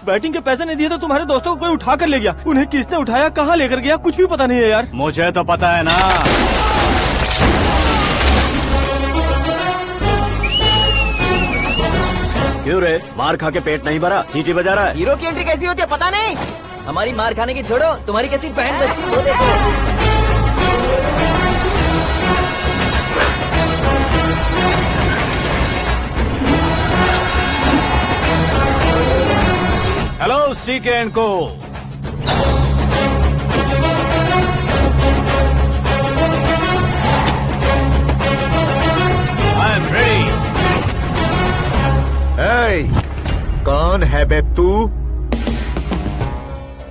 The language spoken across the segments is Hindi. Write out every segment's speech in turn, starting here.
बैटिंग के पैसे नहीं दिए तो तुम्हारे दोस्तों को कोई उठा कर ले गया। उन्हें किसने उठाया, कहाँ लेकर गया, कुछ भी पता नहीं है यार। मुझे तो पता है ना। क्यों रे, मार खा के पेट नहीं भरा, सीटी बजा रहा है? हीरो की एंट्री कैसी होती है पता नहीं। हमारी मार खाने की छोड़ो, तुम्हारी कैसी बैंड बजती है वो देखो। हेलो सीके एंड को। I am ready. कौन है बे तू?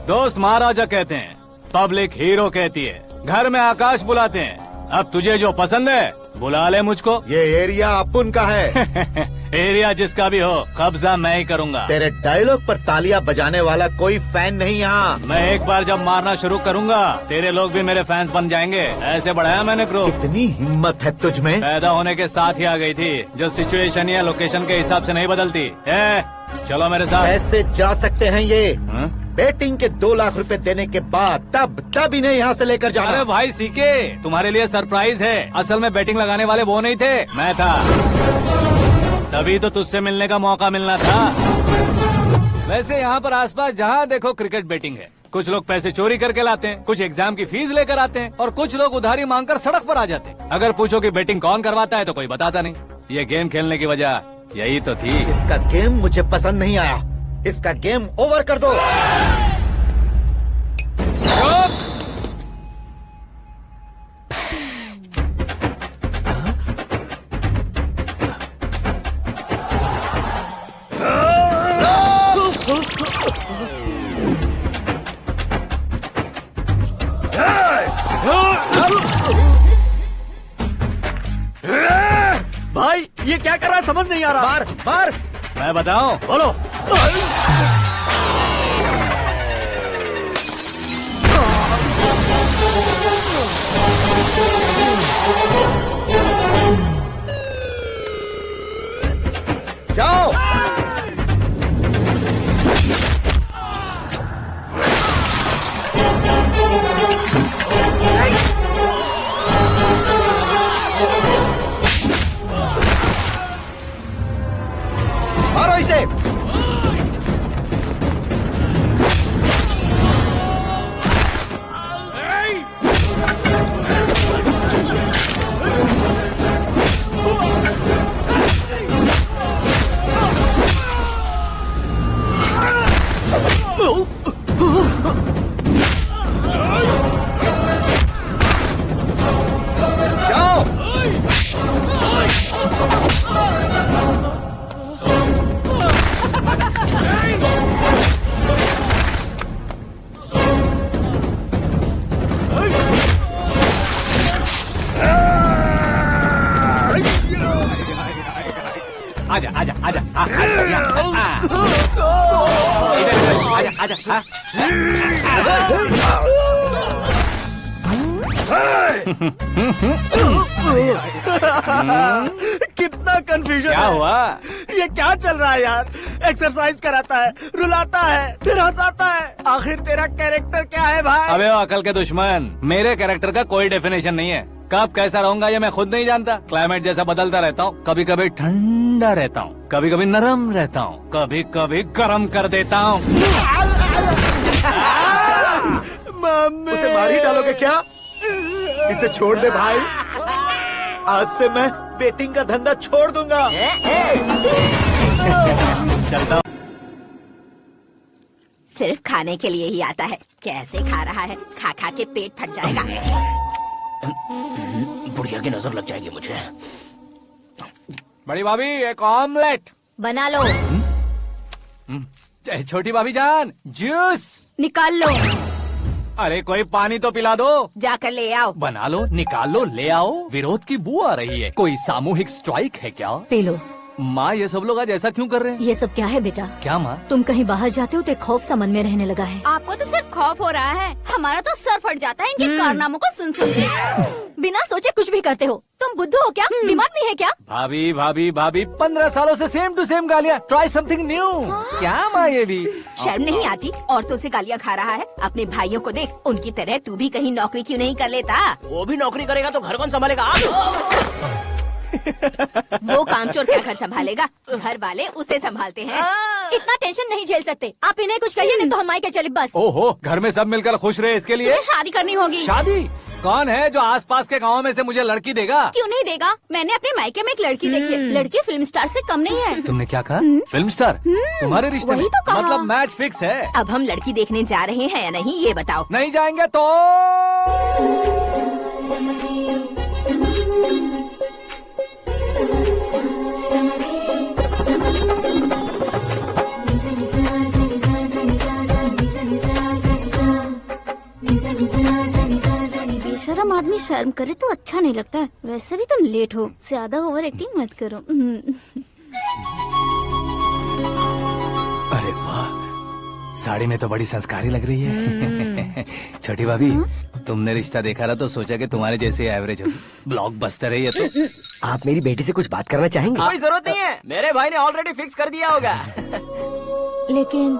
दोस्त महाराजा कहते हैं, पब्लिक हीरो कहती है, घर में आकाश बुलाते हैं। अब तुझे जो पसंद है बुला ले मुझको। ये एरिया अपुन का है। एरिया जिसका भी हो, कब्जा मैं ही करूंगा। तेरे डायलॉग पर तालियां बजाने वाला कोई फैन नहीं यहाँ। मैं एक बार जब मारना शुरू करूंगा, तेरे लोग भी मेरे फैंस बन जाएंगे। ऐसे बढ़ाया मैंने ग्रुप। इतनी हिम्मत है तुझ में? पैदा होने के साथ ही आ गई थी, जो सिचुएशन या लोकेशन के हिसाब से नहीं बदलती। चलो मेरे साथ। कैसे जा सकते हैं ये? हा? बेटिंग के 2 लाख रुपए देने के बाद तब इन्हें यहाँ से लेकर जाना। अरे भाई सीके, तुम्हारे लिए सरप्राइज है। असल में बैटिंग लगाने वाले वो नहीं थे, मैं था। तभी तो तुझसे मिलने का मौका मिलना था। वैसे यहाँ पर आसपास जहाँ देखो क्रिकेट बैटिंग है। कुछ लोग पैसे चोरी करके लाते हैं, कुछ एग्जाम की फीस लेकर आते हैं, और कुछ लोग उधारी मांगकर सड़क पर आ जाते हैं। अगर पूछो कि बैटिंग कौन करवाता है तो कोई बताता नहीं। ये गेम खेलने की वजह यही तो थी। इसका गेम मुझे पसंद नहीं आया। इसका गेम ओवर कर दो। भाई ये क्या कर रहा है, समझ नहीं आ रहा। मार मार। मैं बताऊं? बोलो। आजा आजा आजा। कितना कंफ्यूजन क्या हुआ? ये क्या चल रहा है यार? एक्सरसाइज कराता है, रुलाता है, फिर हंसाता है। आखिर तेरा कैरेक्टर क्या है भाई? अबे ओ अकल के दुश्मन, मेरे कैरेक्टर का कोई डेफिनेशन नहीं है। कब कैसा रहूंगा ये मैं खुद नहीं जानता। क्लाइमेट जैसा बदलता रहता हूँ, कभी कभी ठंडा रहता हूँ, कभी कभी नरम रहता हूँ, कभी कभी गर्म कर देता हूँ। उसे मार ही डालोगे क्या? इसे छोड़ दे भाई, आज से मैं बेटिंग का धंधा छोड़ दूंगा। चलता हूँ। सिर्फ खाने के लिए ही आता है। कैसे खा रहा है, खा खा के पेट फट जाएगा। बुढ़िया की नजर लग जाएगी मुझे। बड़ी भाभी एक ऑमलेट। बना लो। छोटी भाभी जान जूस। निकाल लो। अरे कोई पानी तो पिला दो। जाकर ले आओ। बना लो, निकाल लो, ले आओ। विरोध की बू आ रही है। कोई सामूहिक स्ट्राइक है क्या? P low. माँ ये सब लोग आज ऐसा क्यों कर रहे हैं? ये सब क्या है बेटा? क्या माँ? तुम कहीं बाहर जाते हो तो एक खौफ सा मन में रहने लगा है। आपको तो सिर्फ खौफ हो रहा है, हमारा तो सर फट जाता है इनके कारनामों को सुन सुन के। बिना सोचे कुछ भी करते हो। तुम बुद्धू हो क्या? दिमाग नहीं है क्या? भाभी भाभी भाभी 15 सालों से सेम टू सेम गालियाँ। Try something new. क्या माँ ये भी? शर्म नहीं आती? औरतों से गालियाँ खा रहा है। अपने भाइयों को देख, उनकी तरह तू भी कहीं नौकरी क्यों नहीं कर लेता? वो भी नौकरी करेगा तो घर कौन संभालेगा? वो कामचोर क्या घर संभालेगा? घर वाले उसे संभालते हैं। इतना टेंशन नहीं झेल सकते। आप इन्हें कुछ कहिए नहीं तो हम मायके चले बस। ओहो, घर में सब मिलकर खुश रहे इसके लिए। तुम्हें शादी करनी होगी। शादी? कौन है जो आसपास के गाँव में से मुझे लड़की देगा? क्यों नहीं देगा? मैंने अपने मायके में एक लड़की देखी है। लड़की फिल्म स्टार से कम नहीं है। तुमने क्या कहा? Film star? तुम्हारे रिश्ते में? वही तो कहा। मतलब मैच फिक्स है? अब हम लड़की देखने जा रहे हैं या नहीं ये बताओ। नहीं जाएंगे तो? बेशरम आदमी शर्म करे तो अच्छा नहीं लगता है। वैसे भी तुम लेट हो, ज्यादा ओवर एक्टिंग मत करो। अरे वाह, साड़ी में तो बड़ी संस्कारी लग रही है। छोटी भाभी, तुमने रिश्ता देखा रहा तो सोचा कि तुम्हारे जैसे एवरेज होगी। ब्लॉकबस्टर है ये तो। आप मेरी बेटी से कुछ बात करना चाहेंगे? कोई जरूरत नहीं है, मेरे भाई ने ऑलरेडी फिक्स कर दिया होगा। लेकिन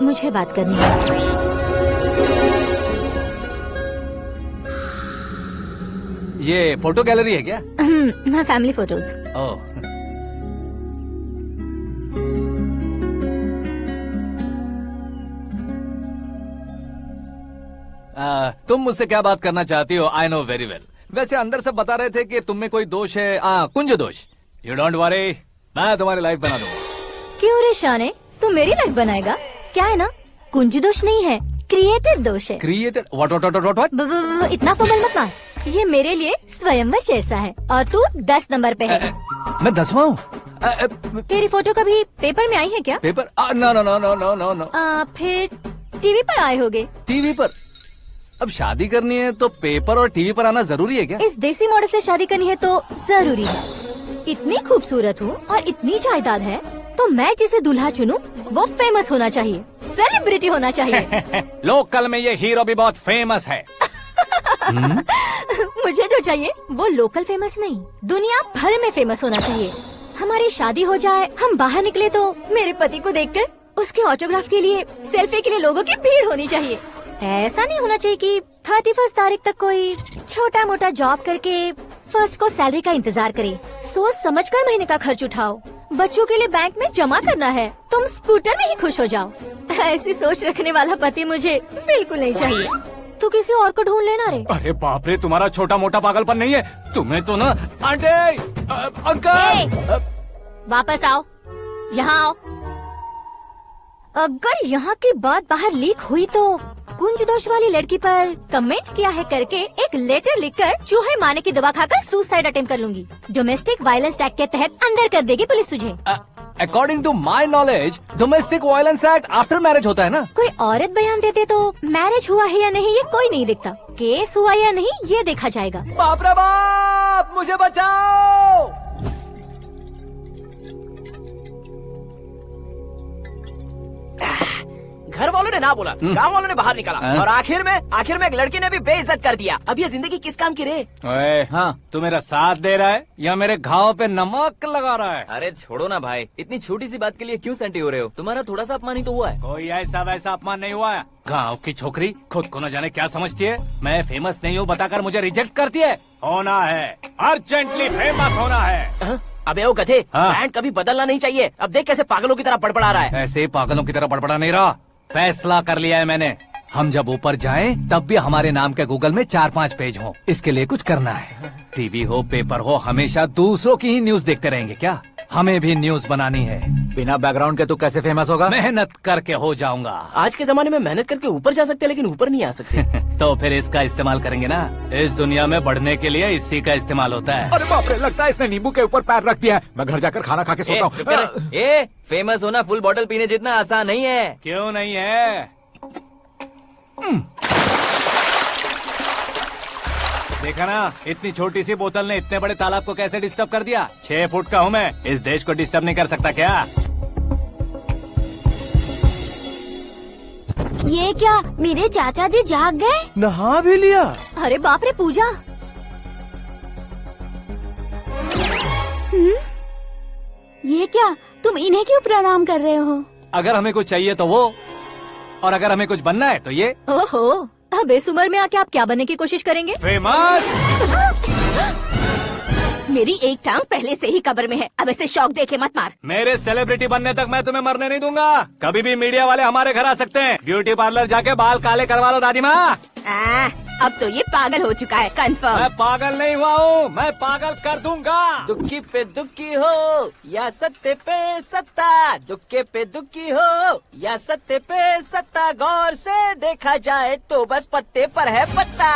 मुझे बात करनी है। ये फोटो गैलरी है क्या? मैं फैमिली फोटोज। ओह, तुम मुझसे क्या बात करना चाहती हो? I know very well. वैसे अंदर सब बता रहे थे कि तुम में कोई दोष है। कुंज दोष। यू डोंट वरी, मैं तुम्हारी लाइफ बना दूंगा। क्यों रे शाने, तू मेरी लाइफ बनाएगा? क्या है ना, कुंज दोष नहीं है, क्रिएटेड दोष है। क्रिएटेड? व्हाट? इतना फमल मत मार। ये मेरे लिए स्वयंवर जैसा है और तू 10 नंबर पे है। मैं 10वां हूँ? तेरी फोटो कभी पेपर में आई है क्या? Paper? No no no no no no no. फिर टीवी पर आए होगे। टीवी पर? अब शादी करनी है तो पेपर और टीवी पर आना जरूरी है क्या? इस देसी मॉडल से शादी करनी है तो जरूरी है। इतनी खूबसूरत हूँ और इतनी जायदाद है तो मैं जिसे दूल्हा चुनूं वो फेमस होना चाहिए, सेलिब्रिटी होना चाहिए। लोकल में ये हीरो भी बहुत फेमस है। मुझे जो चाहिए वो लोकल फेमस नहीं, दुनिया भर में फेमस होना चाहिए। हमारी शादी हो जाए, हम बाहर निकले तो मेरे पति को देखकर उसके ऑटोग्राफ के लिए, सेल्फी के लिए लोगों की भीड़ होनी चाहिए। ऐसा नहीं होना चाहिए कि 31 तारीख तक कोई छोटा मोटा जॉब करके फर्स्ट को सैलरी का इंतजार करे। सोच समझकर महीने का खर्च उठाओ। बच्चों के लिए बैंक में जमा करना है, तुम स्कूटर में ही खुश हो जाओ। ऐसी सोच रखने वाला पति मुझे बिल्कुल नहीं चाहिए। तू किसी और को ढूंढ लेना रे। अरे बाप रे, तुम्हारा छोटा मोटा पागलपन नहीं है। तुम्हें तो ना आंटी, अंकल। वापस आओ, यहाँ आओ। अगर यहाँ की बात बाहर लीक हुई तो कुंज दोष वाली लड़की पर कमेंट किया है करके एक लेटर लिखकर चूहे मारने की दवा खाकर सुसाइड अटेम्प्ट कर लूंगी। डोमेस्टिक वायलेंस एक्ट के तहत अंदर कर देगी पुलिस तुझे। According to my knowledge domestic violence act after marriage होता है ना? कोई औरत बयान देते तो मैरिज हुआ है या नहीं ये कोई नहीं देखता, केस हुआ या नहीं ये देखा जाएगा। बाप रे बाप, मुझे बचाओ। घर वालों ने ना बोला, गांव वालों ने बाहर निकाला, और आखिर में एक लड़की ने भी बेइज्जत कर दिया। अब ये जिंदगी किस काम की रे? ओए, हाँ, तू मेरा साथ दे रहा है या मेरे घाव पे नमक लगा रहा है? अरे छोड़ो ना भाई, इतनी छोटी सी बात के लिए क्यों सैंटी हो रहे हो? तुम्हारा थोड़ा सा अपमान ही तो हुआ है। कोई ऐसा वैसा अपमान नहीं हुआ है। गाँव की छोकरी खुद को न जाने क्या समझती है। मैं फेमस नहीं हूँ बताकर मुझे रिजेक्ट करती है। होना है, अर्जेंटली फेमस होना है। अबे ओ गधे, हाँ। ब्रांड कभी बदलना नहीं चाहिए। अब देख कैसे पागलों की तरह बड़बड़ा रहा है। ऐसे पागलों की तरह बड़बड़ा नहीं रहा। फैसला कर लिया है मैंने। हम जब ऊपर जाएं तब भी हमारे नाम के गूगल में 4-5 पेज हो। इसके लिए कुछ करना है। टीवी हो, पेपर हो, हमेशा दूसरों की ही न्यूज देखते रहेंगे क्या? हमें भी न्यूज बनानी है। बिना बैकग्राउंड के तू कैसे फेमस होगा? मेहनत करके हो जाऊंगा। आज के जमाने में मेहनत करके ऊपर जा सकते हैं, लेकिन ऊपर नहीं आ सकते। तो फिर इसका इस्तेमाल करेंगे ना। इस दुनिया में बढ़ने के लिए इसी का इस्तेमाल होता है। अरे बाप रे, लगता है इसने नींबू के ऊपर पैर रख दिया है। मैं घर जाकर खाना खा के सोता चुप कर। हूँ। फेमस होना फुल बॉटल पीने जितना आसान नहीं है। क्यों नहीं है? देखा ना, इतनी छोटी सी बोतल ने इतने बड़े तालाब को कैसे डिस्टर्ब कर दिया। 6 फुट का हूँ मैं, इस देश को डिस्टर्ब नहीं कर सकता क्या? ये क्या, मेरे चाचा जी जाग गए? नहा भी लिया? अरे बाप रे पूजा, ये क्या, तुम इन्हें क्यों प्रणाम कर रहे हो? अगर हमें कुछ चाहिए तो वो, और अगर हमें कुछ बनना है तो ये। ओहो, अब इस उम्र में आके आप क्या बनने की कोशिश करेंगे? फेमस। मेरी एक टांग पहले से ही कब्र में है, अब ऐसे शौक देके मत मार। मेरे सेलिब्रिटी बनने तक मैं तुम्हें मरने नहीं दूंगा। कभी भी मीडिया वाले हमारे घर आ सकते हैं। ब्यूटी पार्लर जाके बाल काले करवा लो दादी माँ। अब तो ये पागल हो चुका है, कंफर्म। मैं पागल नहीं हुआ हूँ, मैं पागल कर दूंगा। दुखी पे दुखी हो या सत्ते पे सत्ता, दुखे पे दुखी हो या सत्ते पे सत्ता, गौर से देखा जाए तो बस पत्ते पर है पत्ता।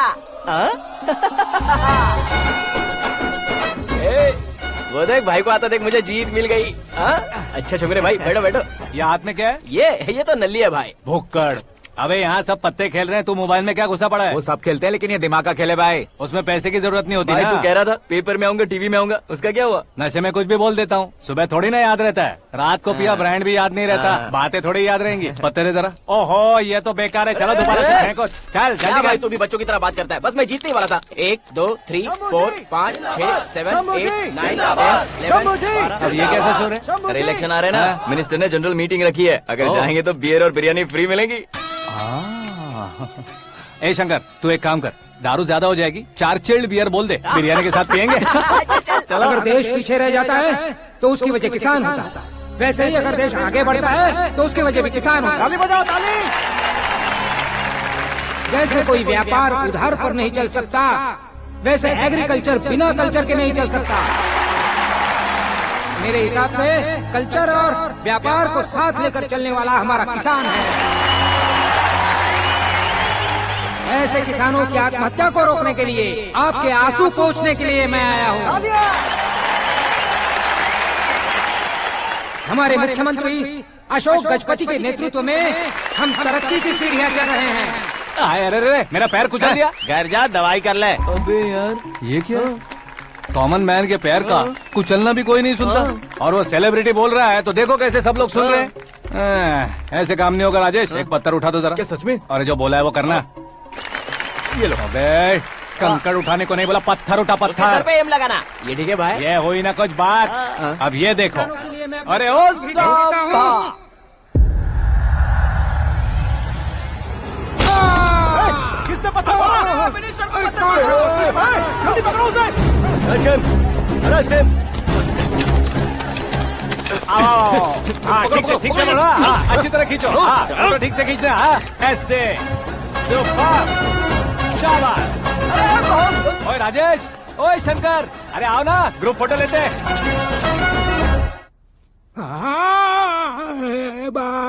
वो देख भाई को आता देख, मुझे जीत मिल गई। अच्छा शुक्र भाई, बैठो बैठो। ये हाथ में क्या है? ये तो नल्ली है भाई। भुक्कड़। अबे यहाँ सब पत्ते खेल रहे हैं, तू मोबाइल में क्या घुसा पड़ा है? वो सब खेलते हैं लेकिन ये दिमाग का खेल है भाई। उसमें पैसे की जरूरत नहीं होती भाई ना। तू कह रहा था पेपर में आऊंगा, टीवी में आऊंगा, उसका क्या हुआ? नशे में कुछ भी बोल देता हूँ, सुबह थोड़ी ना याद रहता है। रात को पिया ब्रांड भी याद नहीं रहता, बातें थोड़ी याद रहेंगी। पत्ते दे जरा। ओहो, ये तो बेकार है। चलो दोबारा फेंको। चल क्या जल्दी भाई, कर। तू भी बच्चों की तरह बात करता है। बस मैं जीतने वाला था। 1 2 3 4 5 6 7 8 9 10 अब ये कैसा शोर है? अरे इलेक्शन आ रहे हैं ना, मिनिस्टर ने जनरल मीटिंग रखी है। अगर जाएंगे तो बियर और बिरयानी फ्री मिलेगी। ए शंकर, तू एक काम कर, दारू ज्यादा हो जाएगी, 4 चिल्ड बियर बोल दे, बिरयानी के साथ पियेंगे। चलो। अगर देश पीछे रह जाता है तो उसकी वजह किसान होता है। वैसे ही अगर देश आगे बढ़ता है तो उसकी वजह भी किसान होता है। ताली बजाओ, ताली। जैसे कोई व्यापार उधार पर नहीं चल सकता, वैसे एग्रीकल्चर बिना कल्चर के नहीं चल सकता। मेरे हिसाब से कल्चर और व्यापार को साथ लेकर चलने वाला हमारा किसान है। ऐसे किसानों की आत्महत्या को रोकने के लिए, आपके आंसू पोंछने के लिए मैं आया हूँ। हमारे मुख्यमंत्री अशोक गजपति के नेतृत्व में हम तरक्की की सीढ़ियाँ चढ़ रहे हैं। अरे मेरा पैर कुचल दिया। घर जा, दवाई कर ले। अबे यार, ये क्या? कॉमन मैन के पैर का कुचलना भी कोई नहीं सुनता, और वो सेलिब्रिटी बोल रहा है तो देखो कैसे सब लोग सुन रहे हैं। ऐसे काम नहीं होगा राजेश, एक पत्थर उठा दो जरा। क्या सच में? और जो बोला है वो करना। ये लो। अबे कंकड़ उठाने को नहीं बोला, पत्थर उठा, उसके सर पत्थर। पे एम लगाना। ये ठीक है भाई। ये हुई ना कुछ बात। अब ये देखो। अरे ओ साहब, किसने पत्थर मारा? मिनिस्टर को पत्थर मारा। जल्दी पकड़ो उसे। आओ। हाँ, ठीक से बोलो। हाँ, अच्छी तरह खींचो। हाँ, तो ठीक से खींचना। हाँ, ऐसे। सुपर। शाबाश। ओए राजेश, ओए शंकर, अरे आओ ना, ग्रुप फोटो लेते हैं।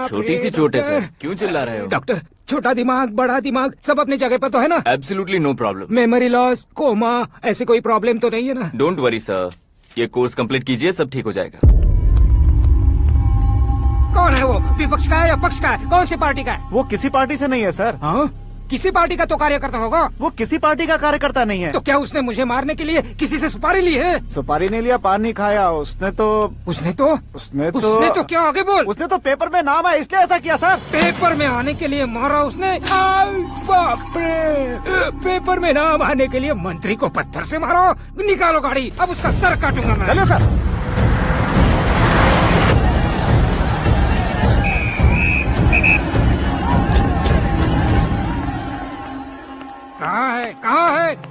छोटी सी चोट है सर, क्यों चिल्ला रहे हो? डॉक्टर, छोटा दिमाग बड़ा दिमाग सब अपनी जगह पर तो है ना? Absolutely no problem. Memory loss, coma, ऐसी कोई प्रॉब्लम तो नहीं है ना? डोंट वरी सर, ये कोर्स कंप्लीट कीजिए, सब ठीक हो जाएगा। कौन है वो? विपक्ष का है या पक्ष का है? कौन सी पार्टी का है? वो किसी पार्टी से नहीं है सर। हाँ? किसी पार्टी का तो कार्यकर्ता होगा। वो किसी पार्टी का कार्यकर्ता नहीं है। तो क्या उसने मुझे मारने के लिए किसी से सुपारी ली है? सुपारी नहीं लिया, पान नहीं खाया। उसने तो क्या आगे बोल। उसने तो पेपर में नाम है इसलिए ऐसा किया सर। पेपर में आने के लिए मारा उसने? बाप रे, पेपर में नाम आने के लिए मंत्री को पत्थर से मारो। निकालो गाड़ी, अब उसका सर काटूंगा मैं। चलो सर।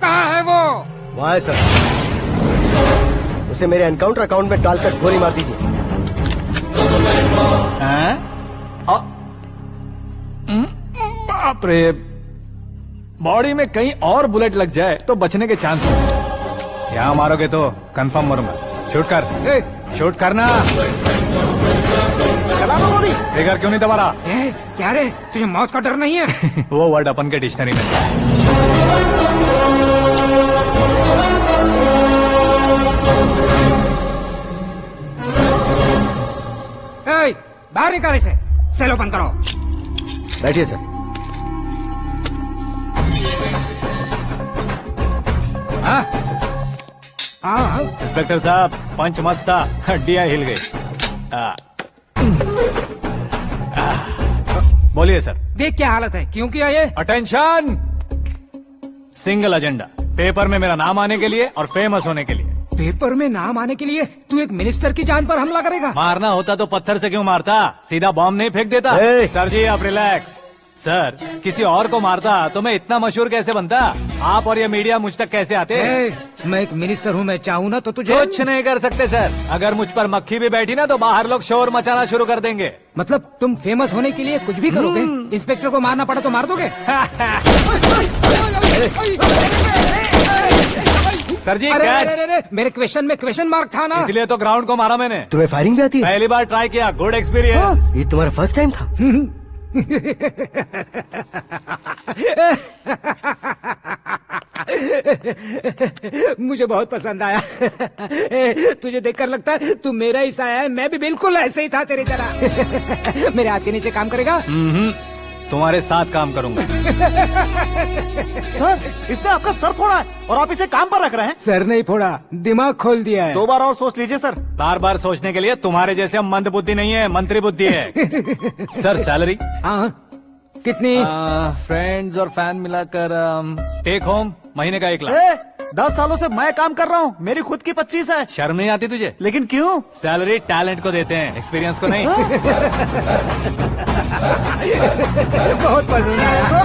कहाँ है वो? वहाँ है सर। उसे मेरे एनकाउंटर अकाउंट में डालकर गोली मार दीजिए। बाप रे, बॉडी में कहीं और बुलेट लग जाए तो बचने के चांस हो। यहाँ मारोगे तो कंफर्म मरूंगा। शूट कर, शूट करना। ट्रिगर क्यों नहीं दबा रहा? क्या रे, तुझे मौत का डर नहीं है? वो वर्ड अपन के डिक्शनरी में है। बाहर निकाल इसे। सेल ओपन करो। बैठिए सर। इंस्पेक्टर साहब, पंच मस्त था, हड्डियां हिल गई। बोलिए सर। देख क्या हालत है, क्यों किया ये? अटेंशन, सिंगल एजेंडा, पेपर में मेरा नाम आने के लिए और फेमस होने के लिए। पेपर में नाम आने के लिए तू एक मिनिस्टर की जान पर हमला करेगा? मारना होता तो पत्थर से क्यों मारता, सीधा बॉम्ब नहीं फेंक देता। सर जी आप रिलैक्स। सर, किसी और को मारता तो मैं इतना मशहूर कैसे बनता? आप और ये मीडिया मुझ तक कैसे आते? मैं एक मिनिस्टर हूँ, मैं चाहूँ ना तो तुझे कुछ नहीं कर सकते सर। अगर मुझ पर मक्खी भी बैठी ना तो बाहर लोग शोर मचाना शुरू कर देंगे। मतलब तुम फेमस होने के लिए कुछ भी करोगे? इंस्पेक्टर को मारना पड़ा तो मार दोगे? सर जी अरे, मेरे क्वेश्चन में क्वेश्चन मार्क था ना, इसलिए तो ग्राउंड को मारा मैंने। तुम्हें फायरिंग भी आती है? पहली बार ट्राई किया, गुड एक्सपीरियंस। ये तुम्हारा फर्स्ट टाइम था? मुझे बहुत पसंद आया। तुझे देखकर लगता है तू मेरा ही साया है। मैं भी बिल्कुल ऐसे ही था तेरी तरह। मेरे हाथ के नीचे काम करेगा? तुम्हारे साथ काम करूंगा। सर, इसने आपका सर फोड़ा है और आप इसे काम पर रख रहे हैं? सर नहीं फोड़ा, दिमाग खोल दिया है। 2 बार और सोच लीजिए सर। बार बार सोचने के लिए तुम्हारे जैसे मंद बुद्धि नहीं है, मंत्री बुद्धि है। Sir salary? हाँ, कितनी? फ्रेंड्स और फैन मिलाकर टेक होम महीने का 1 लाख। 10 सालों से मैं काम कर रहा हूँ, मेरी खुद की 25 है। शर्म नहीं आती तुझे? लेकिन क्यों? सैलरी टैलेंट को देते हैं, एक्सपीरियंस को नहीं। बहुत पसंद आया।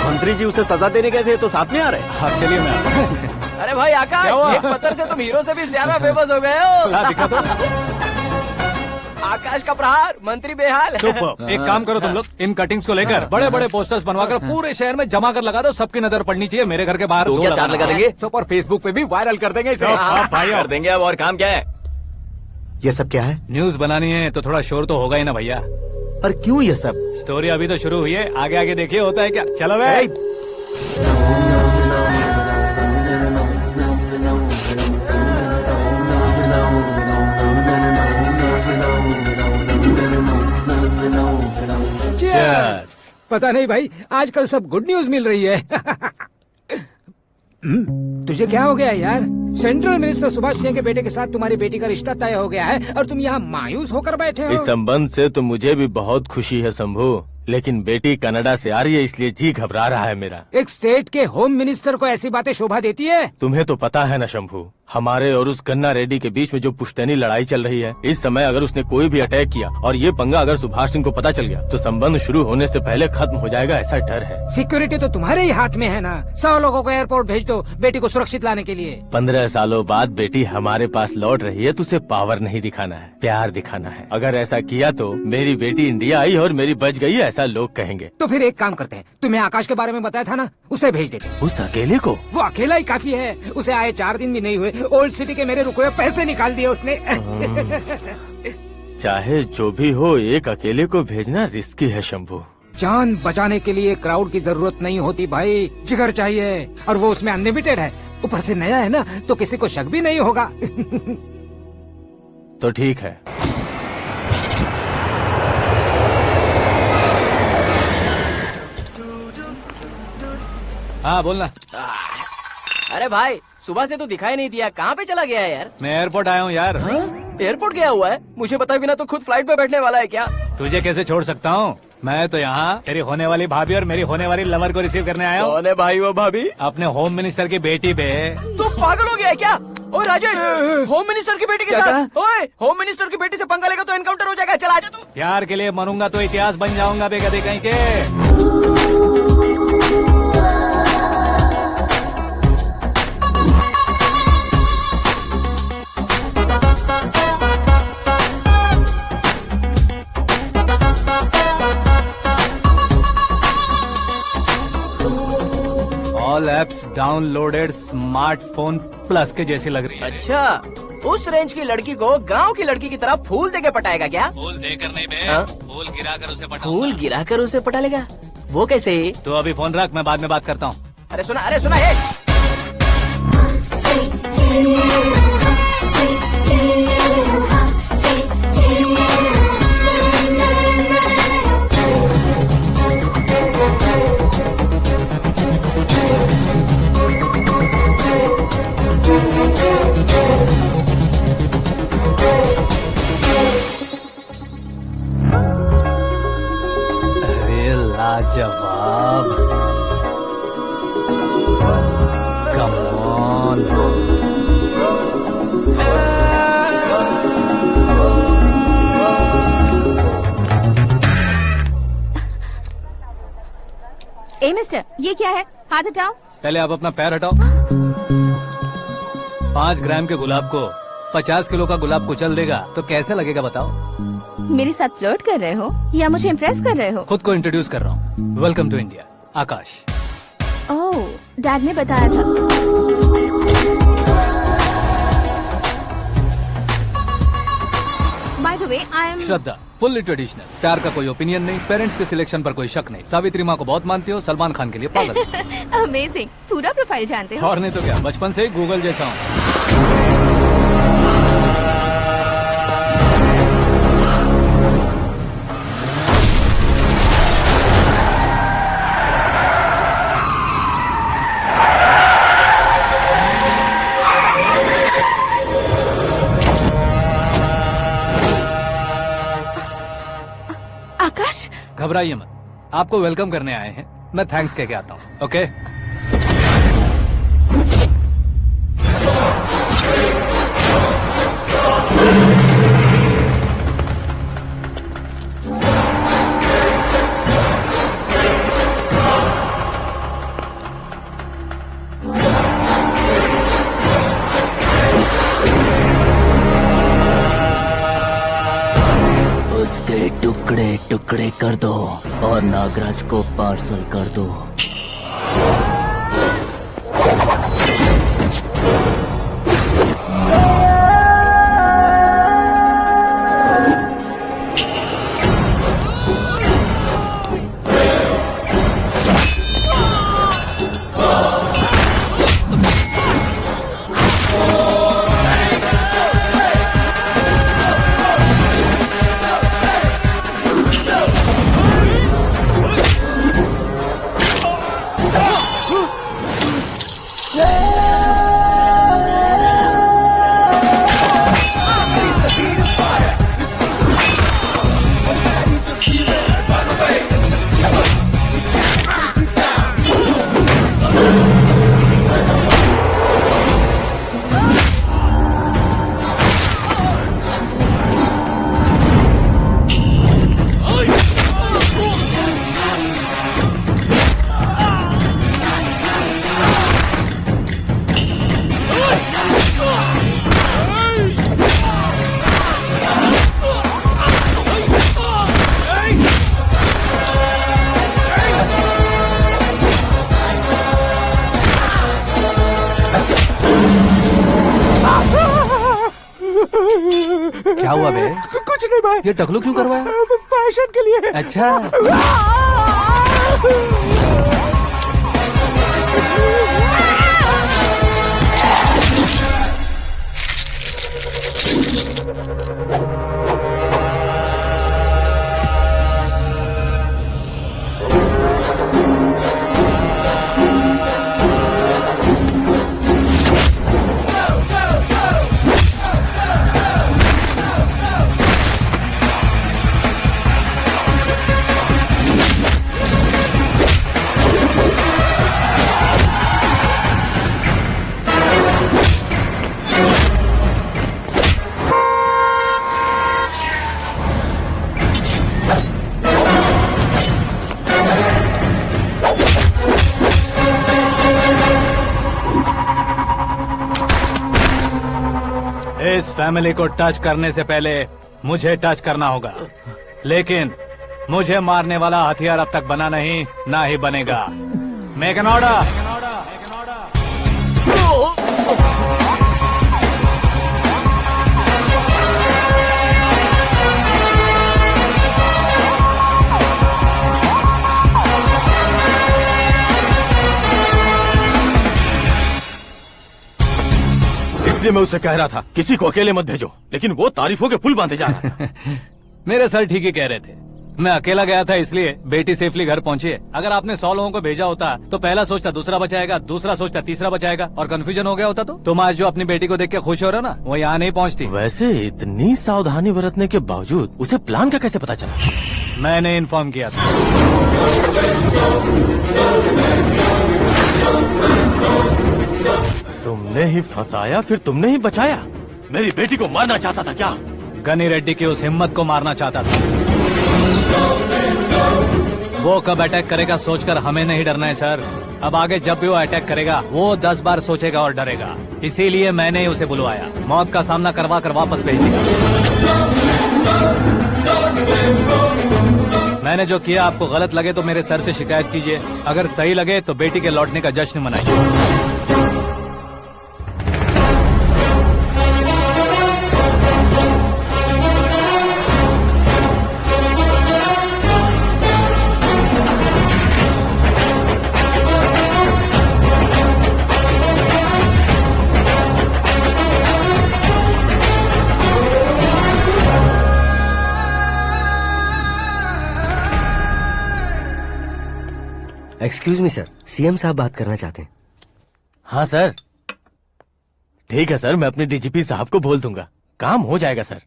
मंत्री जी उसे सजा देने गए थे तो साथ में आ रहे? हाँ चलिए मैं आता हूं। अरे भाई आकाश, एक पत्थर से तुम हीरो से भी ज्यादा फेमस हो गए हो। दिखा दो। आकाश का प्रहार, मंत्री बेहाल। सुपर। एक काम करो तुम लोग, इन कटिंग्स को लेकर बड़े बड़े पोस्टर्स बनवाकर पूरे शहर में जमा कर लगा दो। सबकी नजर पड़नी चाहिए। मेरे घर के बाहर 2 या 4 लगा देंगे। सब और फेसबुक पे भी वायरल कर देंगे इसे। भाई कर देंगे। अब और काम क्या है? ये सब क्या है? न्यूज बनानी है तो थोड़ा शोर तो होगा ही ना भैया। पर क्यों ये सब? स्टोरी अभी तो शुरू हुई है, आगे आगे देखिए होता है क्या। चलो भाई। पता नहीं भाई, आजकल सब गुड न्यूज मिल रही है। तुझे क्या हो गया यार? सेंट्रल मिनिस्टर सुभाष सिंह के बेटे के साथ तुम्हारी बेटी का रिश्ता तय हो गया है और तुम यहाँ मायूस होकर बैठे हो। इस संबंध से तो मुझे भी बहुत खुशी है शंभू, लेकिन बेटी कनाडा से आ रही है इसलिए जी घबरा रहा है मेरा। एक स्टेट के होम मिनिस्टर को ऐसी बातें शोभा देती है? तुम्हें तो पता है ना शंभू, हमारे और उस कन्ना रेड्डी के बीच में जो पुश्तैनी लड़ाई चल रही है, इस समय अगर उसने कोई भी अटैक किया और ये पंगा अगर सुभाष सिंह को पता चल गया तो संबंध शुरू होने से पहले खत्म हो जाएगा, ऐसा डर है। सिक्योरिटी तो तुम्हारे ही हाथ में है ना। 100 लोगों को एयरपोर्ट भेज दो बेटी को सुरक्षित लाने के लिए। 15 सालों बाद बेटी हमारे पास लौट रही है तो उसे पावर नहीं दिखाना है, प्यार दिखाना है। अगर ऐसा किया तो मेरी बेटी इंडिया आई और मेरी बच गई, ऐसा लोग कहेंगे। तो फिर एक काम करते हैं, तुम्हें आकाश के बारे में बताया था ना, उसे भेज देते। उस अकेले को? वो अकेला ही काफी है। उसे आए 4 दिन भी नहीं हुए, ओल्ड सिटी के मेरे रुके हुए पैसे निकाल दिए उसने। चाहे जो भी हो, एक अकेले को भेजना रिस्की है शंभू। जान बचाने के लिए क्राउड की जरूरत नहीं होती भाई, जिगर चाहिए, और वो उसमें अनलिमिटेड है। ऊपर से नया है ना, तो किसी को शक भी नहीं होगा। तो ठीक है। हाँ बोलना। अरे भाई सुबह से तो दिखाई नहीं दिया, कहाँ पे चला गया है यार? मैं एयरपोर्ट आया हूँ यार। एयरपोर्ट गया हुआ है? मुझे बताए बिना तो खुद फ्लाइट पे बैठने वाला है क्या? तुझे कैसे छोड़ सकता हूँ? मैं तो यहाँ तेरी होने वाली भाभी और मेरी होने वाली लवर को रिसीव करने आया हूँ। कौन है भाई वो भाभी? अपने होम मिनिस्टर की बेटी पे। तू पागल हो गया है क्या? ओ राजेश, होम मिनिस्टर की बेटी के साथ? ओए, होम मिनिस्टर की बेटी से पंगा लेगा तो एनकाउंटर हो जाएगा। चल आजा तू। प्यार के लिए मरूंगा तो इतिहास बन जाऊंगा बेगदे कहीं के। All apps downloaded smartphone plus के जैसी लग रही है। अच्छा, उस रेंज की लड़की को गांव की लड़की की तरह फूल देके पटाएगा क्या? फूल देकर नहीं बे, हाँ? फूल गिराकर उसे पटाऊंगा। फूल गिराकर उसे पटा लेगा? वो कैसे? तो अभी फोन रख, मैं बाद में बात करता हूँ। अरे सुना ये। अरे लाजवाब, कम ऑन। ए मिस्टर, ये क्या है? हाथ हटाओ। पहले आप अपना पैर हटाओ। 5 ग्राम के गुलाब को 50 किलो का गुलाब कुचल देगा तो कैसे लगेगा बताओ? मेरे साथ फ्लर्ट कर रहे हो या मुझे इम्प्रेस कर रहे हो? खुद को इंट्रोड्यूस कर रहा हूँ। Welcome to India, Akash. Oh, dad ने बताया था। By the way, I am Shraddha, fully traditional. प्यार का कोई ओपिनियन नहीं, पेरेंट्स के सिलेक्शन पर कोई शक नहीं। सावित्री माँ को बहुत मानती हो, सलमान खान के लिए पागल। अमेजिंग, पूरा प्रोफाइल जानते हो। और नहीं तो क्या, बचपन से ही गूगल जैसा हूँ। आकाश, घबराइए मत, आपको वेलकम करने आए हैं। मैं थैंक्स कह के आता हूँ। ओके? उसके टुकड़े टुकड़े कर दो और नागराज को पार्सल कर दो। क्या हुआ बे? कुछ नहीं भाई। ये टकलू क्यों करवाया? फैशन के लिए। अच्छा, इस फैमिली को टच करने से पहले मुझे टच करना होगा, लेकिन मुझे मारने वाला हथियार अब तक बना नहीं, ना ही बनेगा। Make an order. इसलिए मैं उससे कह रहा था किसी को अकेले मत भेजो, लेकिन वो तारीफों के पुल बांधे जा रहा था। मेरे सर ठीक ही कह रहे थे। मैं अकेला गया था इसलिए बेटी सेफली घर पहुंची है। अगर आपने 100 लोगों को भेजा होता तो पहला सोचता दूसरा बचाएगा, दूसरा सोचता तीसरा बचाएगा, और कंफ्यूजन हो गया होता तो तुम आज जो अपनी बेटी को देख के खुश हो रहे हो ना, वो यहाँ नहीं पहुँचती। वैसे इतनी सावधानी बरतने के बावजूद उसे प्लान का कैसे पता चला? मैंने इन्फॉर्म किया था। तुमने ही फंसाया, फिर तुमने ही बचाया। मेरी बेटी को मारना चाहता था क्या? गनी रेड्डी की उस हिम्मत को मारना चाहता था। वो कब अटैक करेगा सोचकर हमें नहीं डरना है सर। अब आगे जब भी वो अटैक करेगा वो 10 बार सोचेगा और डरेगा। इसीलिए मैंने ही उसे बुलवाया। मौत का सामना करवा कर वापस भेज दिया। मैंने जो किया आपको गलत लगे तो मेरे सर से शिकायत कीजिए, अगर सही लगे तो बेटी के लौटने का जश्न मनाइए। एक्सक्यूज मी सर, सीएम साहब बात करना चाहते हैं। हाँ सर, ठीक है सर, मैं अपने डीजीपी साहब को बोल दूंगा, काम हो जाएगा सर।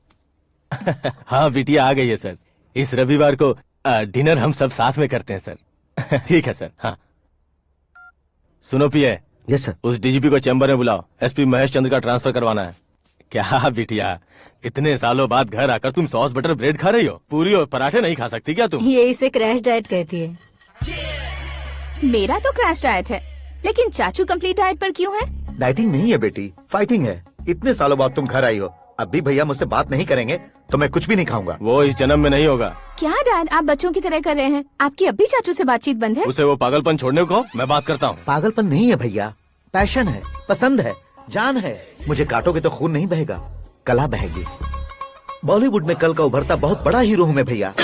हाँ बिटिया आ गई है सर। इस रविवार को डिनर हम सब साथ में करते हैं सर। ठीक है सर। हाँ सुनो पिए। Yes sir. उस डीजीपी को चैम्बर में बुलाओ, एसपी महेश चंद्र का ट्रांसफर करवाना है। क्या बिटिया, इतने सालों बाद घर आकर तुम सॉस बटर ब्रेड खा रही हो? पूरी और पराठे नहीं खा सकती क्या तुम? ये इसे क्रैश डाइट कहती है। मेरा तो क्रैश डाइट है, लेकिन चाचू कंप्लीट डाइट पर क्यों है? डाइटिंग नहीं है बेटी, फाइटिंग है। इतने सालों बाद तुम घर आई हो, अब भी भैया मुझसे बात नहीं करेंगे तो मैं कुछ भी नहीं खाऊंगा। वो इस जन्म में नहीं होगा। क्या डैड, आप बच्चों की तरह कर रहे हैं? आपकी अब भी चाचू से बातचीत बंद है? उसे वो पागलपन छोड़ने को, मैं बात करता हूँ। पागलपन नहीं है भैया, पैशन है, पसंद है, जान है। मुझे काटोगे तो खून नहीं बहेगा, कला बहेगी। बॉलीवुड में कल का उभरता बहुत बड़ा हीरो हूँ मैं भैया।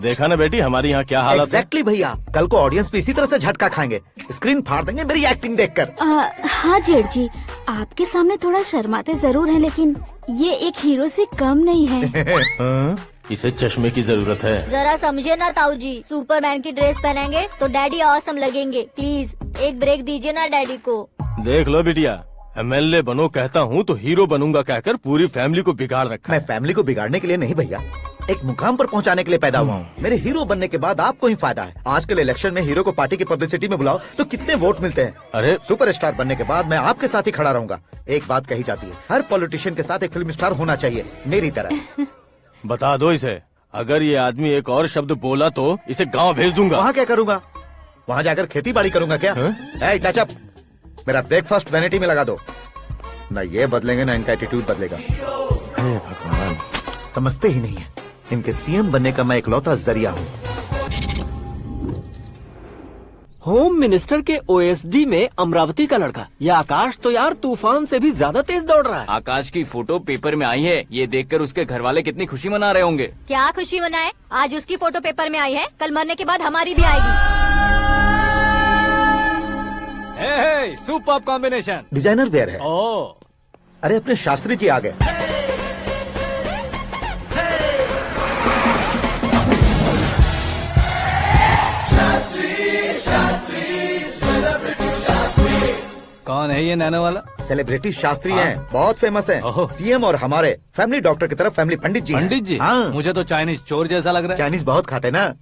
देखा ना बेटी हमारी यहाँ क्या हालत है। एग्जैक्टली भैया, कल को ऑडियंस भी इसी तरह से झटका खाएंगे, स्क्रीन फाड़ देंगे मेरी एक्टिंग देखकर। हाँ जेठ जी, आपके सामने थोड़ा शर्माते जरूर हैं, लेकिन ये एक हीरो से कम नहीं है। इसे चश्मे की जरूरत है। जरा समझे ना ताऊ जी, सुपरमैन की ड्रेस पहनेंगे तो डैडी ऑसम लगेंगे। प्लीज एक ब्रेक दीजिए ना डैडी को। देख लो बिटिया, एमएलए बनो कहता हूँ तो हीरो बनूंगा कहकर पूरी फैमिली को बिगाड़ रखा। मैं फैमिली को बिगाड़ने के लिए नहीं भैया, एक मुकाम पर पहुंचाने के लिए पैदा हुआ हूँ। मेरे हीरो बनने के बाद आपको ही फायदा है। आजकल इलेक्शन में हीरो को पार्टी की पब्लिसिटी में बुलाओ तो कितने वोट मिलते हैं। अरे सुपरस्टार बनने के बाद मैं आपके साथ ही खड़ा रहूंगा। एक बात कही जाती है, हर पॉलिटिशियन के साथ एक फिल्म स्टार होना चाहिए, मेरी तरह। बता दो इसे, अगर ये आदमी एक और शब्द बोला तो इसे गाँव भेज दूंगा। वहाँ क्या करूँगा? वहाँ जाकर खेती बाड़ी करूंगा क्या? टच अप, मेरा ब्रेकफास्ट वैनिटी में लगा दो। न ये बदलेंगे न इनका एटीट्यूड बदलेगा। भगवान, समझते ही नहीं है, इनके सीएम बनने का मैं इकलौता जरिया हूँ। होम मिनिस्टर के ओएसडी में अमरावती का लड़का, ये आकाश तो यार तूफान से भी ज्यादा तेज दौड़ रहा है। आकाश की फोटो पेपर में आई है, ये देखकर उसके घर वाले कितनी खुशी मना रहे होंगे। क्या खुशी मनाए? आज उसकी फोटो पेपर में आई है, कल मरने के बाद हमारी भी आएगी। Super combination. डिजाइनर वेयर है। ओह, अरे अपने शास्त्री जी आ गए। कौन है ये नैनो वाला? सेलिब्रिटी शास्त्री हैं, बहुत फेमस हैं। सीएम और हमारे फैमिली डॉक्टर की तरफ फैमिली पंडित जी। पंडित जी? हाँ। मुझे तो चाइनीज चोर जैसा लग रहा है। चाइनीज बहुत खाते ना।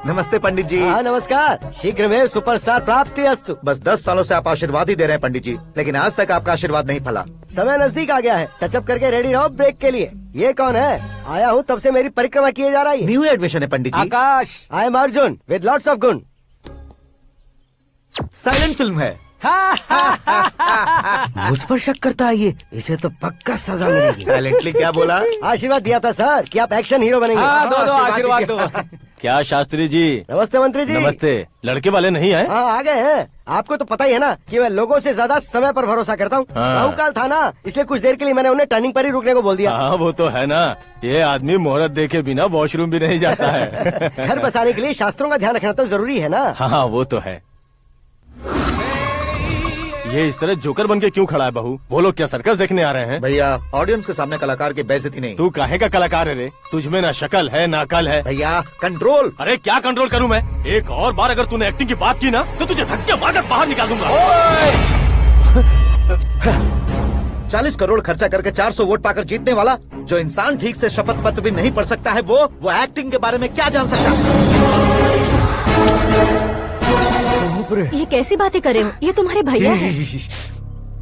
नमस्ते पंडित जी। हाँ नमस्कार, शीघ्र में सुपरस्टार प्राप्ति अस्तु। बस 10 सालों से आप आशीर्वाद ही दे रहे हैं पंडित जी, लेकिन आज तक आपका आशीर्वाद नहीं फला। समय नजदीक आ गया है, टचअप करके रेडी रहो ब्रेक के लिए। ये कौन है? आया हूँ तब से मेरी परिक्रमा किए जा रही है। न्यू एडमिशन है Pandit ji. Akash. I am Arjun with lots of गुण। साइलेंट फिल्म है, मुझ पर शक करता है ये, इसे तो पक्का सजा मिलेगी। साइलेंटली क्या बोला? आशीर्वाद दिया था सर कि आप एक्शन हीरो बनेंगे। हाँ, दो आशीर्वाद दो। क्या शास्त्री जी? नमस्ते मंत्री जी। नमस्ते। लड़के वाले नहीं आए? हाँ आ गए हैं। आपको तो पता ही है ना कि मैं लोगों से ज्यादा समय पर भरोसा करता हूँ। हाँ। राहु काल था ना, इसलिए कुछ देर के लिए मैंने उन्हें टर्निंग पर ही रुकने को बोल दिया। हाँ वो तो है ना, ये आदमी मुहूर्त देखे बिना वॉशरूम भी नहीं जाता है। घर बसाने के लिए शास्त्रों का ध्यान रखना तो जरूरी है ना। हाँ वो तो है। ये इस तरह जोकर बन के क्यों खड़ा है बहू? वो लोग क्या सर्कस देखने आ रहे हैं? भैया ऑडियंस के सामने कलाकार की बेइज्जती नहीं। तू काहे का कलाकार है रे? तुझमें ना शक्ल है ना अकल है। भैया कंट्रोल। अरे क्या कंट्रोल करूं मैं? एक और बार अगर तूने एक्टिंग की बात की ना तो तुझे धक्के मारकर बाहर निकाल दूंगा। 40 करोड़ खर्चा करके 400 वोट पाकर जीतने वाला जो इंसान ठीक से शपथ पत्र भी नहीं पढ़ सकता है, वो एक्टिंग के बारे में क्या जान सकता है? ये कैसी बातें कर रहे हो? ये तुम्हारे भैया हैं।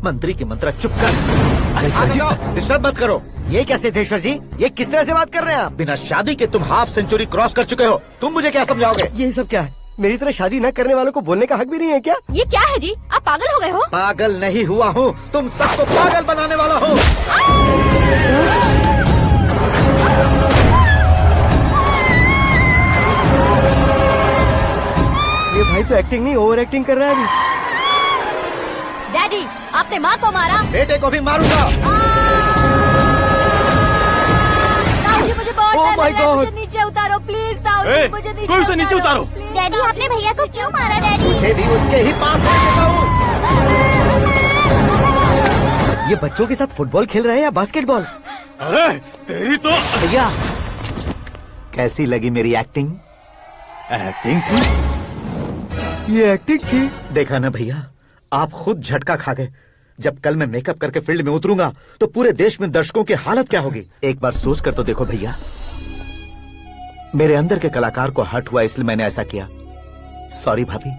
मंत्री की मंत्रा चुप कर। डिस्टर्ब मत करो। ये क्या सिद्धेश्वर जी, ये किस तरह से बात कर रहे हैं आप? बिना शादी के तुम हाफ सेंचुरी क्रॉस कर चुके हो, तुम मुझे क्या समझाओगे? ये सब क्या है? मेरी तरह शादी न करने वालों को बोलने का हक भी नहीं है क्या? ये क्या है जी? आप पागल हो गए हो? पागल नहीं हुआ हूँ, तुम सबको पागल बनाने वाला हूँ। ये भाई तो एक्टिंग नहीं ओवर एक्टिंग कर रहा है अभी। डैडी, आपने माँ को मारा। बेटे को भी मारूंगा। ताऊजी मुझे बहुत Oh डर my लग रहा है, God! मुझे नीचे उतारो प्लीज। ताऊजी मुझे नीचे कोई उसे नीचे उतारो। डैडी आपने भैया को क्यों मारा डैडी? मुझे भी उसके ही पास लेके जाऊं। ये बच्चों के साथ फुटबॉल खेल रहे हैं या बास्केटबॉल? अरे तेरी तो भैया कैसी लगी मेरी एक्टिंग? एक्टिंग थी। ये एक्टिंग थी। देखा ना भैया, आप खुद झटका खा गए। जब कल मैं मेकअप करके फील्ड में उतरूंगा तो पूरे देश में दर्शकों की हालत क्या होगी? एक बार सोच कर तो देखो भैया। मेरे अंदर के कलाकार को हर्ट हुआ इसलिए मैंने ऐसा किया। सॉरी भाभी।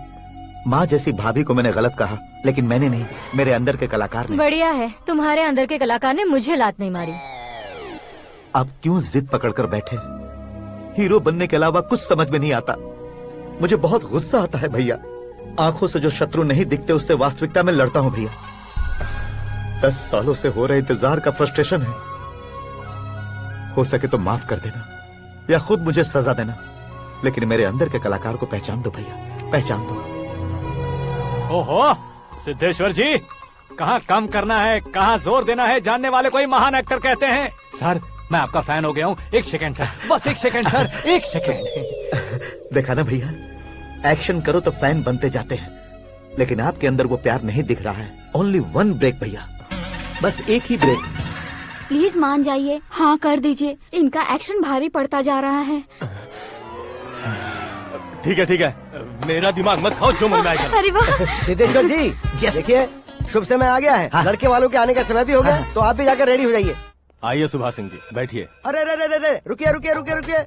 माँ जैसी भाभी को मैंने गलत कहा, लेकिन मैंने नहीं, मेरे अंदर के कलाकार ने। बढ़िया है, तुम्हारे अंदर के कलाकार ने मुझे लात नहीं मारी। आप क्यों जिद पकड़कर बैठे? हीरो बनने के अलावा कुछ समझ में नहीं आता। मुझे बहुत गुस्सा आता है भैया। आंखों से जो शत्रु नहीं दिखते उससे वास्तविकता में लड़ता हूँ भैया। 10 सालों से हो रहे इंतजार का फ्रस्ट्रेशन है। हो सके तो माफ कर देना या खुद मुझे सजा देना, लेकिन मेरे अंदर के कलाकार को पहचान दो भैया, पहचान दो। ओहो सिद्धेश्वर जी, कहाँ कम करना है कहाँ जोर देना है जानने वाले को ही महान एक्टर कहते हैं। सर मैं आपका फैन हो गया हूँ। एक सेकंड सर, बस एक सेकंड सर, एक सेकंड। देखा ना भैया, एक्शन करो तो फैन बनते जाते हैं, लेकिन आपके अंदर वो प्यार नहीं दिख रहा है। ओनली 1 ब्रेक भैया, बस एक ही ब्रेक। प्लीज मान जाइए, हाँ कर दीजिए। इनका एक्शन भारी पड़ता जा रहा है। ठीक है, मेरा दिमाग मत खाओ, जो मन में आएगा। अरे वाह सिद्धेश्वर जी, देखिए शुभ समय आ गया है। लड़के वालों के आने का समय भी हो गया, तो आप भी जाकर रेडी हो जाइए। आइए सुभाष सिंह जी, बैठिए। अरे रुकिए।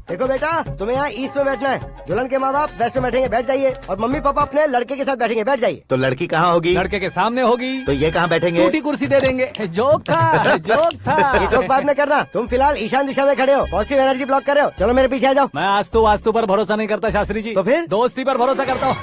देखो बेटा, तुम्हें यहाँ ईस्ट में बैठना है। दुल्हन के माँ बाप वेस्ट में बैठेंगे, बैठ जाइए। और मम्मी पापा अपने लड़के के साथ बैठेंगे, बैठ जाइए। तो लड़की कहाँ होगी? लड़के के सामने होगी। तो ये कहाँ बैठेंगे? टूटी कुर्सी दे देंगे। जोक था, जोक था। ये जोक बाद में करना। तुम फिलहाल ईशान दिशा में खड़े हो, पॉजिटिव एनर्जी ब्लॉक कर रहे हो। चलो मेरे पीछे आ जाओ। मैं वास्तु पर भरोसा नहीं करता शास्त्री जी। तो फिर? दोस्ती पर भरोसा करता हूँ।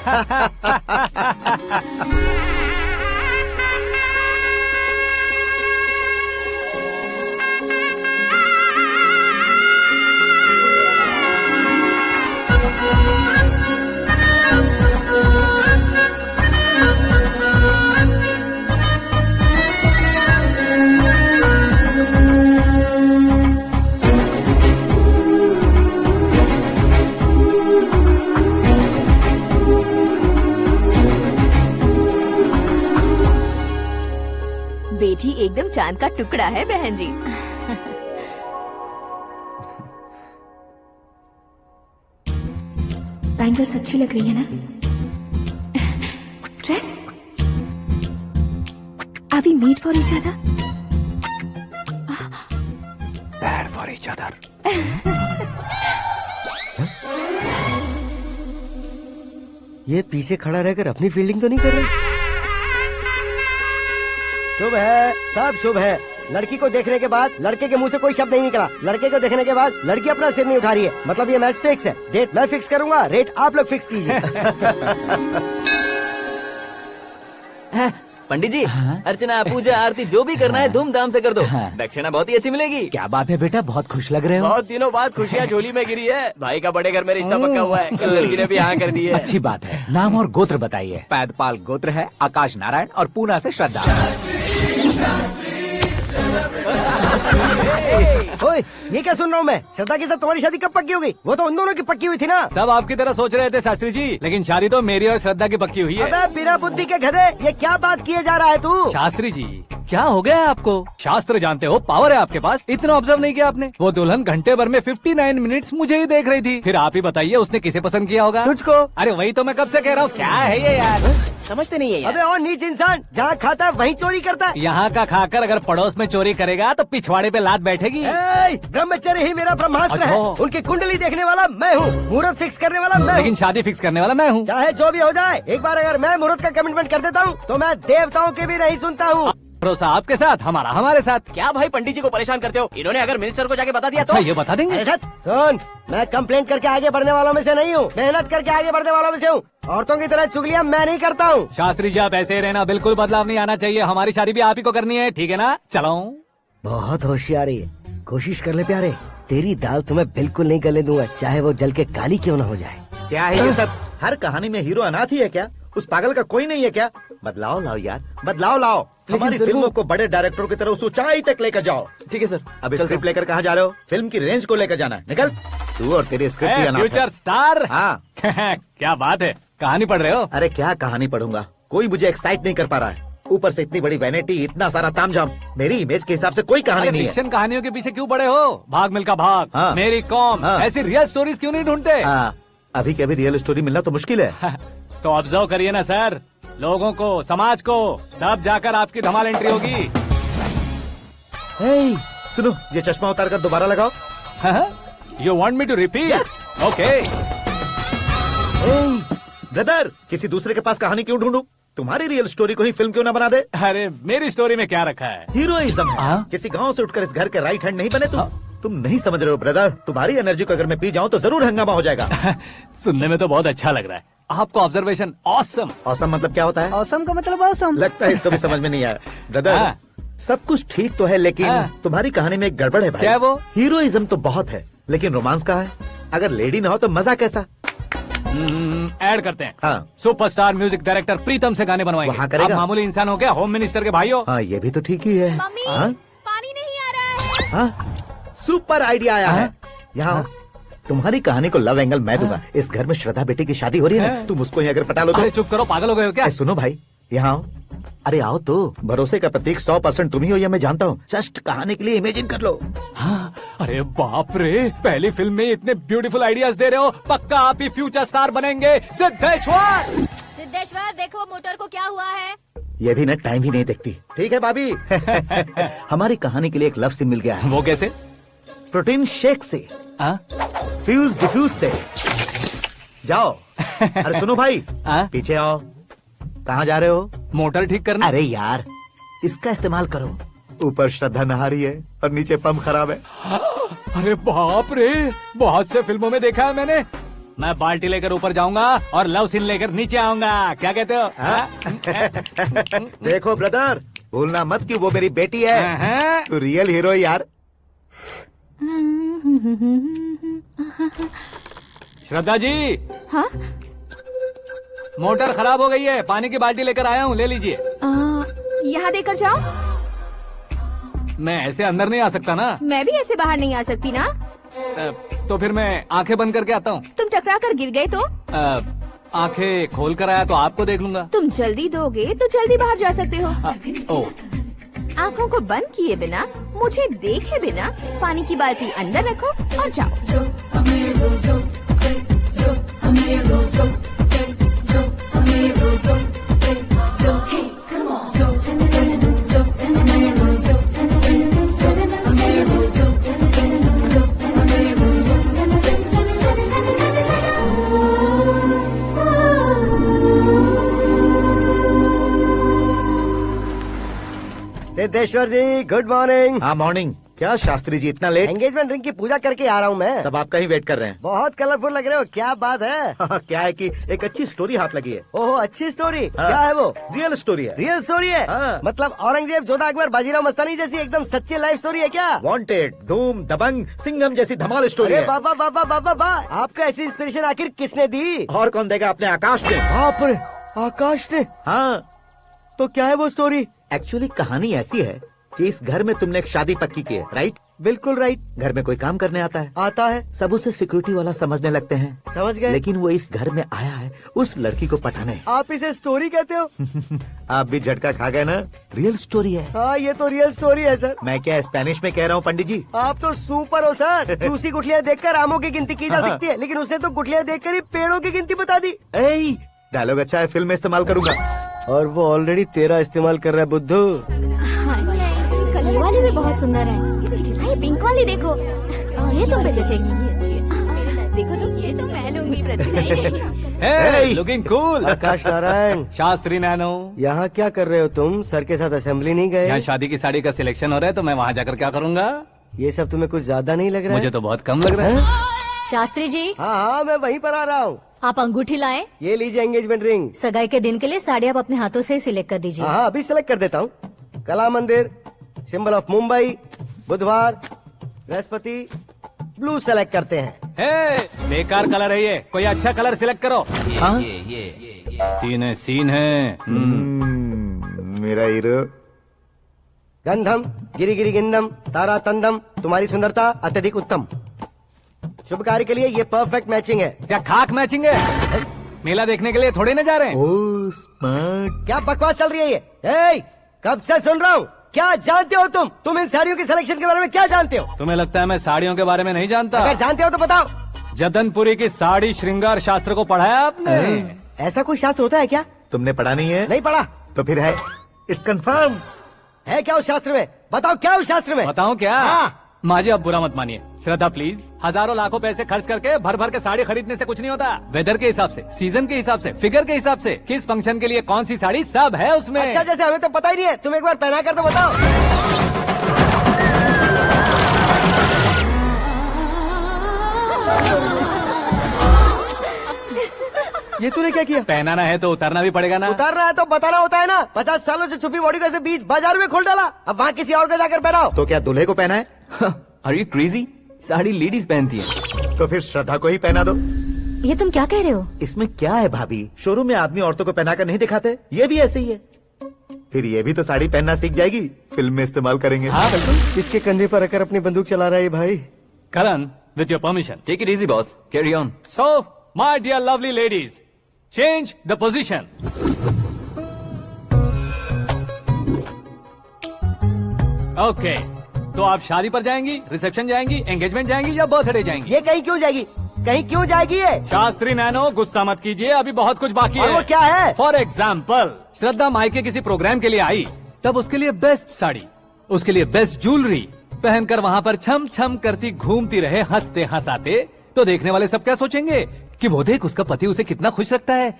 बेटी एकदम चांद का टुकड़ा है बहन जी। बैंगल्स अच्छी लग रही है ना? Dress? Are we made for each other? Bad for each other. ये पीछे खड़ा रहकर अपनी फील्डिंग तो नहीं कर रहा? शुभ है, सब शुभ है। लड़की को देखने के बाद लड़के के मुंह से कोई शब्द नहीं निकला। लड़के को देखने के बाद लड़की अपना सिर नहीं उठा रही है, मतलब ये मैच फिक्स है। डेट मैं फिक्स करूंगा, रेट आप लोग फिक्स कीजिए। पंडित जी, अर्चना पूजा आरती जो भी करना है धूमधाम से कर दो। दक्षिणा बहुत ही अच्छी मिलेगी। क्या बात है बेटा, बहुत खुश लग रहे हो। बहुत दिनों बाद खुशियाँ झोली में गिरी है। भाई का बड़े घर में रिश्ता पक्का हुआ है। लड़की ने भी हाँ कर दी है। अच्छी बात है। नाम और गोत्र बताइए। पैदपाल गोत्र है, आकाश नारायण और पूना से श्रद्धा। ओए, ये क्या सुन रहा हूँ मैं? श्रद्धा के साथ तुम्हारी शादी कब पक्की हो गई? वो तो उन दोनों की पक्की हुई थी ना। सब आपकी तरह सोच रहे थे शास्त्री जी, लेकिन शादी तो मेरी और श्रद्धा की पक्की हुई है। अबे बिना बुद्धि के गधे, ये क्या बात किए जा रहा है तू? शास्त्री जी, क्या हो गया है आपको? शास्त्र जानते हो, पावर है आपके पास। इतना ऑब्जर्व नहीं किया आपने? वो दुल्हन घंटे भर में 59 मिनट्स मुझे ही देख रही थी। फिर आप ही बताइए उसने किसे पसंद किया होगा? तुझको। अरे वही तो मैं कब से कह रहा हूँ, क्या है ये यार? समझते नहीं है यार। अबे और नीच इंसान, जहाँ खाता है वहीं चोरी करता है। यहाँ का खाकर अगर पड़ोस में चोरी करेगा तो पिछवाड़े पे लात बैठेगी। ब्रह्मचर्य ही मेरा ब्रह्मास्त्र है। अच्छा। उनकी कुंडली देखने वाला मैं हूँ, मुहूर्त फिक्स करने वाला मैं लेकिन हूँ। शादी फिक्स करने वाला मैं हूँ। चाहे जो भी हो जाए, एक बार अगर मैं मुहूर्त का कमिटमेंट कर देता हूँ तो मैं देवताओं के भी नहीं सुनता हूँ। भरोसा आपके साथ, हमारा हमारे साथ। क्या भाई पंडित जी को परेशान करते हो? इन्होंने अगर मिनिस्टर को जाके बता दिया अच्छा, तो ये बता देंगे? अरे सुन, मैं कंप्लेंट करके आगे बढ़ने वालों में से नहीं हूँ, मेहनत करके आगे बढ़ने वालों में से हूँ। औरतों की तरह चुगलियाँ मैं नहीं करता हूँ। शास्त्री जी आप ऐसे ही रहना, बिल्कुल बदलाव नहीं आना चाहिए। हमारी शादी भी आप ही को करनी है, ठीक है ना? चलो। बहुत होशियारी है, कोशिश कर ले प्यारे। तेरी दाल तुम्हें बिल्कुल नहीं गलने दूंगा, चाहे वो जल के काली क्यों न हो जाए। क्या है ये सब? हर कहानी में हीरो अनाथ ही है क्या? उस पागल का कोई नहीं है क्या? बदलाव लाओ यार, बदलाव लाओ। हमारी फिल्मों को बड़े डायरेक्टरों की तरह उस ऊंचाई तक लेकर जाओ। ठीक है सर। अब स्क्रिप्ट लेकर कहाँ जा रहे हो? फिल्म की रेंज को लेकर जाना है। निकल तू और तेरी स्क्रिप्ट ही अनाथ है। Future star. हाँ क्या बात है, कहानी पढ़ रहे हो? अरे क्या कहानी पढ़ूंगा, कोई मुझे एक्साइट नहीं कर पा रहा है। ऊपर से इतनी बड़ी वैनिटी, इतना सारा तामझाम। मेरी इमेज के हिसाब से कोई कहानी नहीं है। फिक्शन कहानियों के पीछे क्यों पड़े हो? भाग मिल्खा भाग, हाँ। मेरी कॉम, हाँ। ऐसी रियल स्टोरीज क्यों नहीं ढूंढते? हाँ, अभी के अभी रियल स्टोरी मिलना तो मुश्किल है। तो ऑब्जर्व करिए ना सर, लोगों को, समाज को, तब जाकर आपकी धमाल एंट्री होगी। हे, सुनो, ये चश्मा उतार कर दोबारा लगाओ। You want me to repeat? Okay. Brother, किसी दूसरे के पास कहानी क्यों ढूंढूं? तुम्हारी रियल स्टोरी को ही फिल्म क्यों ना बना दे? अरे मेरी स्टोरी में क्या रखा है? हीरोइज्म है। किसी गांव से उठकर इस घर के राइट हैंड नहीं बने तुम नहीं समझ रहे हो ब्रदर। तुम्हारी एनर्जी को अगर मैं पी जाऊं तो जरूर हंगामा हो जाएगा। सुनने में तो बहुत अच्छा लग रहा है। आपको ऑब्जर्वेशन ऑसम। ऑसम मतलब क्या होता है? औसम का मतलब औसम। लगता है इसको भी समझ में नहीं आया। ब्रदर, सब कुछ ठीक तो है, लेकिन तुम्हारी कहानी में एक गड़बड़ है भाई। क्या वो? हीरोइज्म तो बहुत है, लेकिन रोमांस कहाँ है? अगर लेडी ना हो तो मजा कैसा? ऐड करते हैं। हाँ। सुपरस्टार म्यूजिक डायरेक्टर प्रीतम से गाने बनवाएंगे। वहाँ करेगा? आप मामूली इंसान हो क्या, होम मिनिस्टर के भाई हो? हाँ, ये भी तो ठीक ही है। हाँ? पानी नहीं आ रहा है। हाँ? सुपर आइडिया आया है। यहाँ तुम्हारी कहानी को लव एंगल मैं दूंगा। इस घर में श्रद्धा बेटी की शादी हो रही है ना, तुम उसको ही अगर पटा लो तो। अरे चुप करो, पागल हो गए हो क्या? सुनो भाई, यहाँ आओ। अरे आओ तो, भरोसे का प्रतीक 100% तुम ही हो, यह मैं जानता हूँ। जस्ट कहानी के लिए इमेजिन कर लो। हाँ, अरे बाप रे, पहली फिल्म में इतने ब्यूटीफुल आइडियाज दे रहे हो, पक्का आप ही फ्यूचर स्टार बनेंगे। सिद्धेश्वर, सिद्धेश्वर देखो मोटर को क्या हुआ है। ये भी ना टाइम ही नहीं देखती। ठीक है भाभी। हमारी कहानी के लिए एक लव सीन मिल गया है। वो कैसे? प्रोटीन शेक से, फ्यूज डिफ्यूज से। जाओ। अरे सुनो भाई, पीछे आओ। कहाँ जा रहे हो? मोटर ठीक करना। अरे यार, इसका इस्तेमाल करो। ऊपर श्रद्धा नहा रही है और नीचे पंप खराब है। अरे बाप रे, बहुत से फिल्मों में देखा है मैंने। मैं बाल्टी लेकर ऊपर जाऊंगा और लव सीन लेकर नीचे आऊंगा। क्या कहते हो? देखो ब्रदर, भूलना मत कि वो मेरी बेटी है। तू रियल हीरो यार। श्रद्धा जी। हाँ? मोटर खराब हो गई है, पानी की बाल्टी लेकर आया हूँ, ले लीजिए। यहाँ देकर जाओ। मैं ऐसे अंदर नहीं आ सकता ना। मैं भी ऐसे बाहर नहीं आ सकती ना। तो फिर मैं आंखें बंद करके आता हूँ। तुम टकरा कर गिर गए तो? आंखें खोल कर आया तो आपको देख लूंगा। तुम जल्दी दोगे तो जल्दी बाहर जा सकते हो। आँखों को बंद किए बिना, मुझे देखे बिना पानी की बाल्टी अंदर रखो और जाओ। सिद्धेश्वर जी, गुड मॉर्निंग। हाँ मॉर्निंग। क्या शास्त्री जी इतना लेट? एंगेजमेंट रिंग की पूजा करके आ रहा हूँ मैं। सब आपका ही वेट कर रहे हैं। बहुत कलरफुल लग रहे हो, क्या बात है? क्या है कि एक अच्छी स्टोरी हाथ लगी है। ओहो, अच्छी स्टोरी। क्या है वो? रियल स्टोरी है। रियल स्टोरी है? मतलब औरंगजेब, जोधा अकबर, बाजीराव मस्तानी जैसी एकदम सच्ची लाइफ स्टोरी है क्या? वांटेड, धूम, दबंग, सिंघम जैसी धमाल स्टोरी है। बाबा बाबा बाबा बाबा, आपको ऐसी इंस्पिरेशन आखिर किसने दी? और कौन देगा? अपने आकाश ने। बाप रे, आकाश ने? हाँ। तो क्या है वो स्टोरी? एक्चुअली कहानी ऐसी है कि इस घर में तुमने एक शादी पक्की की है, राइट? बिल्कुल राइट। घर में कोई काम करने आता है? आता है। सब उसे सिक्योरिटी वाला समझने लगते हैं। समझ गए। लेकिन वो इस घर में आया है उस लड़की को पटाने। आप इसे स्टोरी कहते हो? आप भी झटका खा गए ना? रियल स्टोरी है। हाँ, ये तो रियल स्टोरी है सर। मैं क्या स्पेनिश में कह रहा हूँ पंडित जी? आप तो सुपर हो सर। चूसी गुठलियाँ देखकर आमों की गिनती की जा सकती है, लेकिन उसने तो गुठलियाँ देखकर ही पेड़ों की गिनती बता दी। डायलॉग अच्छा है, फिल्म में इस्तेमाल करूंगा। और वो ऑलरेडी तेरा इस्तेमाल कर रहा है बुद्धू। ये वाली भी बहुत सुंदर है। ये पिंक वाली देखो, ये तुम पे जचेगी। देखो तुम, ये तो मैं लूंगी। Looking cool. Akash Narayan. Shastri nano. यहाँ क्या कर रहे हो तुम? सर के साथ असेंबली नहीं गए? यहाँ शादी की साड़ी का सिलेक्शन हो रहा है, तो मैं वहाँ जाकर क्या करूँगा? ये सब तुम्हें कुछ ज्यादा नहीं लग रहा है? मुझे तो बहुत कम लग रहा है। शास्त्री जी। हाँ, मैं वहीं पर आ रहा हूँ। आप अंगूठी लाएं। ये लीजिए एंगेजमेंट रिंग। सगाई के दिन के लिए साड़ी आप अपने हाथों से ही सिलेक्ट कर दीजिए। हाँ, अभी सिलेक्ट कर देता हूँ। कला मंदिर, सिंबल ऑफ मुंबई, बुधवार, बृहस्पति, ब्लू सेलेक्ट करते हैं। बेकार कलर है ये, कोई अच्छा कलर सिलेक्ट करो। सीन है। मेरा हीरो। गंधम, गिरी गिरी गिंदम, तारा तंदम, तुम्हारी सुंदरता अत्यधिक उत्तम। शुभ कार्य के लिए ये परफेक्ट मैचिंग है। क्या खाक मैचिंग है? मेला देखने के लिए थोड़े न जा रहे हैं। Oh smart. क्या बकवास चल रही है ये? कब से सुन रहा हूँ। क्या जानते हो तुम इन साड़ियों की सिलेक्शन के बारे में क्या जानते हो? तुम्हें लगता है मैं साड़ियों के बारे में नहीं जानता? अगर जानते हो तो बताओ। जदनपुरी की साड़ी श्रृंगार शास्त्र को पढ़ा है आपने? ऐसा कोई शास्त्र होता है क्या? तुमने पढ़ा नहीं है? नहीं पढ़ा। तो फिर है, इट्स कंफर्म। है क्या उस शास्त्र में? बताओ क्या उस शास्त्र में? बताऊं क्या? हाँ। माजी, अब बुरा मत मानिए। श्रद्धा प्लीज। हजारों लाखों पैसे खर्च करके भर भर के साड़ी खरीदने से कुछ नहीं होता। वेदर के हिसाब से, सीजन के हिसाब से, फिगर के हिसाब से, किस फंक्शन के लिए कौन सी साड़ी, सब है उसमें। अच्छा, जैसे हमें तो पता ही नहीं है, तुम एक बार पहना कर तो बताओ। ये तूने क्या किया? पहनाना है तो उतारना भी पड़ेगा ना। उतारना है तो बताना होता है ना। 50 सालों से छुपी बॉडी को ऐसे बीच बाजार में खोल डाला, अब वहाँ किसी और को जाकर पहनाओ। तो क्या दूल्हे को पहना है? Are you crazy? Sari ladies पहनती है। तो फिर श्रद्धा को ही पहना दो। ये तुम क्या कह रहे हो? इसमें क्या है भाभी? शोरूम में आदमी औरतों को पहनाकर नहीं दिखाते? ये भी ऐसे ही है। फिर ये भी तो साड़ी पहनना सीख जाएगी, फिल्म में इस्तेमाल करेंगे। हाँ बिल्कुल। इसके कंधे पर रखकर अपनी बंदूक चला रहा है भाई। Karan, with your permission. Take it easy boss, carry on. So my dear lovely ladies, change the position. Okay, तो आप शादी पर जाएंगी, रिसेप्शन जाएंगी, एंगेजमेंट जाएंगी या बर्थडे जाएंगी? ये कहीं क्यों जाएगी? कहीं क्यों जाएगी ये? शास्त्री नैनो, गुस्सा मत कीजिए, अभी बहुत कुछ बाकी है। वो क्या है? फॉर एग्जाम्पल, श्रद्धा मायके किसी प्रोग्राम के लिए आई, तब उसके लिए बेस्ट साड़ी, उसके लिए बेस्ट ज्वेलरी पहनकर वहाँ पर छम छम करती घूमती रहे, हंसते हंसाते, तो देखने वाले सब क्या सोचेंगे कि वो देख उसका पति उसे कितना खुश रखता है।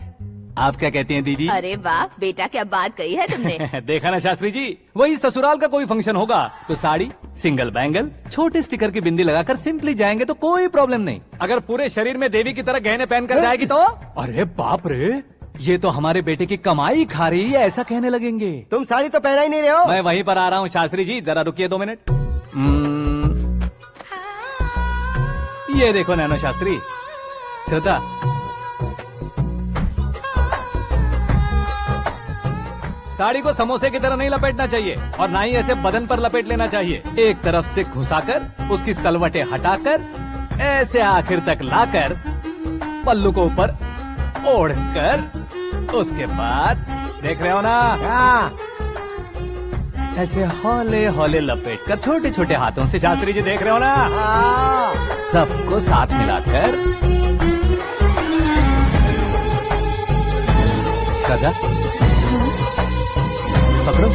आप क्या कहती हैं दीदी? अरे वाह बेटा, क्या बात कही है तुमने। देखा ना शास्त्री जी, वही ससुराल का कोई फंक्शन होगा तो साड़ी, सिंगल बैंगल, छोटे स्टिकर की बिंदी लगाकर सिंपली जाएंगे तो कोई प्रॉब्लम नहीं। अगर पूरे शरीर में देवी की तरह गहने पहन कर जाएगी तो अरे बाप रे, ये तो हमारे बेटे की कमाई खा रही है, ऐसा कहने लगेंगे। तुम साड़ी तो पहना ही नहीं रहे हो। मैं वहीं पर आ रहा हूँ शास्त्री जी, जरा रुकिए 2 मिनट। ये देखो नैनो शास्त्री, श्रद्धा, साड़ी को समोसे की तरह नहीं लपेटना चाहिए और ना ही ऐसे बदन पर लपेट लेना चाहिए। एक तरफ से घुसाकर, उसकी सलवटें हटाकर, ऐसे आखिर तक लाकर, पल्लू को ऊपर ओढ़कर, उसके बाद देख रहे हो ना, ऐसे हौले हौले लपेट कर छोटे छोटे हाथों से, शास्त्री जी देख रहे हो ना, सबको साथ मिलाकर, श्रद्धा पकड़ो।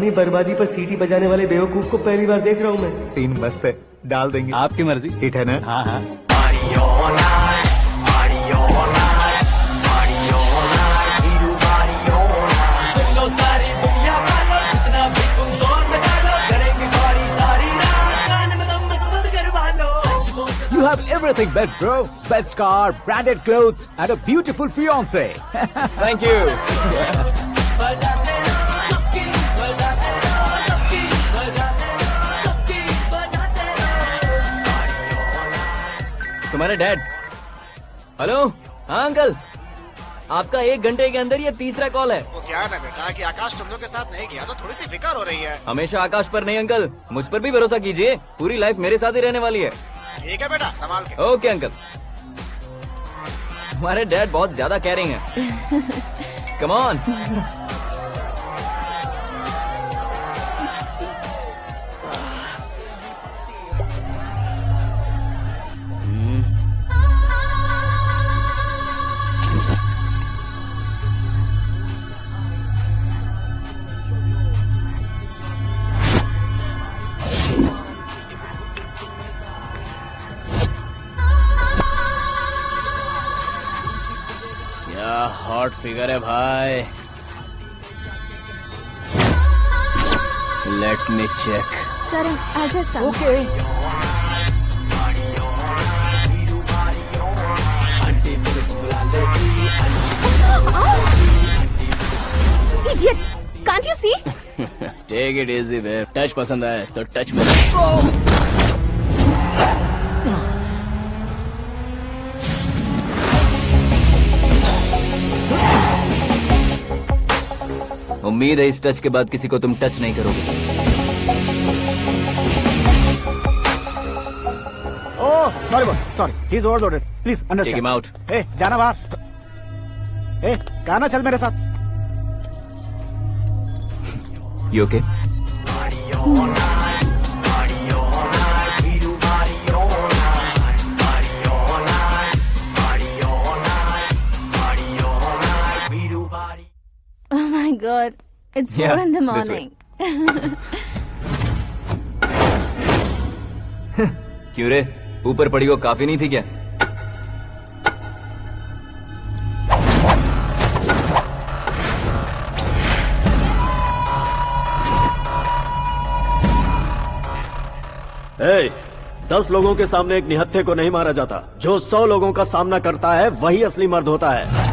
अपनी बर्बादी पर सीटी बजाने वाले बेवकूफ को पहली बार देख रहा हूँ मैं। सीन मस्त है, डाल देंगे। आपकी मर्जी। हिट है ना? हाँ हाँ। You have everything best, bro. Best car, branded clothes, and a beautiful fiance. Thank you. तुम्हारे डैड। हेलो। हाँ अंकल, आपका 1 घंटे के अंदर ये तीसरा कॉल है। वो क्या है ना बेटा कि आकाश तुम लोग के साथ नहीं गया तो थोड़ी सी फिक्र हो रही है। हमेशा आकाश पर नहीं अंकल, मुझ पर भी भरोसा कीजिए, पूरी लाइफ मेरे साथ ही रहने वाली है। ठीक है बेटा, संभाल के। Okay uncle. हमारे डैड बहुत ज्यादा केयरिंग है। Come on. हॉट फिगर है भाई। Let me check. Karan, I'll just come. Okay. Idiot! Can't you see? Take it easy, babe. Touch पसंद आए तो टच में। उम्मीद है इस टच के बाद किसी को तुम टच नहीं करोगे। Oh sorry boss, sorry, he is overloaded, please take understand. Him out. ए जाना बाहर। ए गाना चल मेरे साथ। You okay? Oh my God, it's 4 in the morning. क्यों रे, ऊपर पड़ी वो काफी नहीं थी क्या? ए, 10 लोगों के सामने एक निहत्थे को नहीं मारा जाता। जो 100 लोगों का सामना करता है वही असली मर्द होता है।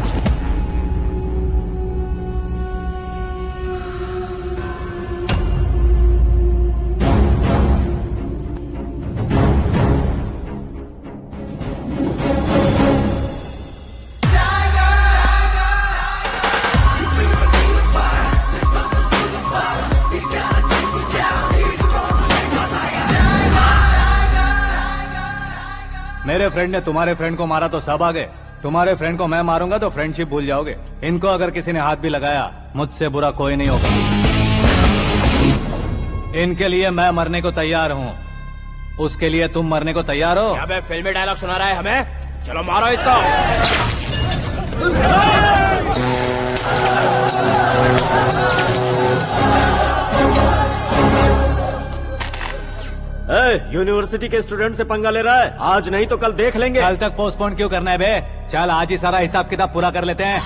मेरे फ्रेंड ने तुम्हारे फ्रेंड को मारा तो सब आ गए, तुम्हारे फ्रेंड को मैं मारूंगा तो फ्रेंडशिप भूल जाओगे। इनको अगर किसी ने हाथ भी लगाया, मुझसे बुरा कोई नहीं होगा। इनके लिए मैं मरने को तैयार हूँ, उसके लिए तुम मरने को तैयार हो? अबे फिल्मी डायलॉग सुना रहा है हमें? चलो मारो इसको। यूनिवर्सिटी के स्टूडेंट से पंगा ले रहा है? आज नहीं तो कल देख लेंगे। कल तक पोस्टपोन क्यों करना है बे? चल आज ही सारा हिसाब किताब पूरा कर लेते हैं।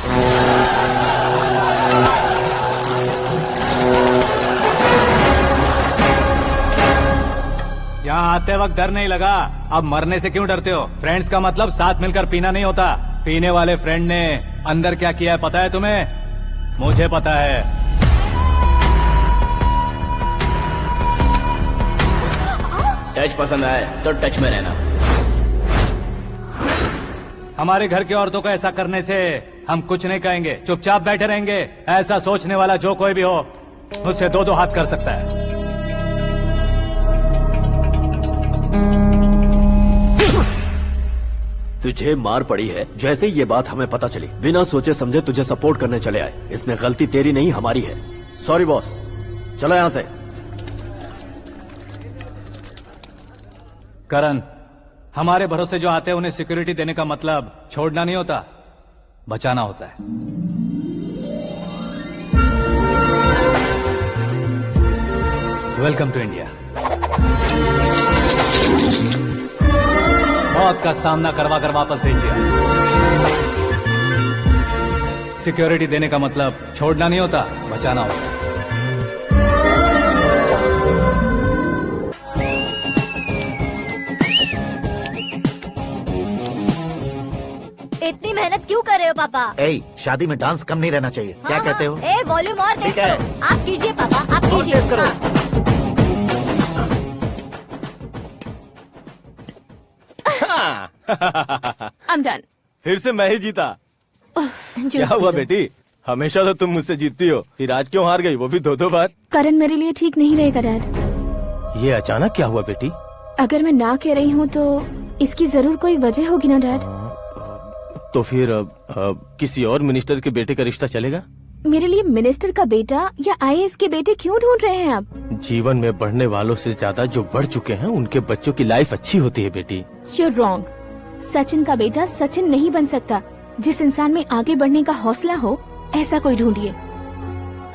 यहाँ आते वक्त डर नहीं लगा, अब मरने से क्यों डरते हो? फ्रेंड्स का मतलब साथ मिलकर पीना नहीं होता। पीने वाले फ्रेंड ने अंदर क्या किया है पता है तुम्हें? मुझे पता है। टच पसंद आए तो टच में रहना। हमारे घर की औरतों को ऐसा करने से हम कुछ नहीं कहेंगे, चुपचाप बैठे रहेंगे। ऐसा सोचने वाला जो कोई भी हो, उससे 2-2 हाथ कर सकता है। तुझे मार पड़ी है। जैसे ही ये बात हमें पता चली, बिना सोचे समझे तुझे सपोर्ट करने चले आए। इसमें गलती तेरी नहीं हमारी है। सॉरी बॉस, चलो यहाँ से। करण, हमारे भरोसे जो आते हैं उन्हें सिक्योरिटी देने का मतलब छोड़ना नहीं होता, बचाना होता है। Welcome to India. मौत का सामना करवा कर वापस भेज दिया। सिक्योरिटी देने का मतलब छोड़ना नहीं होता, बचाना होता। इतनी मेहनत क्यों कर रहे हो पापा? शादी में डांस कम नहीं रहना चाहिए। क्या कहते हो? वॉल्यूम और तेज ठीक है। करो। आप कीजिए पापा, आप कीजिए। तेज करो। I'm done. फिर से मैं ही जीता। क्या हुआ बेटी? हमेशा तो तुम मुझसे जीतती हो, फिर आज क्यों हार गई, वो भी 2-2 बार? करण मेरे लिए ठीक नहीं रहेगा डैड। ये अचानक क्या हुआ बेटी? अगर मैं ना कह रही हूँ तो इसकी जरूर कोई वजह होगी ना डैड। तो फिर किसी और मिनिस्टर के बेटे का रिश्ता चलेगा? मेरे लिए मिनिस्टर का बेटा या IAS के बेटे क्यों ढूंढ रहे हैं आप? जीवन में बढ़ने वालों से ज्यादा जो बढ़ चुके हैं उनके बच्चों की लाइफ अच्छी होती है बेटी। You're wrong. सचिन का बेटा सचिन नहीं बन सकता। जिस इंसान में आगे बढ़ने का हौसला हो ऐसा कोई ढूंढिए।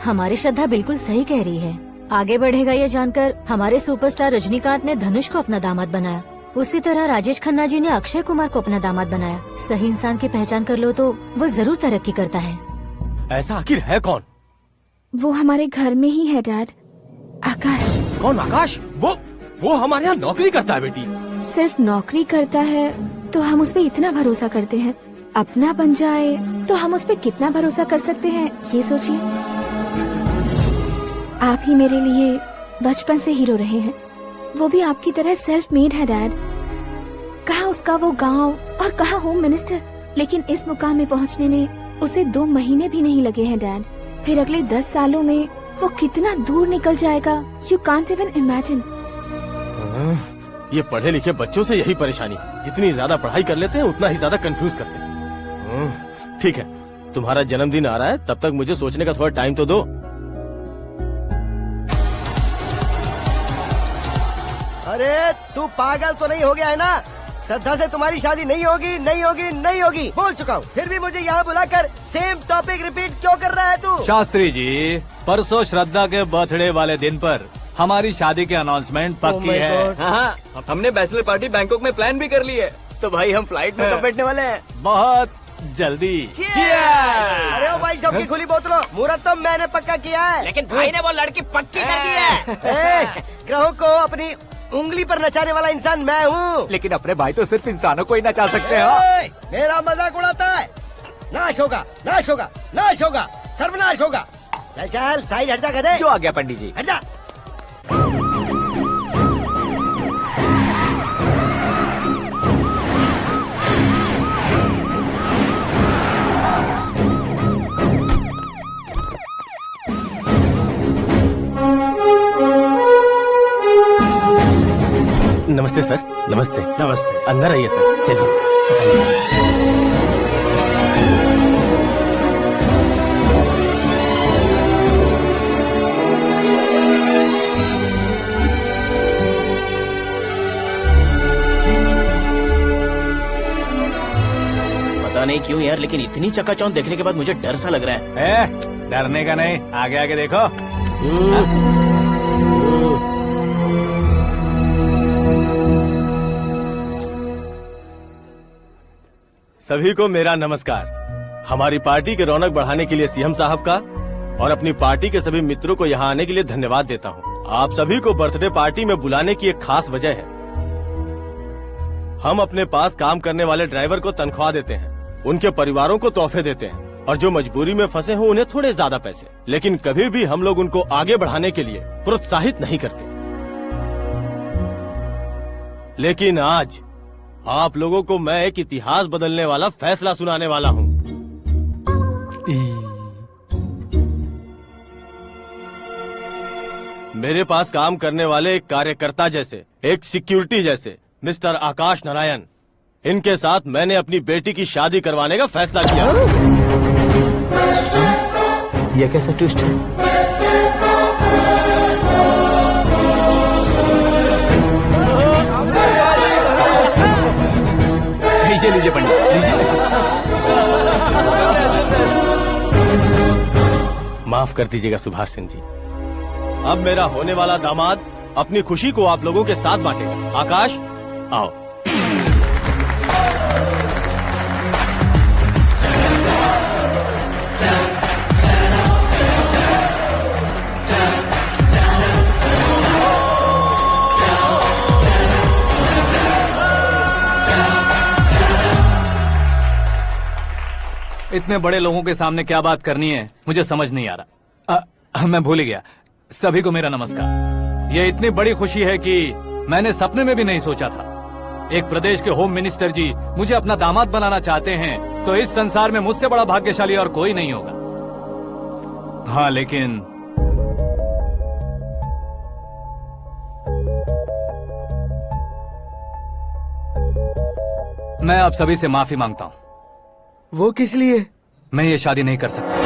हमारी श्रद्धा बिल्कुल सही कह रही है। आगे बढ़ेगा ये जानकर हमारे सुपरस्टार रजनीकांत ने धनुष को अपना दामाद बनाया। उसी तरह राजेश खन्ना जी ने अक्षय कुमार को अपना दामाद बनाया। सही इंसान की पहचान कर लो तो वो जरूर तरक्की करता है। ऐसा आखिर है कौन? वो हमारे घर में ही है डैड। आकाश। कौन आकाश? वो हमारे यहाँ नौकरी करता है बेटी। सिर्फ नौकरी करता है तो हम उस पे इतना भरोसा करते हैं। अपना बन जाए तो हम उस पे कितना भरोसा कर सकते हैं ये सोचिए। आप ही मेरे लिए बचपन से हीरो रहे हैं। वो भी आपकी तरह सेल्फ मेड है डैड। कहाँ उसका वो गांव और कहाँ होम मिनिस्टर। लेकिन इस मुकाम में पहुँचने में उसे 2 महीने भी नहीं लगे हैं डैड। फिर अगले 10 सालों में वो कितना दूर निकल जाएगा, यू कांट इवन इमेजिन। ये पढ़े लिखे बच्चों से यही परेशानी, जितनी ज्यादा पढ़ाई कर लेते हैं उतना ही ज्यादा कंफ्यूज करते हैं। ठीक है, तुम्हारा जन्मदिन आ रहा है, तब तक मुझे सोचने का थोड़ा टाइम तो दो। अरे तू पागल तो नहीं हो गया है ना? श्रद्धा से तुम्हारी शादी नहीं होगी, नहीं होगी, नहीं होगी, बोल चुका हूँ। फिर भी मुझे यहाँ बुलाकर सेम टॉपिक रिपीट क्यों कर रहा है तू? शास्त्री जी, परसों श्रद्धा के बर्थडे वाले दिन पर हमारी शादी की अनाउंसमेंट पक्की है। हाँ, हमने बैचलर पार्टी बैंकॉक में प्लान भी कर ली है। तो भाई हम फ्लाइट में कब बैठने वाले हैं? बहुत जल्दी। अरे ओ भाई, सबकी खुली बोतलों, मुहूर्त तो मैंने पक्का किया है। लेकिन भाई ने वो लड़की पक्की कर दी है। ग्रहों को अपनी उंगली पर नचाने वाला इंसान मैं हूँ। लेकिन अपने भाई तो सिर्फ इंसानों को ही नचा सकते हैं। मेरा मजाक उड़ाता है। नाश होगा, नाश होगा, नाश होगा, सर्वनाश होगा। चल चल साइड हट जा गधे। जो आ गया पंडित जी। हट जा। नमस्ते सर। नमस्ते। नमस्ते। अंदर आइए सर, चलिए। पता नहीं क्यों यार, लेकिन इतनी चकाचौंध देखने के बाद मुझे डर सा लग रहा है। डरने का नहीं, आगे आगे देखो। सभी को मेरा नमस्कार। हमारी पार्टी के रौनक बढ़ाने के लिए सीएम साहब का और अपनी पार्टी के सभी मित्रों को यहाँ आने के लिए धन्यवाद देता हूँ। आप सभी को बर्थडे पार्टी में बुलाने की एक खास वजह है। हम अपने पास काम करने वाले ड्राइवर को तनख्वाह देते हैं, उनके परिवारों को तोहफे देते हैं और जो मजबूरी में फंसे हो उन्हें थोड़े ज्यादा पैसे। लेकिन कभी भी हम लोग उनको आगे बढ़ाने के लिए प्रोत्साहित नहीं करते। लेकिन आज आप लोगों को मैं एक इतिहास बदलने वाला फैसला सुनाने वाला हूँ। मेरे पास काम करने वाले एक कार्यकर्ता जैसे, एक सिक्योरिटी जैसे मिस्टर आकाश नारायण, इनके साथ मैंने अपनी बेटी की शादी करवाने का फैसला किया। यह कैसा ट्विस्ट है? लीजिए पंडित, माफ कर दीजिएगा सुभाष सिंह जी, अब मेरा होने वाला दामाद अपनी खुशी को आप लोगों के साथ बांटेगा। आकाश, आओ। इतने बड़े लोगों के सामने क्या बात करनी है मुझे समझ नहीं आ रहा। मैं भूल ही गया। सभी को मेरा नमस्कार। ये इतनी बड़ी खुशी है कि मैंने सपने में भी नहीं सोचा था। एक प्रदेश के होम मिनिस्टर जी मुझे अपना दामाद बनाना चाहते हैं तो इस संसार में मुझसे बड़ा भाग्यशाली और कोई नहीं होगा। हाँ, लेकिन मैं आप सभी से माफी मांगता हूँ। वो किस लिए? मैं ये शादी नहीं कर सकता।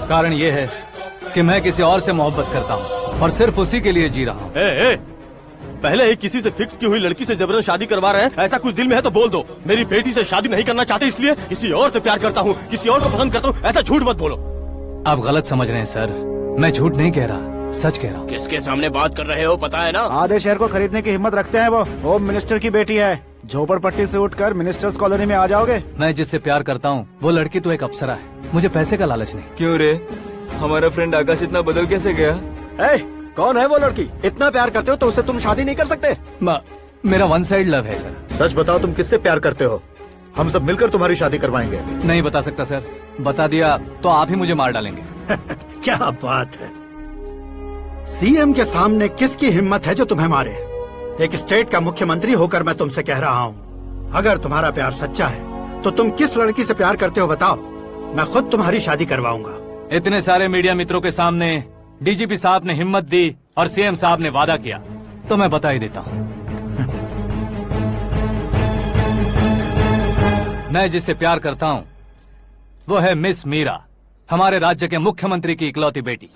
कारण ये है कि मैं किसी और से मोहब्बत करता हूँ और सिर्फ उसी के लिए जी रहा हूँ। पहले ही किसी से फिक्स की हुई लड़की से जबरन शादी करवा रहे हैं। ऐसा कुछ दिल में है तो बोल दो। मेरी बेटी से शादी नहीं करना चाहते इसलिए किसी और से प्यार करता हूँ, किसी और को पसंद करता हूँ, ऐसा झूठ मत बोलो। आप गलत समझ रहे हैं सर। मैं झूठ नहीं कह रहा, सच कह रहा हूँ। किसके सामने बात कर रहे हो पता है ना? आधे शहर को खरीदने की हिम्मत रखते हैं वो। होम मिनिस्टर की बेटी है। झोपड़पट्टी से उठकर मिनिस्टर्स कॉलोनी में आ जाओगे। मैं जिससे प्यार करता हूँ वो लड़की तो एक अप्सरा है। मुझे पैसे का लालच नहीं। क्यों रे, हमारा फ्रेंड आकाश इतना बदल कैसे गया? कौन है वो लड़की? इतना प्यार करते हो तो उससे तुम शादी नहीं कर सकते? मेरा वन साइड लव है सर। सच बताओ, तुम किससे प्यार करते हो? हम सब मिलकर तुम्हारी शादी करवाएंगे। नहीं बता सकता सर। बता दिया तो आप ही मुझे मार डालेंगे। क्या बात है। सीएम के सामने किसकी हिम्मत है जो तुम्हें मारे? एक स्टेट का मुख्यमंत्री होकर मैं तुमसे कह रहा हूँ, अगर तुम्हारा प्यार सच्चा है तो तुम किस लड़की से प्यार करते हो बताओ। मैं खुद तुम्हारी शादी करवाऊंगा। इतने सारे मीडिया मित्रों के सामने डीजीपी साहब ने हिम्मत दी और सीएम साहब ने वादा किया तो मैं बता ही देता हूँ। मैं जिससे प्यार करता हूँ वो है मिस मीरा, हमारे राज्य के मुख्यमंत्री की इकलौती बेटी।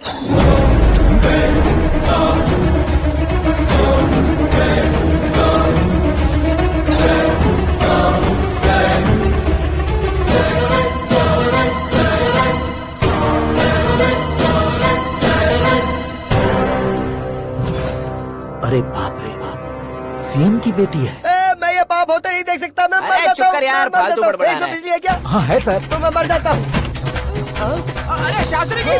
अरे बाप रे बाप, सीएम की बेटी है। मैं ये पाप होते नहीं देख सकता। मैं मर अरे जाता चुप हूँ, कर यार, मैं मर फालतू जाता हूँ। बड़बड़ा इसमें रहा है। बिजली है क्या? हाँ है सर। तो मैं मर जाता हूँ। अरे शास्त्री जी,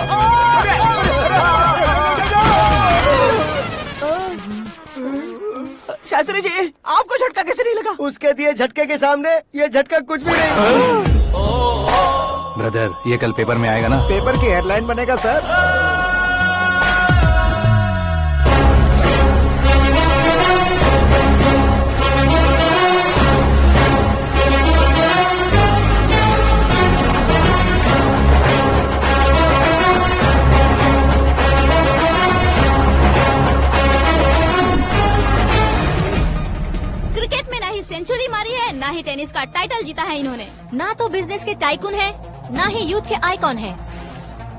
शास्त्री जी, आपको झटका कैसे नहीं लगा? उसके दिए झटके के सामने ये झटका कुछ भी नहीं। ब्रदर, ये कल पेपर में आएगा ना? पेपर की हेडलाइन बनेगा सर। क्रिकेट में ना ही सेंचुरी मारी है, ना ही टेनिस का टाइटल जीता है इन्होंने। ना तो बिजनेस के टाइकून है, ना ही यूथ के आइकॉन है।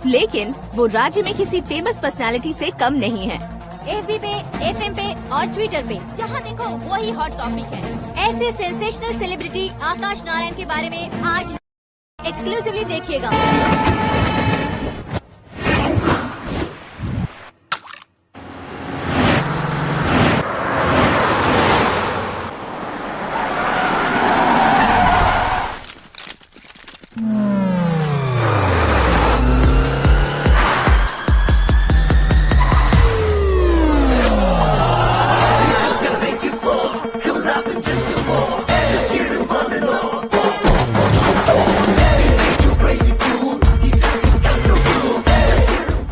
लेकिन वो राज्य में किसी फेमस पर्सनालिटी से कम नहीं है। एफबी पे, एफएम पे और ट्विटर पे जहाँ देखो वही हॉट टॉपिक है। ऐसे सेंसेशनल सेलिब्रिटी आकाश नारायण के बारे में आज एक्सक्लूसिवली देखिएगा।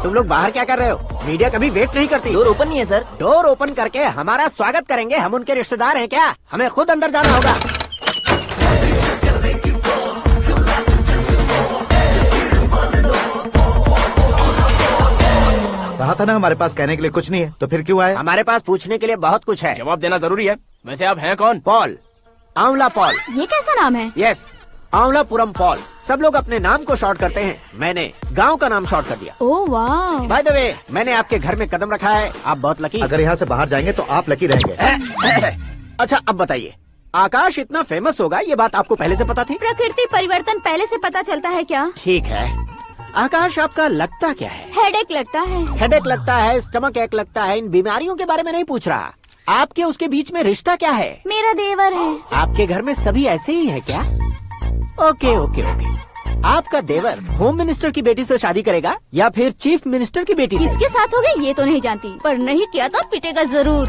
तुम लोग बाहर क्या कर रहे हो? मीडिया कभी वेट नहीं करती। डोर ओपन नहीं है सर। डोर ओपन करके हमारा स्वागत करेंगे। हम उनके रिश्तेदार हैं क्या? हमें खुद अंदर जाना होगा। कहा था ना हमारे पास कहने के लिए कुछ नहीं है, तो फिर क्यों आए? हमारे पास पूछने के लिए बहुत कुछ है। जवाब देना जरूरी है। वैसे आप हैं कौन? पॉल, आंवला पॉल। ये कैसा नाम है? Yes, Anvalapuram Paul. सब लोग अपने नाम को शॉर्ट करते हैं, मैंने गांव का नाम शॉर्ट कर दिया। ओह वाह। बाय द वे, मैंने आपके घर में कदम रखा है। आप बहुत लकी। अगर यहाँ से बाहर जाएंगे तो आप लकी रहेंगे। अच्छा अब बताइए, आकाश इतना फेमस होगा ये बात आपको पहले से पता थी? प्रकृति परिवर्तन पहले से पता चलता है क्या? ठीक है। आकाश आपका लगता क्या है? हेडेक लगता है। हेडेक लगता है, स्टमक एक लगता है, इन बीमारियों के बारे में नहीं पूछ रहा। आपके उसके बीच में रिश्ता क्या है? मेरा देवर है। आपके घर में सभी ऐसे ही है क्या? Okay okay okay. आपका देवर होम मिनिस्टर की बेटी से शादी करेगा या फिर चीफ मिनिस्टर की बेटी से? किसके साथ होगा ये तो नहीं जानती, पर नहीं किया तो पिटेगा जरूर।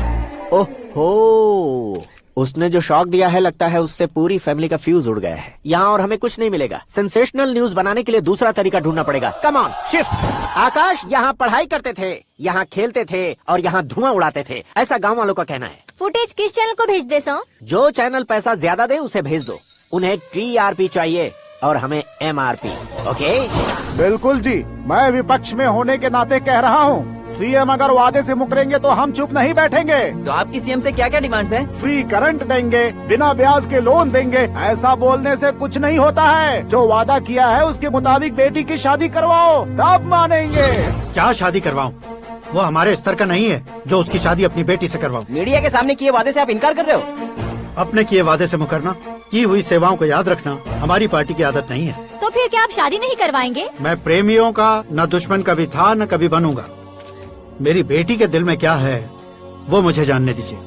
ओहो, उसने जो शॉक दिया है लगता है उससे पूरी फैमिली का फ्यूज उड़ गया है। यहाँ और हमें कुछ नहीं मिलेगा। सेंसेशनल न्यूज बनाने के लिए दूसरा तरीका ढूंढना पड़ेगा। Come on shift. आकाश यहाँ पढ़ाई करते थे, यहाँ खेलते थे और यहाँ धुआं उड़ाते थे, ऐसा गाँव वालों का कहना है। फुटेज किस चैनल को भेज दे सो? जो चैनल पैसा ज्यादा दे उसे भेज दो। उन्हें TRP चाहिए और हमें MRP। ओके? बिल्कुल जी, मैं विपक्ष में होने के नाते कह रहा हूँ, सीएम अगर वादे से मुकरेंगे तो हम चुप नहीं बैठेंगे। तो आपकी सीएम से क्या क्या डिमांड्स हैं? फ्री करंट देंगे, बिना ब्याज के लोन देंगे। ऐसा बोलने से कुछ नहीं होता है। जो वादा किया है उसके मुताबिक बेटी की शादी करवाओ, तब मानेंगे। क्या शादी करवाऊं? वो हमारे स्तर का नहीं है जो उसकी शादी अपनी बेटी से करवाऊं। मीडिया के सामने किए वादे से आप इनकार कर रहे हो? अपने किए वादे से मुकरना, की हुई सेवाओं को याद रखना हमारी पार्टी की आदत नहीं है। तो फिर क्या आप शादी नहीं करवाएंगे? मैं प्रेमियों का न दुश्मन कभी था न कभी बनूंगा। मेरी बेटी के दिल में क्या है वो मुझे जानने दीजिए।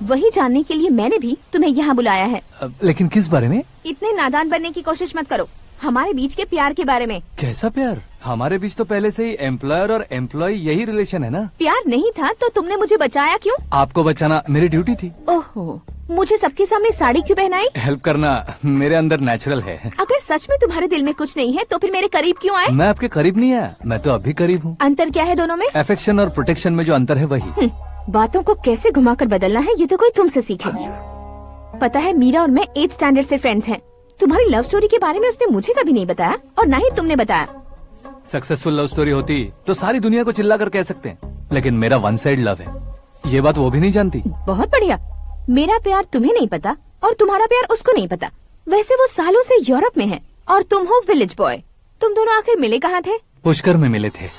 वही जानने के लिए मैंने भी तुम्हें यहाँ बुलाया है। लेकिन किस बारे में? इतने नादान बनने की कोशिश मत करो। हमारे बीच के प्यार के बारे में। कैसा प्यार? हमारे बीच तो पहले से ही एम्प्लॉयर और एम्प्लॉय यही रिलेशन है ना। प्यार नहीं था तो तुमने मुझे बचाया क्यों? आपको बचाना मेरी ड्यूटी थी। ओहो, मुझे सबके सामने साड़ी क्यों पहनाई? हेल्प करना मेरे अंदर नेचुरल है। अगर सच में तुम्हारे दिल में कुछ नहीं है तो फिर मेरे करीब क्यों आए? मैं आपके करीब नहीं आया, मैं तो अभी करीब हूँ। अंतर क्या है दोनों में? अफेक्शन और प्रोटेक्शन में जो अंतर है वही। बातों को कैसे घुमाकर बदलना है ये तो कोई तुमसे सीखे। पता है मीरा और मैं 8th स्टैंडर्ड से फ्रेंड्स हैं। तुम्हारी लव स्टोरी के बारे में उसने मुझे कभी नहीं बताया और न ही तुमने बताया। सक्सेसफुल लव स्टोरी होती तो सारी दुनिया को चिल्ला कर कह सकते हैं, लेकिन मेरा वन साइड लव है, ये बात वो भी नहीं जानती। बहुत बढ़िया। मेरा प्यार तुम्हें नहीं पता और तुम्हारा प्यार उसको नहीं पता। वैसे वो सालों से यूरोप में है और तुम हो विलेज बॉय। तुम दोनों आखिर मिले कहाँ थे? पुष्कर में मिले थे।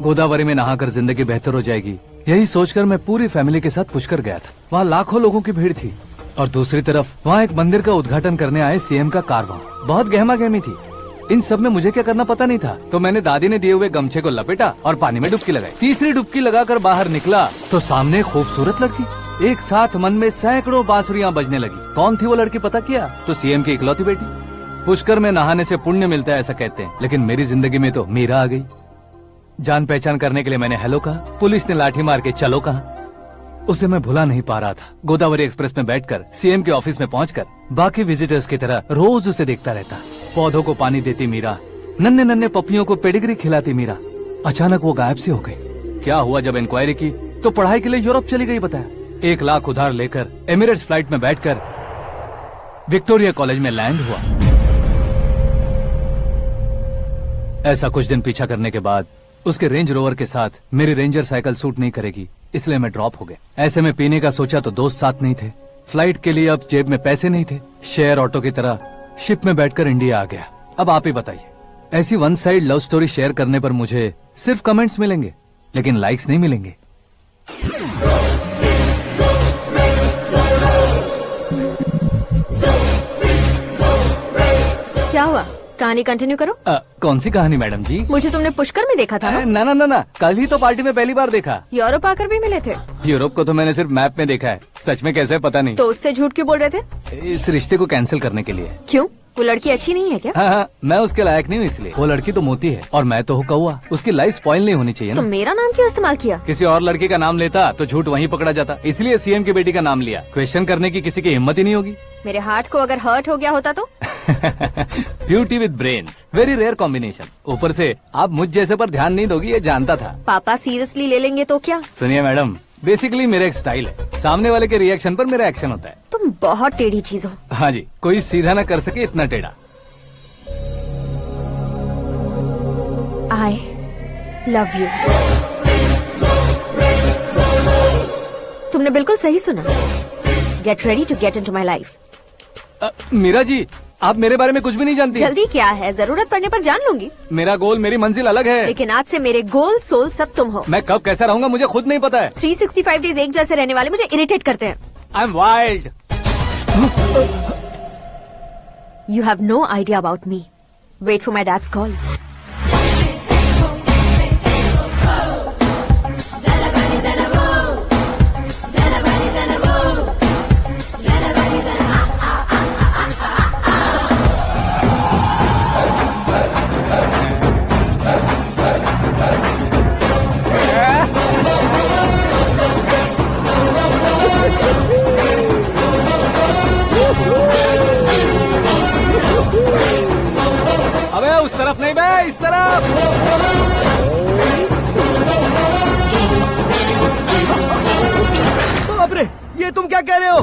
गोदावरी में नहाकर जिंदगी बेहतर हो जाएगी, यही सोचकर मैं पूरी फैमिली के साथ पुष्कर गया था। वहाँ लाखों लोगों की भीड़ थी और दूसरी तरफ वहाँ एक मंदिर का उद्घाटन करने आए सीएम का कारवां। बहुत गहमा गहमी थी। इन सब में मुझे क्या करना पता नहीं था, तो मैंने दादी ने दिए हुए गमछे को लपेटा और पानी में डुबकी लगाई। तीसरी डुबकी लगाकर बाहर निकला तो सामने खूबसूरत लड़की। एक साथ मन में सैकड़ों बांसुरियां बजने लगी। कौन थी वो लड़की पता किया? तो सीएम की इकलौती बेटी। पुष्कर में नहाने से पुण्य मिलता है ऐसा कहते हैं, लेकिन मेरी जिंदगी में तो मीरा आ गई। जान पहचान करने के लिए मैंने हेलो कहा, पुलिस ने लाठी मार के चलो कहा। उसे मैं भुला नहीं पा रहा था। गोदावरी एक्सप्रेस में बैठकर सीएम के ऑफिस में पहुंचकर बाकी विजिटर्स की तरह रोज उसे देखता रहता। पौधों को पानी देती मीरा, नन्हे नन्हे पपियों को पेडिग्री खिलाती मीरा। अचानक वो गायब सी हो गई। क्या हुआ? जब इंक्वायरी की तो पढ़ाई के लिए यूरोप चली गई बताया। 1 लाख उधार लेकर एमिरेट्स फ्लाइट में बैठकर विक्टोरिया कॉलेज में लैंड हुआ। ऐसा कुछ दिन पीछा करने के बाद उसके रेंज रोवर के साथ मेरी रेंजर साइकिल सूट नहीं करेगी, इसलिए मैं ड्रॉप हो गया। ऐसे में पीने का सोचा तो दोस्त साथ नहीं थे। फ्लाइट के लिए अब जेब में पैसे नहीं थे। शेयर ऑटो की तरह शिप में बैठकर इंडिया आ गया। अब आप ही बताइए, ऐसी one side love story share करने पर मुझे सिर्फ कमेंट्स मिलेंगे, लेकिन लाइक्स नहीं मिलेंगे। क्या हुआ? कहानी कंटिन्यू करो। कौन सी कहानी मैडम जी? मुझे तुमने पुष्कर में देखा था ना? ना, कल ही तो पार्टी में पहली बार देखा। यूरोप आकर भी मिले थे? यूरोप को तो मैंने सिर्फ मैप में देखा है, सच में कैसे पता नहीं। तो उससे झूठ क्यों बोल रहे थे? इस रिश्ते को कैंसिल करने के लिए। क्यों? वो लड़की अच्छी नहीं है क्या? हाँ, मैं उसके लायक नहीं हूँ इसलिए। वो लड़की तो मोती है और मैं तो हूँ कौवा। उसकी लाइफ स्पॉइल नहीं होनी चाहिए ना। तो मेरा नाम क्यों इस्तेमाल किया? किसी और लड़की का नाम लेता तो झूठ वहीं पकड़ा जाता, इसलिए सीएम की बेटी का नाम लिया। क्वेश्चन करने की किसी की हिम्मत ही नहीं होगी। मेरे हार्ट को अगर हर्ट हो गया होता तो? Beauty with brains, very rare combination. ऊपर से आप मुझ जैसे पर ध्यान नहीं दोगी ये जानता था। पापा सीरियसली ले लेंगे तो क्या? सुनिए मैडम, बेसिकली मेरा एक स्टाइल है, सामने वाले के रिएक्शन पर मेरा एक्शन होता है। तुम बहुत टेढ़ी चीज हो। हाँ जी, कोई सीधा न कर सके इतना टेढ़ा। I love you। तुमने बिल्कुल सही सुना। Get ready to get into my life। Meera ji, आप मेरे बारे में कुछ भी नहीं जानती। जल्दी क्या है, जरूरत पड़ने पर जान लूंगी। मेरा गोल, मेरी मंजिल अलग है। लेकिन आज से मेरे गोल सोल सब तुम हो। मैं कब कैसा रहूंगा मुझे खुद नहीं पता है। 365 डेज एक जैसे रहने वाले मुझे इरिटेट करते हैं। I am wild. You have no idea about me. Wait for my dad's call. अबे उस तरफ नहीं बे, इस तरफ। बाप रे, ये तुम क्या कह रहे हो?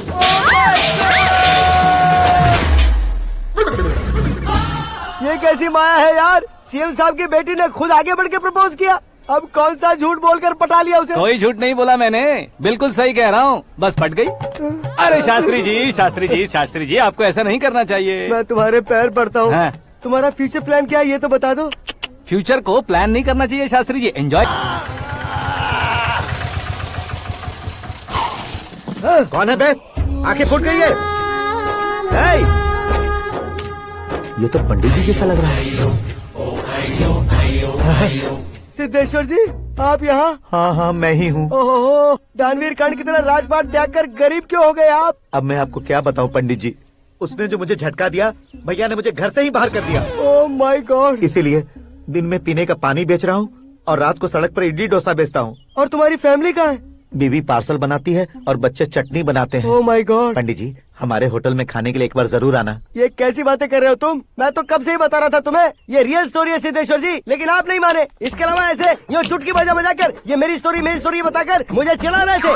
ये कैसी माया है यार? सीएम साहब की बेटी ने खुद आगे बढ़ के प्रपोज किया। अब कौन सा झूठ बोलकर पटा लिया उसे? कोई झूठ नहीं बोला मैंने, बिल्कुल सही कह रहा हूँ, बस फट गई। अरे शास्त्री जी, शास्त्री जी, शास्त्री जी, आपको ऐसा नहीं करना चाहिए। मैं तुम्हारे पैर पड़ता हूँ। हाँ। तुम्हारा फ्यूचर प्लान क्या है ये तो बता दो। फ्यूचर को प्लान नहीं करना चाहिए शास्त्री जी, एंजॉय। कौन है बे? आंखें फूट गई है। ये तो पंडित जी जैसा लग रहा है। सिद्धेश्वर जी, आप यहाँ? हाँ हाँ, मैं ही हूँ। ओहो, दानवीर कर्ण की तरह राजपाट त्याग कर गरीब क्यों हो गए आप? अब मैं आपको क्या बताऊँ पंडित जी, उसने जो मुझे झटका दिया, भैया ने मुझे घर से ही बाहर कर दिया। Oh my God. इसीलिए दिन में पीने का पानी बेच रहा हूँ और रात को सड़क पर इडली डोसा बेचता हूँ। और तुम्हारी फैमिली कहाँ है? बीवी पार्सल बनाती है और बच्चे चटनी बनाते हैं। Oh my God. पंडित जी, हमारे होटल में खाने के लिए एक बार जरूर आना। ये कैसी बातें कर रहे हो तुम? मैं तो कब से ही बता रहा था तुम्हें, ये रियल स्टोरी है सिद्धेश्वर जी, लेकिन आप नहीं माने। इसके अलावा ऐसे यूँ चुटकी बजा कर ये मेरी स्टोरी बताकर मुझे चिढ़ा रहे थे।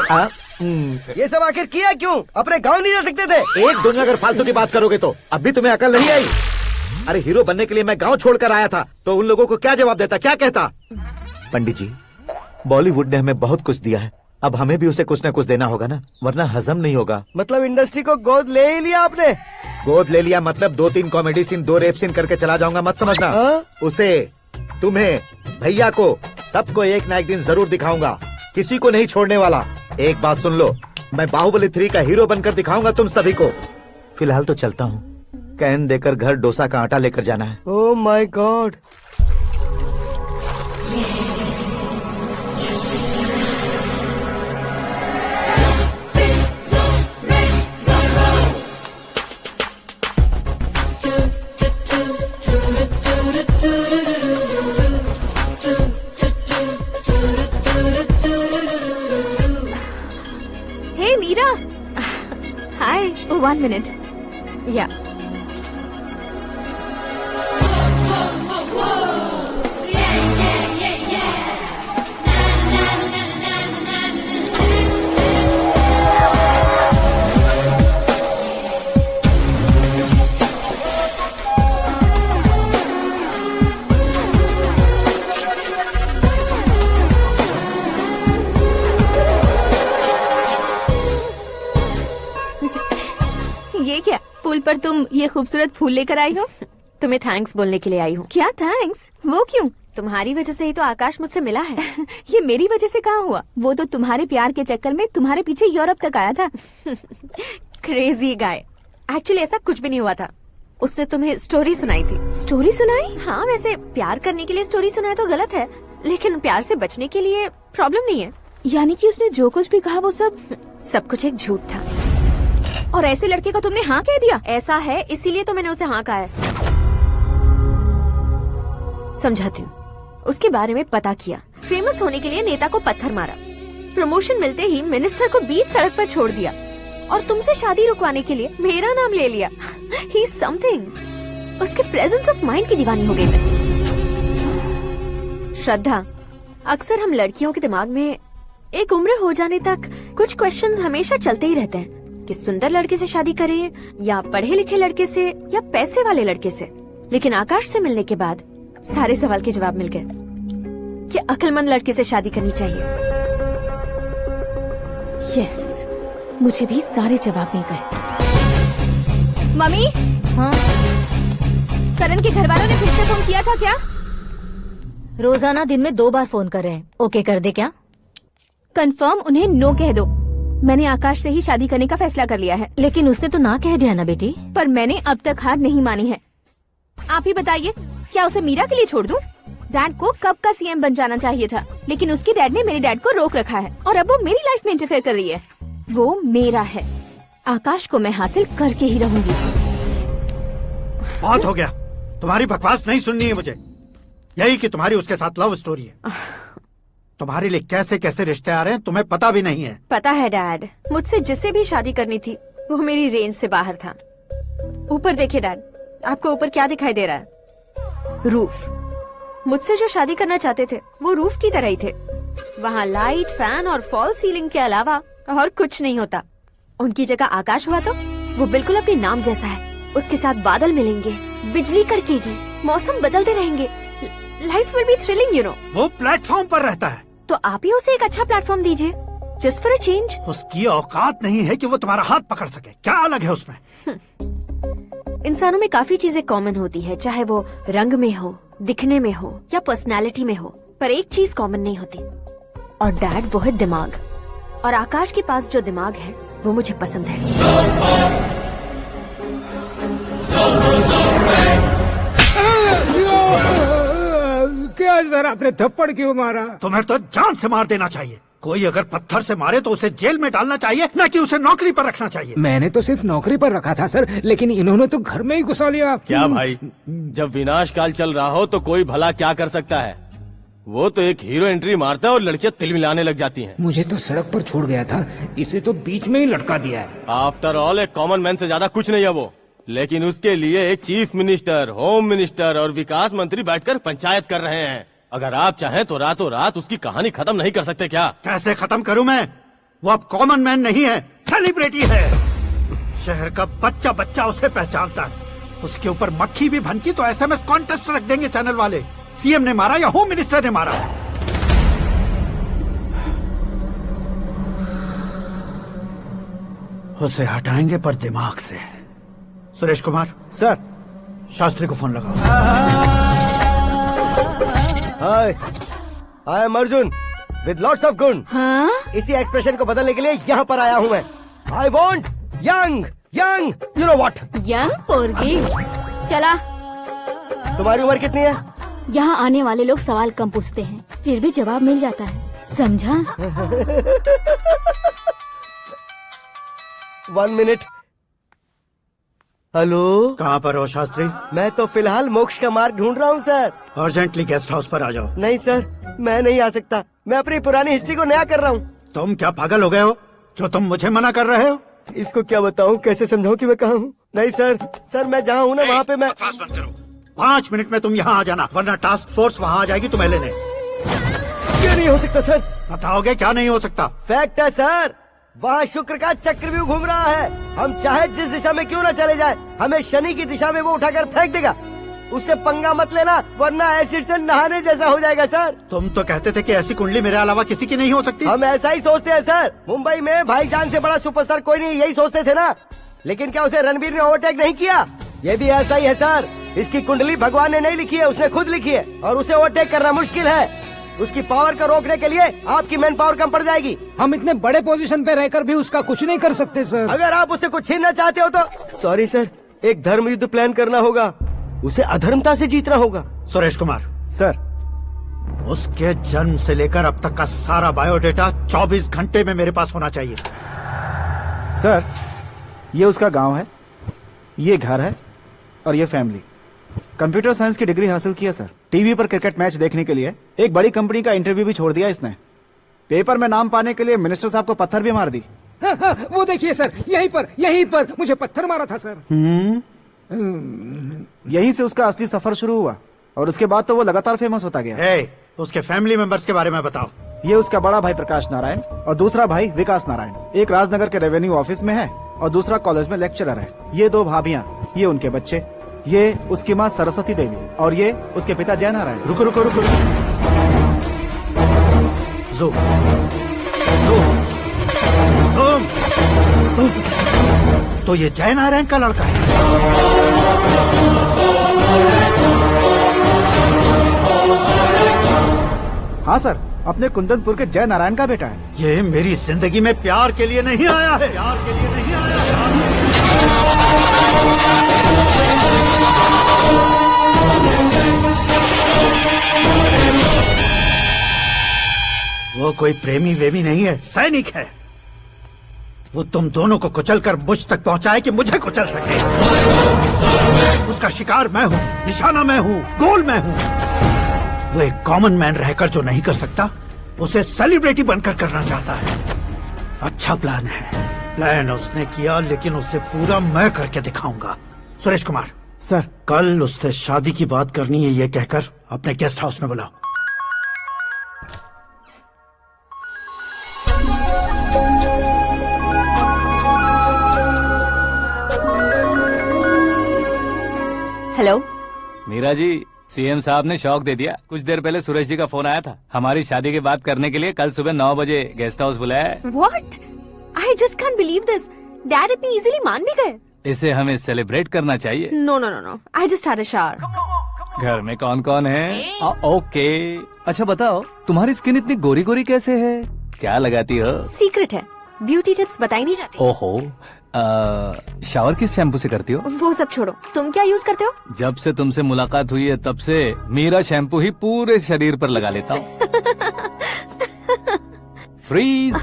ये सब आखिर किया क्यों? अपने गाँव नहीं जा सकते थे? एक दुनिया अगर फालतू की बात करोगे तो अब भी तुम्हें अकल नहीं आई। अरे हीरो बनने के लिए मैं गाँव छोड़कर आया था, तो उन लोगों को क्या जवाब देता, क्या कहता? पंडित जी, बॉलीवुड ने हमें बहुत कुछ दिया है, अब हमें भी उसे कुछ न कुछ देना होगा ना, वरना हजम नहीं होगा। मतलब इंडस्ट्री को गोद ले ही लिया आपने? गोद ले लिया मतलब 2-3 कॉमेडी सीन, 2 रेप सीन करके चला जाऊंगा मत समझना। उसे, तुम्हें, भैया को, सबको एक ना एक दिन जरूर दिखाऊंगा, किसी को नहीं छोड़ने वाला। एक बात सुन लो, मैं बाहुबली 3 का हीरो बनकर दिखाऊंगा तुम सभी को। फिलहाल तो चलता हूँ, कैन देकर घर डोसा का आटा लेकर जाना है। Oh my God. Hey Meera. Hi. Oh, 1 minute. Yeah. ये क्या, पुल पर तुम ये खूबसूरत फूल लेकर आई हो? तुम्हें थैंक्स बोलने के लिए आई हूँ। क्या थैंक्स? वो क्यों? तुम्हारी वजह से ही तो आकाश मुझसे मिला है। ये मेरी वजह से कहाँ हुआ? वो तो तुम्हारे प्यार के चक्कर में तुम्हारे पीछे यूरोप तक आया था। Crazy guy. एक्चुअली ऐसा कुछ भी नहीं हुआ था, उसने तुम्हें स्टोरी सुनाई थी। स्टोरी सुनाई? हाँ, वैसे प्यार करने के लिए स्टोरी सुनाए तो गलत है, लेकिन प्यार से बचने के लिए प्रॉब्लम नहीं है। यानी कि उसने जो कुछ भी कहा वो सब कुछ एक झूठ था। और ऐसे लड़के को तुमने हाँ कह दिया? ऐसा है, इसीलिए तो मैंने उसे हाँ कहा है। समझाती हूँ। उसके बारे में पता किया, फेमस होने के लिए नेता को पत्थर मारा, प्रमोशन मिलते ही मिनिस्टर को बीच सड़क पर छोड़ दिया और तुमसे शादी रुकवाने के लिए मेरा नाम ले लिया। He is something. उसके प्रेजेंस ऑफ माइंड की दीवानी हो गई मैं। श्रद्धा, अक्सर हम लड़कियों के दिमाग में एक उम्र हो जाने तक कुछ क्वेश्चंस हमेशा चलते ही रहते हैं कि सुंदर लड़के से शादी करें या पढ़े लिखे लड़के से या पैसे वाले लड़के से। लेकिन आकाश से मिलने के बाद सारे सवाल के जवाब मिल गए कि अक्लमंद लड़के से शादी करनी चाहिए। यस, मुझे भी सारे जवाब मिल गए। मम्मी, हाँ? करण के घर वालों ने फिर से फोन किया था क्या? रोजाना दिन में 2 बार फोन कर रहे हैं। ओके कर दे क्या? कंफर्म उन्हें नो कह दो। मैंने आकाश से ही शादी करने का फैसला कर लिया है। लेकिन उसने तो ना कह दिया ना बेटी। पर मैंने अब तक हार नहीं मानी है। आप ही बताइए, क्या उसे मीरा के लिए छोड़ दूं? डैड को कब का सीएम बन जाना चाहिए था, लेकिन उसके डैड ने मेरे डैड को रोक रखा है और अब वो मेरी लाइफ में इंटरफेयर कर रही है। वो मेरा है। आकाश को मैं हासिल करके ही रहूंगी। बहुत हो गया, तुम्हारी बकवास नहीं सुननी है मुझे। यही कि तुम्हारी उसके साथ लव स्टोरी है। तुम्हारे लिए कैसे कैसे रिश्ते आ रहे हैं तुम्हें पता भी नहीं है। पता है डैड, मुझसे जिससे भी शादी करनी थी वो मेरी रेंज से बाहर था। ऊपर देखिए डैड, आपको ऊपर क्या दिखाई दे रहा है? रूफ। मुझसे जो शादी करना चाहते थे वो रूफ की तरह ही थे। वहाँ लाइट, फैन और फॉल सीलिंग के अलावा और कुछ नहीं होता। उनकी जगह आकाश हुआ तो वो बिल्कुल अपने नाम जैसा है। उसके साथ बादल मिलेंगे, बिजली कड़केगी, मौसम बदलते रहेंगे। Life will be thrilling, you know. वो प्लेटफॉर्म पर रहता है तो आप ही उसे एक अच्छा प्लेटफॉर्म दीजिए, जस्ट फॉर अ चेंज। उसकी औकात नहीं है कि वो तुम्हारा हाथ पकड़ सके। क्या अलग है उसमें? इंसानों में काफी चीजें कॉमन होती है, चाहे वो रंग में हो, दिखने में हो या पर्सनालिटी में हो, पर एक चीज कॉमन नहीं होती, और डैड वो है दिमाग। और आकाश के पास जो दिमाग है वो मुझे पसंद है। क्या सर, आपने थप्पड़ क्यों मारा? तुम्हें तो जान से मार देना चाहिए। कोई अगर पत्थर से मारे तो उसे जेल में डालना चाहिए, न कि उसे नौकरी पर रखना चाहिए। मैंने तो सिर्फ नौकरी पर रखा था सर, लेकिन इन्होंने तो घर में ही घुसा लिया। क्या भाई, जब विनाश काल चल रहा हो तो कोई भला क्या कर सकता है? वो तो एक हीरो एंट्री मारता है और लड़कियां तिल मिलाने लग जाती हैं। मुझे तो सड़क पर छोड़ गया था, इसे तो बीच में ही लटका दिया है। आफ्टर ऑल एक कॉमन मैन से ज्यादा कुछ नहीं है वो, लेकिन उसके लिए एक चीफ मिनिस्टर, होम मिनिस्टर और विकास मंत्री बैठकर पंचायत कर रहे हैं। अगर आप चाहें तो रातों रात उसकी कहानी खत्म नहीं कर सकते क्या? कैसे खत्म करूं मैं? वो अब कॉमन मैन नहीं है, सेलिब्रिटी है। शहर का बच्चा बच्चा उसे पहचानता है। उसके ऊपर मक्खी भी भनकी तो एसएमएस कॉन्टेस्ट रख देंगे चैनल वाले। सीएम ने मारा या होम मिनिस्टर ने मारा। उसे हटाएंगे पर दिमाग से। सुरेश कुमार सर, शास्त्री को फोन लगाओ। Hi, I am Arjun with lots of गुण। हाँ? इसी एक्सप्रेशन को बदलने के लिए यहाँ पर आया हूँ मैं। I want young young, you know what? Young पोरगी। चला। तुम्हारी उम्र कितनी है? यहाँ आने वाले लोग सवाल कम पूछते हैं, फिर भी जवाब मिल जाता है, समझा? 1 मिनट। हेलो, कहाँ पर हो शास्त्री? मैं तो फिलहाल मोक्ष का मार्ग ढूंढ रहा हूँ सर। अर्जेंटली गेस्ट हाउस पर आ जाओ। नहीं सर, मैं नहीं आ सकता। मैं अपनी पुरानी हिस्ट्री को नया कर रहा हूँ। तुम क्या पागल हो गए हो जो तुम मुझे मना कर रहे हो? इसको क्या बताऊँ, कैसे समझाऊँ कि मैं कहाँ हूँ? नहीं सर, सर मैं जहाँ हूँ ना वहाँ पे मैं। 5 मिनट में तुम यहाँ आ जाना, वरना टास्क फोर्स वहाँ आ जाएगी तुम्हें लेने। क्या नहीं हो सकता सर? बताओगे क्या नहीं हो सकता? फैक्ट है सर, वहाँ शुक्र का चक्रव्यूह घूम रहा है। हम चाहे जिस दिशा में क्यों न चले जाए, हमें शनि की दिशा में वो उठाकर फेंक देगा। उससे पंगा मत लेना, वरना एसिड से नहाने जैसा हो जाएगा सर। तुम तो कहते थे कि ऐसी कुंडली मेरे अलावा किसी की नहीं हो सकती। हम ऐसा ही सोचते हैं सर। मुंबई में भाईजान से बड़ा सुपरस्टार कोई नहीं, यही सोचते थे ना। लेकिन क्या उसे रणबीर ने ओवरटेक नहीं किया? ये भी ऐसा ही है सर। इसकी कुंडली भगवान ने नहीं लिखी है, उसने खुद लिखी है, और उसे ओवरटेक करना मुश्किल है। उसकी पावर को रोकने के लिए आपकी मैन पावर कम पड़ जाएगी। हम इतने बड़े पोजीशन पे रहकर भी उसका कुछ नहीं कर सकते सर। अगर आप उससे कुछ छीनना चाहते हो तो सॉरी सर, एक धर्म युद्ध प्लान करना होगा। उसे अधर्मता से जीतना होगा। सुरेश कुमार सर, उसके जन्म से लेकर अब तक का सारा बायोडेटा 24 घंटे में मेरे पास होना चाहिए। सर, ये उसका गांव है, ये घर है और ये फैमिली। कंप्यूटर साइंस की डिग्री हासिल की है सर। टीवी पर क्रिकेट मैच देखने के लिए एक बड़ी कंपनी का इंटरव्यू भी छोड़ दिया इसने। पेपर में नाम पाने के लिए मिनिस्टर साहब को पत्थर भी मार दी। वो देखिए सर, यहीं पर मुझे पत्थर मारा था सर। यहीं से उसका असली सफर शुरू हुआ और उसके बाद तो वो लगातार फेमस होता गया। उसके फैमिली मेंबर्स के बारे में बताओ। ये उसका बड़ा भाई प्रकाश नारायण और दूसरा भाई विकास नारायण। एक राजनगर के रेवेन्यू ऑफिस में है और दूसरा कॉलेज में लेक्चरर है। ये 2 भाभियां, ये उनके बच्चे, ये उसकी माँ सरस्वती देवी और ये उसके पिता जय नारायण। रुको रुको रुको, तो ये जय नारायण का लड़का है। हाँ सर, अपने कुंदनपुर के जय नारायण का बेटा है। ये मेरी जिंदगी में प्यार के लिए नहीं आया है, प्यार के लिए नहीं आया है। वो कोई प्रेमी वेमी नहीं है, सैनिक है। वो तुम दोनों को कुचलकर मुझ तक पहुंचाए कि मुझे कुचल सके। उसका शिकार मैं हूँ, निशाना मैं हूँ, गोल मैं हूँ। वो एक कॉमन मैन रहकर जो नहीं कर सकता, उसे सेलिब्रिटी बनकर करना चाहता है। अच्छा प्लान है, प्लान उसने किया, लेकिन उसे पूरा मैं करके दिखाऊंगा। सुरेश कुमार सर, कल उससे शादी की बात करनी है, ये कहकर अपने गेस्ट हाउस में बुलाओ। हेलो मीरा जी, सीएम साहब ने शौक दे दिया। कुछ देर पहले सुरेश जी का फोन आया था, हमारी शादी की बात करने के लिए कल सुबह 9 बजे गेस्ट हाउस बुलाया है। What? I just can't believe this. Dad इतनी इजीली मान भी गए? इसे हमें सेलिब्रेट करना चाहिए। No, no, no, no. I just had a shower. घर में कौन कौन है? ओके। अच्छा बताओ, तुम्हारी स्किन इतनी गोरी गोरी कैसे है? क्या लगाती हो? सीक्रेट है, ब्यूटी टिप्स बताई नहीं जाती। ओहो, शावर किस शैम्पू से करती हो? वो सब छोड़ो, तुम क्या यूज करते हो? जब से तुमसे मुलाकात हुई है तब से मेरा शैम्पू ही पूरे शरीर पर लगा लेता हूँ। फ्रीज।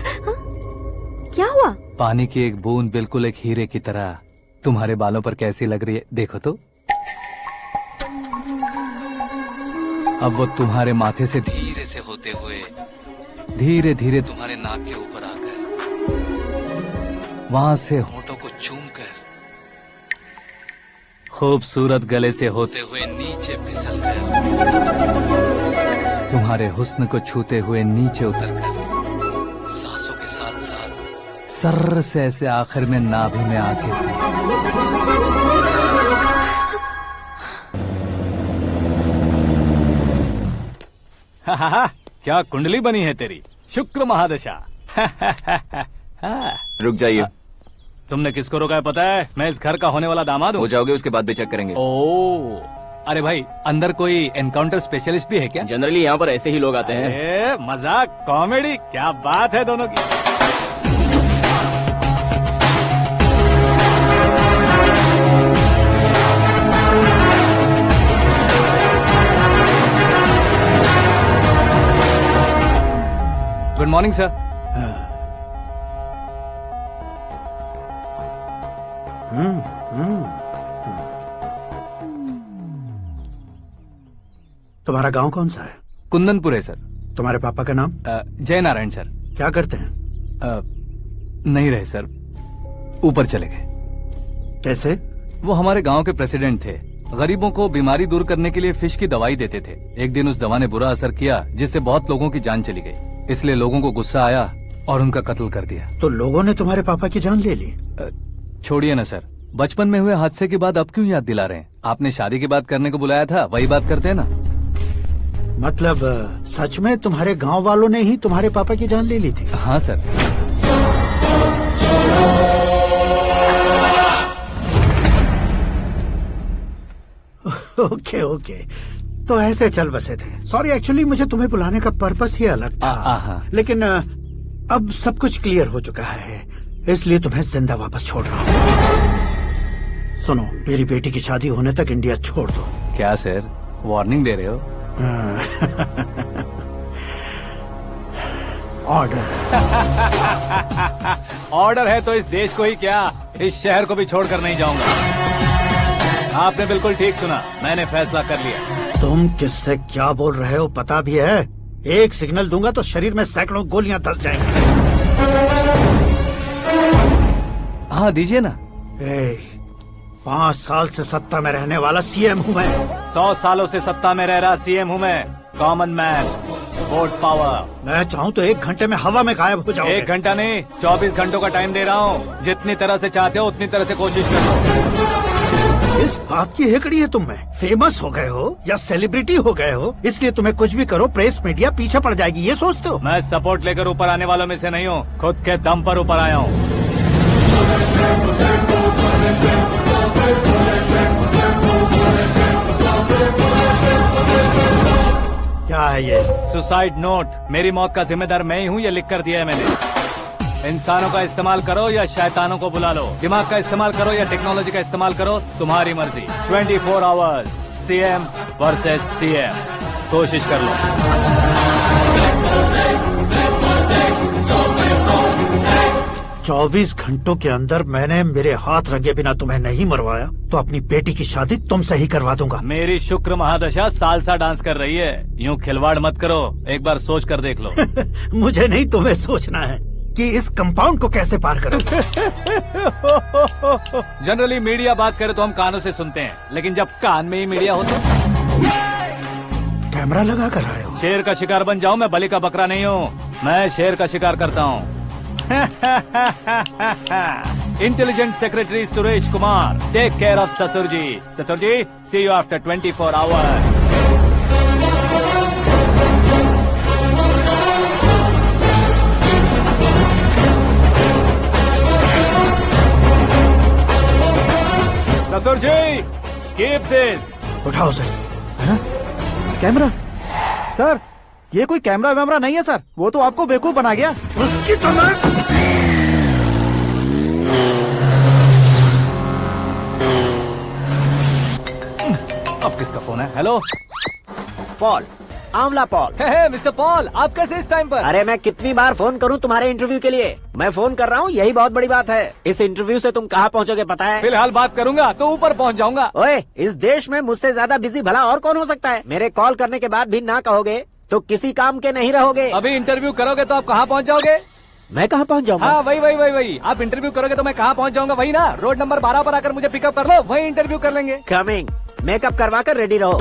क्या हुआ? पानी की एक बूंद बिल्कुल एक हीरे की तरह तुम्हारे बालों पर कैसी लग रही है, देखो तो। अब वो तुम्हारे माथे से धीरे से होते हुए धीरे धीरे तुम्हारे नाक के ऊपर आकर वहां से होठों को चूमकर खूबसूरत गले से होते हुए नीचे फिसलकर तुम्हारे हुस्न को छूते हुए नीचे उतरकर सांसों के साथ साथ सर्र से ऐसे आखिर में नाभि में आके क्या कुंडली बनी है तेरी, शुक्र महादशा। रुक जाइए। तुमने किसको रोका है पता है? मैं इस घर का होने वाला दामाद हूँ। हो जाओगे उसके बाद भी चेक करेंगे। ओ, अरे भाई, अंदर कोई एनकाउंटर स्पेशलिस्ट भी है क्या? जनरली यहाँ पर ऐसे ही लोग आते हैं। मजाक, कॉमेडी, क्या बात है दोनों की। Good morning sir. तुम्हारा गांव कौन सा है? कुंदनपुर है सर। तुम्हारे पापा का नाम? जय नारायण सर। क्या करते हैं? नहीं रहे सर, ऊपर चले गए। कैसे? वो हमारे गांव के प्रेसिडेंट थे। गरीबों को बीमारी दूर करने के लिए फिश की दवाई देते थे। एक दिन उस दवा ने बुरा असर किया, जिससे बहुत लोगों की जान चली गई। इसलिए लोगों को गुस्सा आया और उनका कत्ल कर दिया। तो लोगों ने तुम्हारे पापा की जान ले ली? छोड़िए ना सर, बचपन में हुए हादसे की बात अब क्यों याद दिला रहे हैं? आपने शादी की बात करने को बुलाया था, वही बात करते हैं ना। मतलब सच में तुम्हारे गांव वालों ने ही तुम्हारे पापा की जान ले ली थी? हाँ सर। ओके ओके, तो ऐसे चल बसे थे। सॉरी, एक्चुअली मुझे तुम्हें बुलाने का पर्पस ही अलग था। लेकिन अब सब कुछ क्लियर हो चुका है, इसलिए तुम्हें जिंदा वापस छोड़ रहा हूँ। सुनो, मेरी बेटी की शादी होने तक इंडिया छोड़ दो। क्या सर, वार्निंग दे रहे हो? ऑर्डर। ऑर्डर है तो इस देश को ही क्या, इस शहर को भी छोड़कर नहीं जाऊंगा। आपने बिल्कुल ठीक सुना, मैंने फैसला कर लिया। तुम किससे क्या बोल रहे हो पता भी है? एक सिग्नल दूंगा तो शरीर में सैकड़ों गोलियां धस जाएंगी। हाँ दीजिए ना। 5 साल से सत्ता में रहने वाला सीएम हूँ मैं। 100 सालों से सत्ता में रह रहा सीएम हूँ मैं। Common man, vote power. मैं चाहूँ तो 1 घंटे में हवा में गायब हो जाऊँ। 1 घंटा नहीं, 24 घंटों का टाइम दे रहा हूँ। जितनी तरह से चाहते हो उतनी तरह से कोशिश करो। इस बात की हेकड़ी है तुम में? फेमस हो गए हो या सेलिब्रिटी हो गए हो, इसलिए तुम्हें कुछ भी करो प्रेस मीडिया पीछे पड़ जाएगी, ये सोचते हो? मैं सपोर्ट लेकर ऊपर आने वालों में से नहीं हूँ, खुद के दम पर ऊपर आया हूँ। क्या है ये? Suicide note. मेरी मौत का जिम्मेदार मैं ही हूँ, ये लिख कर दिया है मैंने। इंसानों का इस्तेमाल करो या शैतानों को बुला लो, दिमाग का इस्तेमाल करो या टेक्नोलॉजी का इस्तेमाल करो, तुम्हारी मर्जी। 24 आवर्स सीएम वर्सेस सीएम, कोशिश कर लो। 24 घंटों के अंदर मैंने मेरे हाथ रंगे बिना तुम्हें नहीं मरवाया तो अपनी बेटी की शादी तुमसे ही करवा दूंगा। मेरी शुक्र महादशा सालसा डांस कर रही है, यूँ खिलवाड़ मत करो, एक बार सोच कर देख लो। मुझे नहीं, तुम्हें सोचना है कि इस कंपाउंड को कैसे पार करो। जनरली मीडिया बात करे तो हम कानों से सुनते हैं, लेकिन जब कान में ही मीडिया हो तो कैमरा लगा कर आए हो। शेर का शिकार बन जाऊं, मैं बलि का बकरा नहीं हूँ, मैं शेर का शिकार करता हूँ। Intelligent secretary Suresh Kumar, take care of ससुर जी। ससुर जी, सी यू आफ्टर 24 आवर्स। ससुर जी, कीप दिस। उठाओ सर। कैमरा? सर, ये कोई कैमरा वैमरा नहीं है सर, वो तो आपको बेवकूफ बना गया। उसकी तो मैं... अब किसका फोन है? हेलो पॉल, आंवला पॉल। हे मिस्टर पॉल, आप कैसे इस टाइम पर? अरे मैं कितनी बार फोन करूं तुम्हारे इंटरव्यू के लिए? मैं फोन कर रहा हूं, यही बहुत बड़ी बात है। इस इंटरव्यू से तुम कहां पहुंचोगे पता है? फिलहाल बात करूंगा तो ऊपर पहुंच जाऊंगा। ओए, इस देश में मुझसे ज्यादा बिजी भला और कौन हो सकता है? मेरे कॉल करने के बाद भी ना कहोगे तो किसी काम के नहीं रहोगे। अभी इंटरव्यू करोगे तो आप कहाँ पहुँच जाओगे? मैं कहाँ पहुँच जाऊंगा? हाँ, वही। आप इंटरव्यू करोगे तो मैं कहाँ पहुँच जाऊंगा? वही ना, रोड नंबर 12 पर आकर मुझे पिकअप कर लो, वही इंटरव्यू कर लेंगे। कमिंग। मेकअप करवा कर रेडी रहो।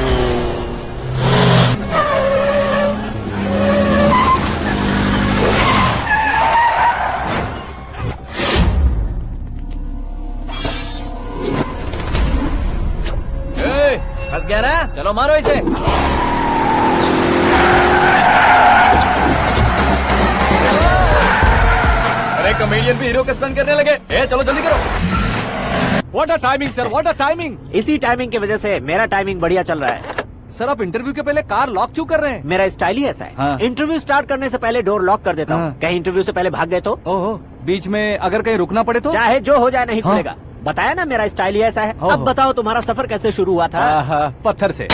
फंस गया ना? चलो मारो इसे। अरे कमेडियन भी हीरो का स्टंट करने लगे। चलो जल्दी करो। What a timing sir, what a timing. इसी टाइमिंग की वजह से मेरा टाइमिंग बढ़िया चल रहा है। सर, आप इंटरव्यू के पहले कार लॉक क्यों कर रहे हैं? मेरा स्टाइल ही ऐसा है। हाँ। इंटरव्यू स्टार्ट करने से पहले डोर लॉक कर देता हूँ। कहीं इंटरव्यू से पहले भाग गए तो? ओहो, बीच में अगर कहीं रुकना पड़े तो? चाहे जो हो जाए नहीं खुलेगा। बताया ना, मेरा स्टाइल ही ऐसा है। अब बताओ तुम्हारा सफर कैसे शुरू हुआ था? पत्थर से।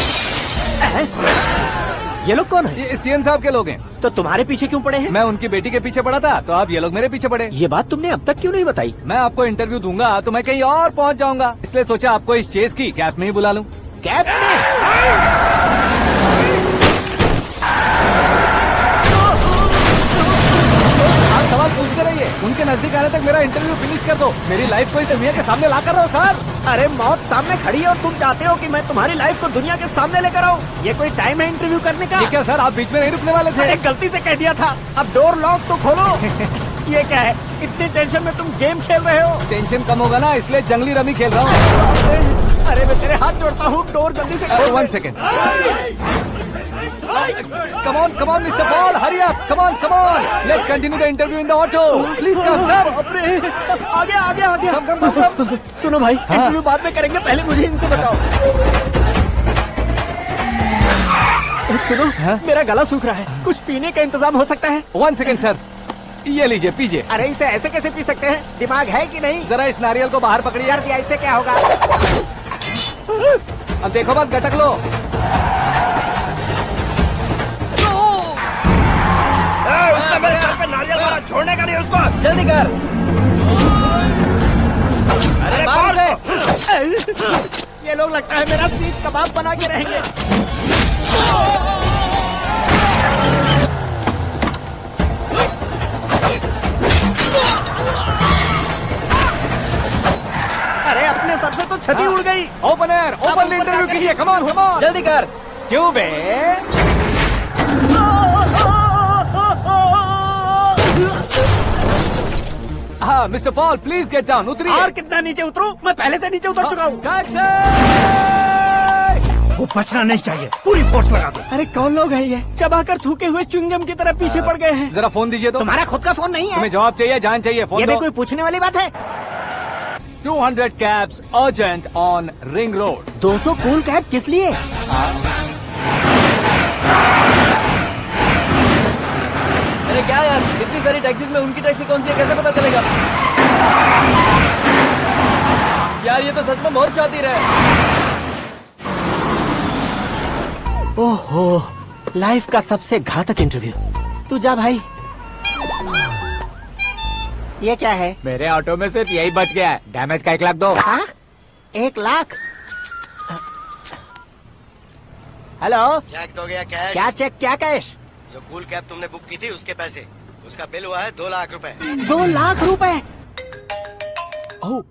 ये लोग कौन है? ये सीएम साहब के लोग हैं। तो तुम्हारे पीछे क्यों पड़े हैं? मैं उनकी बेटी के पीछे पड़ा था, तो आप ये लोग मेरे पीछे पड़े। ये बात तुमने अब तक क्यों नहीं बताई? मैं आपको इंटरव्यू दूंगा तो मैं कहीं और पहुंच जाऊंगा, इसलिए सोचा आपको इस चेस की कैब में ही बुला लूं। कैब में? आप सवाल पूछते रहिए, उनके नजदीक आने तक मेरा इंटरव्यू फिनिश कर दो। मेरी लाइफ को इस दुनिया के सामने ला कर रहो सर। अरे मौत सामने खड़ी है और तुम चाहते हो कि मैं तुम्हारी लाइफ को दुनिया के सामने लेकर आऊं? ये कोई टाइम है इंटरव्यू करने का? ये क्या सर, आप बीच में नहीं रुकने वाले थे? अरे गलती से कह दिया था, अब डोर लॉक तो खोलो। ये क्या है, इतनी टेंशन में तुम गेम खेल रहे हो? टेंशन कम होगा ना, इसलिए जंगली रमी खेल रहा हूँ। अरे मैं तेरे हाथ जोड़ता हूँ, डोर जल्दी से खोलो। 1 second. Come on, Mr. Paul, hurry up. Come on. Let's continue the interview in the auto. Please come. आगे। Come. सुनो भाई, इंटरव्यू बाद में करेंगे, पहले मुझे इनसे बताओ। सुनो, मेरा गला सूख रहा है, कुछ पीने का इंतजाम हो सकता है? 1 सेकेंड सर, ये लीजिए पीजिए। अरे इसे ऐसे कैसे पी सकते हैं? दिमाग है कि नहीं? जरा इस नारियल को बाहर पकड़िए। यार ऐसे क्या होगा? अब देखो बात, गटक लो। उसने मेरे सर पे नारियल मारा, छोड़ने का नहीं उसको। जल्दी कर। अरे मार उसे। ये लोग लगता है मेरा सीख कबाब बना के रहेंगे। अरे अपने सर से तो छती उड़ गई। ओपन इंटरव्यू कीजिए। कम ऑन जल्दी कर। क्यों बे? हाँ mister Paul, please get down. उतरिए। और कितना नीचे उतरूं? मैं पहले से नीचे उतर चुका हूँ। वो बचना नहीं चाहिए, पूरी फोर्स लगा दो। अरे कौन लोग हैं ये? चबाकर थूके हुए च्युइंगम की तरह पीछे पड़ गए हैं। जरा फोन दीजिए तो। तुम्हारा खुद का फोन नहीं है? तुम्हें जवाब चाहिए, जान चाहिए, फोन ये दो। भी कोई पूछने वाली बात है? 200 cabs urgent on Ring Road। 200 cool cab किस लिए? अरे क्या यार, इतनी सारी टैक्सीज में उनकी टैक्सी कौन सी है कैसे पता चलेगा? यार ये तो सच में बहुत शातिर है। ओहो, लाइफ का सबसे घातक इंटरव्यू। तू जा भाई। ये क्या है? मेरे ऑटो में सिर्फ यही बच गया है। डैमेज का 1 लाख दो। 1 लाख? हेलो, चेक तो गया कैश। क्या चेक, क्या कैश? जो कूल कैब तुमने बुक की थी उसके पैसे, उसका बिल हुआ है 2 लाख रुपए। 2 लाख रुपए? ओह,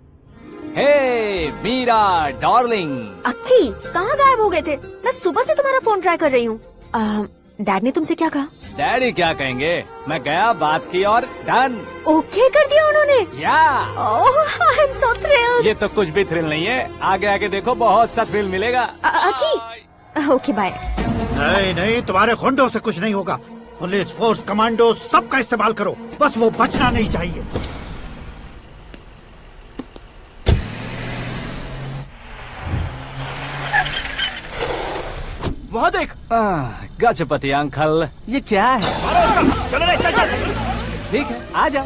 हे मीरा डार्लिंग। अक्की, कहाँ गायब हो गए थे? मैं सुबह से तुम्हारा फोन ट्राई कर रही हूँ। डैड ने तुमसे क्या कहा? डैडी क्या कहेंगे, मैं गया, बात की और डन। ओके कर दिया उन्होंने? या आई एम सो थ्रिल्ड। ये तो कुछ भी थ्रिल नहीं है, आगे आगे देखो बहुत सा थ्रिल मिलेगा। अक्की, ओके बाय। नहीं नहीं, तुम्हारे गुंडों से कुछ नहीं होगा। पुलिस फोर्स, कमांडो, सबका इस्तेमाल करो, बस वो बचना नहीं चाहिए। वहाँ देख। गजपति अंकल, ये क्या है? चलो रे, चल चल। ठीक है, आ जा।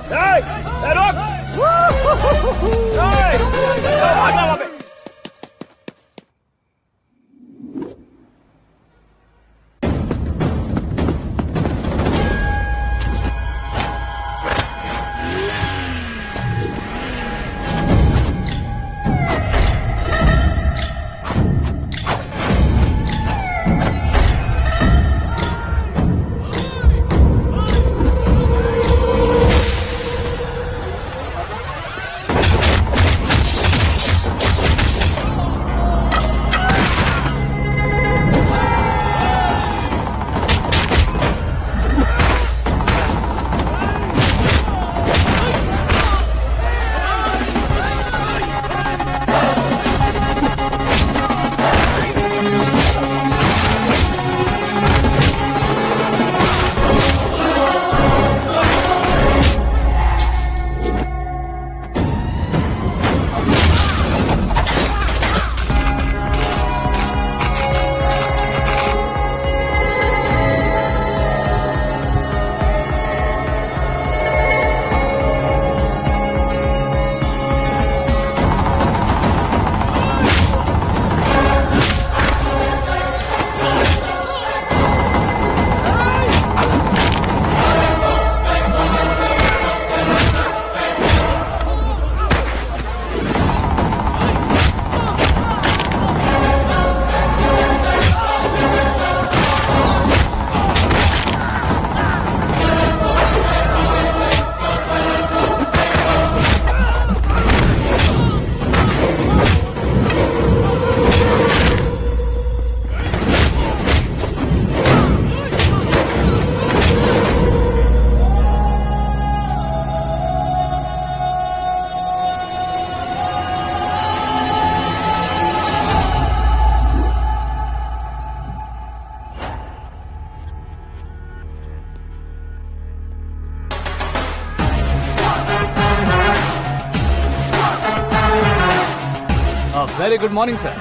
Very good morning sir.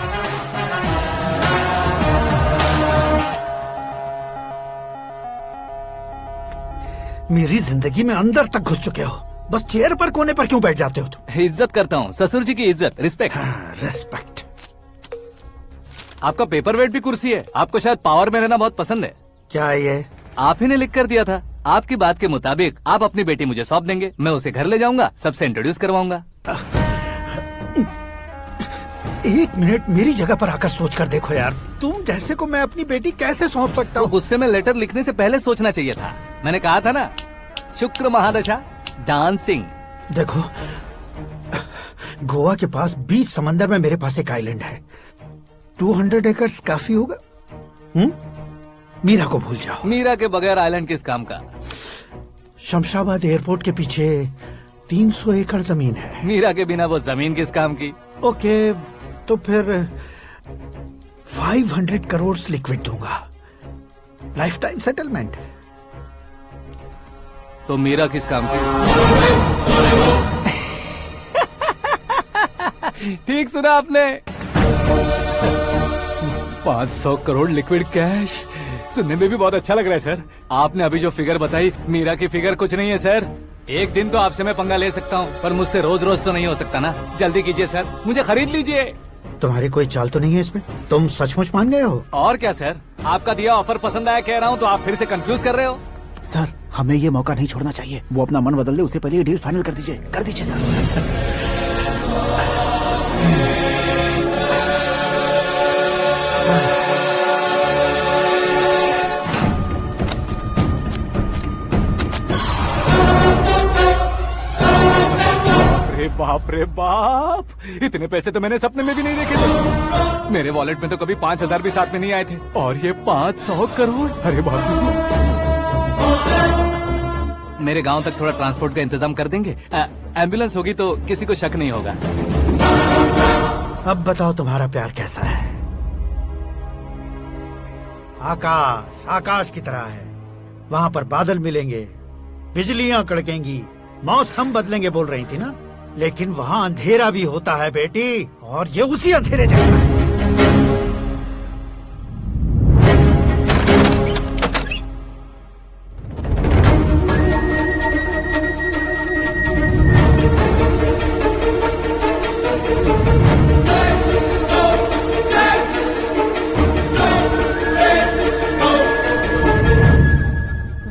मेरी जिंदगी में अंदर तक घुस चुके हो, बस चेयर पर कोने पर क्यों बैठ जाते हो तुम? इज्जत करता हूँ, ससुर जी की इज्जत, रिस्पेक्ट। रिस्पेक्ट। आपका पेपर वेट भी कुर्सी है, आपको शायद पावर में रहना बहुत पसंद है। क्या ये? आप ही ने लिख कर दिया था। आपकी बात के मुताबिक आप अपनी बेटी मुझे सौंप देंगे, मैं उसे घर ले जाऊंगा, सबसे इंट्रोड्यूस करवाऊंगा। 1 मिनट मेरी जगह पर आकर सोच कर देखो यार, तुम जैसे को मैं अपनी बेटी कैसे सौंप सकता हूँ? गुस्से में लेटर लिखने से पहले सोचना चाहिए था। मैंने कहा था ना, शुक्र महादशा डांसिंग। देखो, गोवा के पास बीच समंदर में मेरे पास एक आइलैंड है, 200 एकर्स काफी होगा। मीरा को भूल जाओ। मीरा के बगैर आइलैंड किस काम का? शमशाबाद एयरपोर्ट के पीछे 300 एकड़ जमीन है। मीरा के बिना वो जमीन किस काम की? ओके, तो फिर 500 करोड़ लिक्विड दूंगा, लाइफ टाइम सेटलमेंट। तो मीरा किस काम की? ठीक सुना आपने, 500 करोड़ लिक्विड कैश, सुनने में भी बहुत अच्छा लग रहा है सर। आपने अभी जो फिगर बताई, मीरा की फिगर कुछ नहीं है सर। एक दिन तो आपसे मैं पंगा ले सकता हूँ, पर मुझसे रोज रोज तो नहीं हो सकता ना। जल्दी कीजिए सर, मुझे खरीद लीजिए। तुम्हारी कोई चाल तो नहीं है इसमें? तुम सचमुच मान गए हो? और क्या सर, आपका दिया ऑफर पसंद आया कह रहा हूँ, तो आप फिर से कंफ्यूज कर रहे हो। सर, हमें ये मौका नहीं छोड़ना चाहिए। वो अपना मन बदल दे, उससे पहले ये डील फाइनल कर दीजिए सर। बाप रे बाप, इतने पैसे तो मैंने सपने में भी नहीं देखे थे। मेरे वॉलेट में तो कभी 5,000 भी साथ में नहीं आए थे, और ये 500 करोड़। अरे बाप रे। मेरे गांव तक थोड़ा ट्रांसपोर्ट का इंतजाम कर देंगे? एम्बुलेंस होगी तो किसी को शक नहीं होगा। अब बताओ तुम्हारा प्यार कैसा है? आकाश आकाश की तरह है। वहाँ पर बादल मिलेंगे, बिजलियां कड़केंगी, मौसम बदलेंगे बोल रही थी ना। लेकिन वहाँ अंधेरा भी होता है बेटी, और ये उसी अंधेरे जैसा है।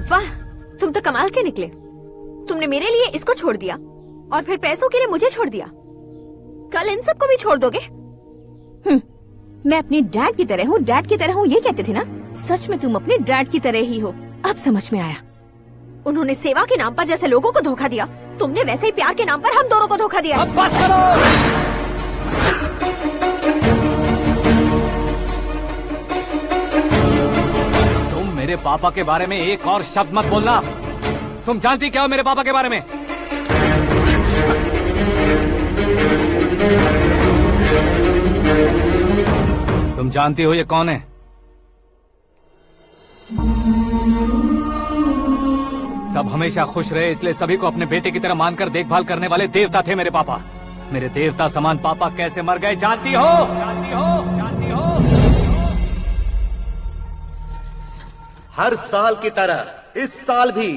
वाह, तुम तो कमाल के निकले। तुमने मेरे लिए इसको छोड़ दिया और फिर पैसों के लिए मुझे छोड़ दिया। कल इन सबको भी छोड़ दोगे? मैं अपने डैड की तरह हूँ, डैड की तरह हूँ, ये कहते थे ना। सच में तुम अपने डैड की तरह ही हो। अब समझ में आया। उन्होंने सेवा के नाम पर जैसे लोगों को धोखा दिया, तुमने वैसे ही प्यार के नाम पर हम दोनों को धोखा दिया। अब बस करो। तुम मेरे पापा के बारे में एक और शब्द मत बोलना। तुम जानती क्या हो मेरे पापा के बारे में? तुम जानती हो ये कौन है? सब हमेशा खुश रहे, इसलिए सभी को अपने बेटे की तरह मानकर देखभाल करने वाले देवता थे मेरे पापा। मेरे देवता समान पापा कैसे मर गए जानती हो? जानती हो? जानती हो? हर साल की तरह इस साल भी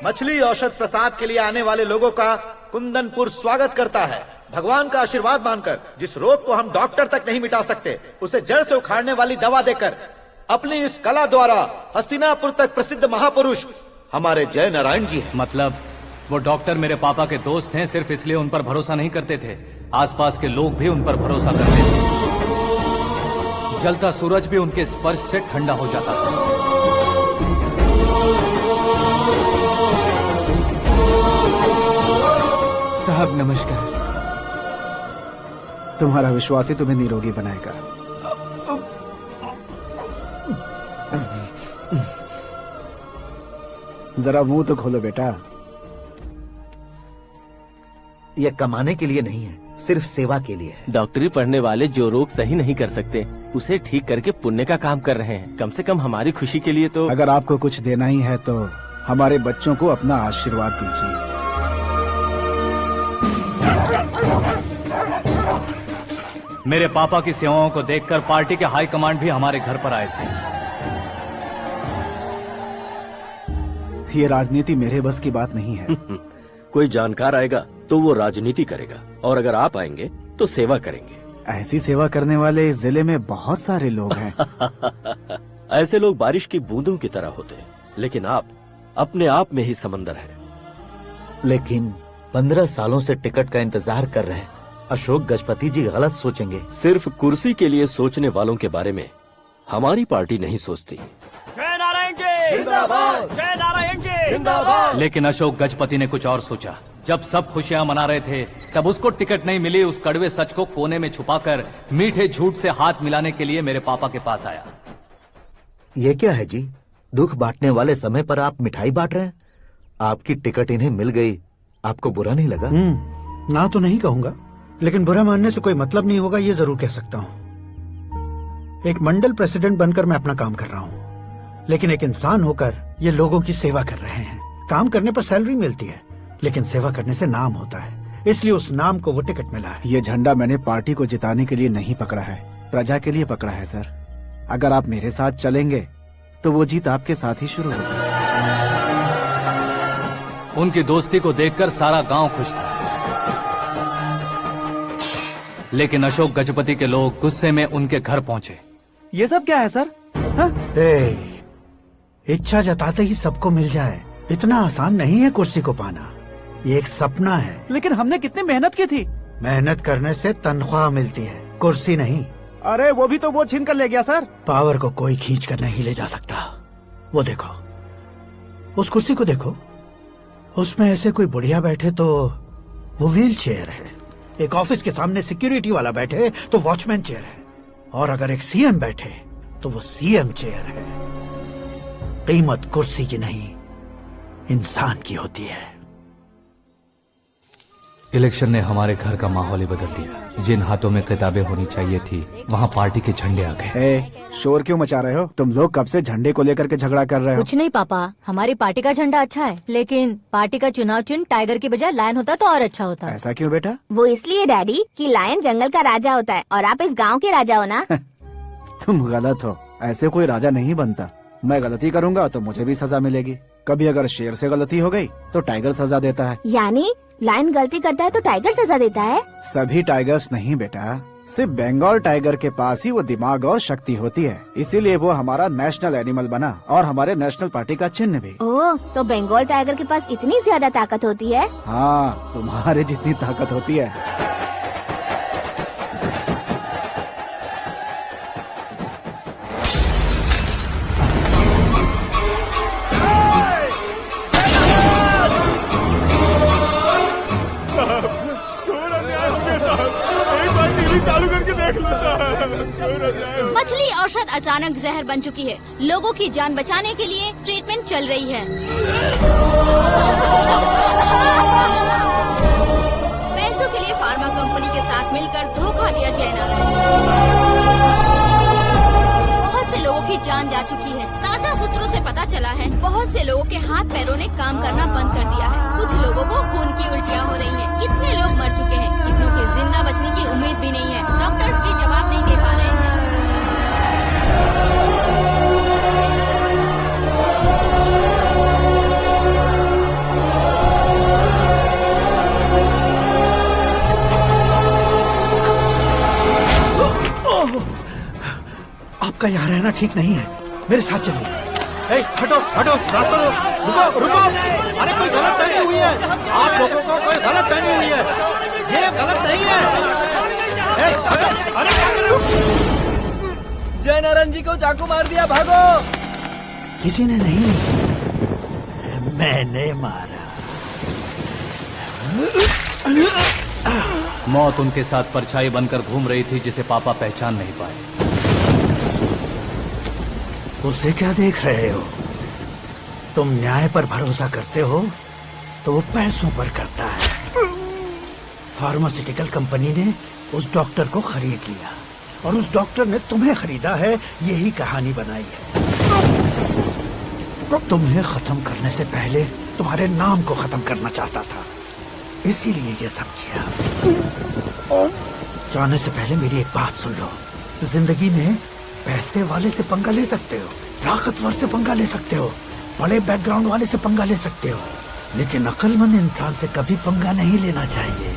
मछली औषध प्रसाद के लिए आने वाले लोगों का कुंदनपुर स्वागत करता है। भगवान का आशीर्वाद मानकर जिस रोग को हम डॉक्टर तक नहीं मिटा सकते, उसे जड़ से उखाड़ने वाली दवा देकर अपनी इस कला द्वारा हस्तिनापुर तक प्रसिद्ध महापुरुष हमारे जय नारायण जी हैं। मतलब वो डॉक्टर मेरे पापा के दोस्त हैं, सिर्फ इसलिए उन पर भरोसा नहीं करते थे, आसपास के लोग भी उन पर भरोसा करते थे। जलता सूरज भी उनके स्पर्श से ठंडा हो जाता था। साहब नमस्कार। तुम्हारा विश्वास ही तुम्हें निरोगी बनाएगा। जरा मुंह तो खोलो बेटा। यह कमाने के लिए नहीं है, सिर्फ सेवा के लिए है। डॉक्टरी पढ़ने वाले जो रोग सही नहीं कर सकते, उसे ठीक करके पुण्य का काम कर रहे हैं। कम से कम हमारी खुशी के लिए तो। अगर आपको कुछ देना ही है तो हमारे बच्चों को अपना आशीर्वाद दीजिए। मेरे पापा की सेवाओं को देखकर पार्टी के हाई कमांड भी हमारे घर पर आए थे। ये राजनीति मेरे बस की बात नहीं है। कोई जानकार आएगा तो वो राजनीति करेगा, और अगर आप आएंगे तो सेवा करेंगे। ऐसी सेवा करने वाले इस जिले में बहुत सारे लोग हैं। ऐसे लोग बारिश की बूंदों की तरह होते हैं, लेकिन आप अपने आप में ही समंदर हैं। लेकिन 15 सालों से टिकट का इंतजार कर रहे अशोक गजपति जी गलत सोचेंगे। सिर्फ कुर्सी के लिए सोचने वालों के बारे में हमारी पार्टी नहीं सोचती। जय नारायण जी जिंदाबाद, जय नारायण जी जिंदाबाद। लेकिन अशोक गजपति ने कुछ और सोचा। जब सब खुशियां मना रहे थे, तब उसको टिकट नहीं मिली। उस कड़वे सच को कोने में छुपाकर मीठे झूठ से हाथ मिलाने के लिए मेरे पापा के पास आया। ये क्या है जी? दुख बांटने वाले समय पर आप मिठाई बांट रहे हैं। आपकी टिकट इन्हें मिल गई, आपको बुरा नहीं लगा? ना तो नहीं कहूंगा, लेकिन बुरा मानने से कोई मतलब नहीं होगा, ये जरूर कह सकता हूँ। एक मंडल प्रेसिडेंट बनकर मैं अपना काम कर रहा हूँ, लेकिन एक इंसान होकर ये लोगों की सेवा कर रहे हैं। काम करने पर सैलरी मिलती है, लेकिन सेवा करने से नाम होता है, इसलिए उस नाम को वो टिकट मिला है। ये झंडा मैंने पार्टी को जिताने के लिए नहीं पकड़ा है, प्रजा के लिए पकड़ा है सर। अगर आप मेरे साथ चलेंगे तो वो जीत आपके साथ ही शुरू होगी। उनकी दोस्ती को देखकर सारा गांव खुश था, लेकिन अशोक गजपति के लोग गुस्से में उनके घर पहुंचे। ये सब क्या है सर? इच्छा जताते ही सबको मिल जाए इतना आसान नहीं है कुर्सी को पाना। ये एक सपना है। लेकिन हमने कितनी मेहनत की थी। मेहनत करने से तनख्वाह मिलती है, कुर्सी नहीं। अरे वो भी तो वो छीन कर ले गया सर। पावर को कोई खींच कर नहीं ले जा सकता। वो देखो, उस कुर्सी को देखो, उसमें ऐसे कोई बुढ़िया बैठे तो वो व्हील चेयर है, एक ऑफिस के सामने सिक्योरिटी वाला बैठे तो वॉचमैन चेयर है, और अगर एक सीएम बैठे तो वो सीएम चेयर है। कीमत कुर्सी की नहीं, इंसान की होती है। इलेक्शन ने हमारे घर का माहौल ही बदल दिया। जिन हाथों में किताबें होनी चाहिए थी, वहाँ पार्टी के झंडे आ गए। शोर क्यों मचा रहे हो? तुम लोग कब से झंडे को लेकर के झगड़ा कर रहे हो? कुछ नहीं पापा, हमारी पार्टी का झंडा अच्छा है, लेकिन पार्टी का चुनाव चिन्ह टाइगर की बजाय लायन होता तो और अच्छा होता। ऐसा क्यों बेटा? वो इसलिए डैडी कि लायन जंगल का राजा होता है और आप इस गांव के राजा हो ना। तुम गलत हो, ऐसे कोई राजा नहीं बनता। मैं गलती करूंगा तो मुझे भी सजा मिलेगी। कभी अगर शेर से गलती हो गई तो टाइगर सजा देता है। यानी लायन गलती करता है तो टाइगर सजा देता है? सभी टाइगर्स नहीं बेटा, सिर्फ बंगाल टाइगर के पास ही वो दिमाग और शक्ति होती है, इसीलिए वो हमारा नेशनल एनिमल बना और हमारे नेशनल पार्टी का चिन्ह भी। ओह, तो बंगाल टाइगर के पास इतनी ज्यादा ताकत होती है? हाँ, तुम्हारे जितनी ताकत होती है। मछली औषध अचानक जहर बन चुकी है। लोगों की जान बचाने के लिए ट्रीटमेंट चल रही है। पैसों के लिए फार्मा कंपनी के साथ मिलकर धोखा दिया जा रहा है। बहुत से लोगों की जान जा चुकी है। ताज़ा सूत्रों से पता चला है बहुत से लोगों के हाथ पैरों ने काम करना बंद कर दिया है। कुछ लोगों को खून की उल्टियाँ हो रही हैं। कितने लोग मर चुके हैं, कितनों के जिंदा बचने की उम्मीद भी नहीं है। डॉक्टर्स के जवाब नहीं दे पा रहे हैं। आपका यहाँ रहना ठीक नहीं है, मेरे साथ चलिए। हटो हटो, रास्ता दो। रुको रुको, अरे कोई गलत फहमी हुई है, आप लोगों को कोई गलत फहमी हुई है, ये गलत नहीं है। अरे जय नारायण जी को चाकू मार दिया, भागो। किसी ने नहीं, मैंने मारा। मौत उनके साथ परछाई बनकर घूम रही थी, जिसे पापा पहचान नहीं पाए। उसे क्या देख रहे हो? तुम न्याय पर भरोसा करते हो तो वो पैसों पर करता है। फार्मास्यूटिकल कंपनी ने उस डॉक्टर को खरीद लिया और उस डॉक्टर ने तुम्हें खरीदा है, यही कहानी बनाई है। तुम्हें खत्म करने से पहले तुम्हारे नाम को खत्म करना चाहता था, इसीलिए ये सब किया। जाने से पहले मेरी एक बात सुन लो, जिंदगी में पैसे वाले से पंगा ले सकते हो, ताकतवर से पंगा ले सकते हो, बड़े बैकग्राउंड वाले से पंगा ले सकते हो, लेकिन अक्लमंद इंसान से कभी पंगा नहीं लेना चाहिए।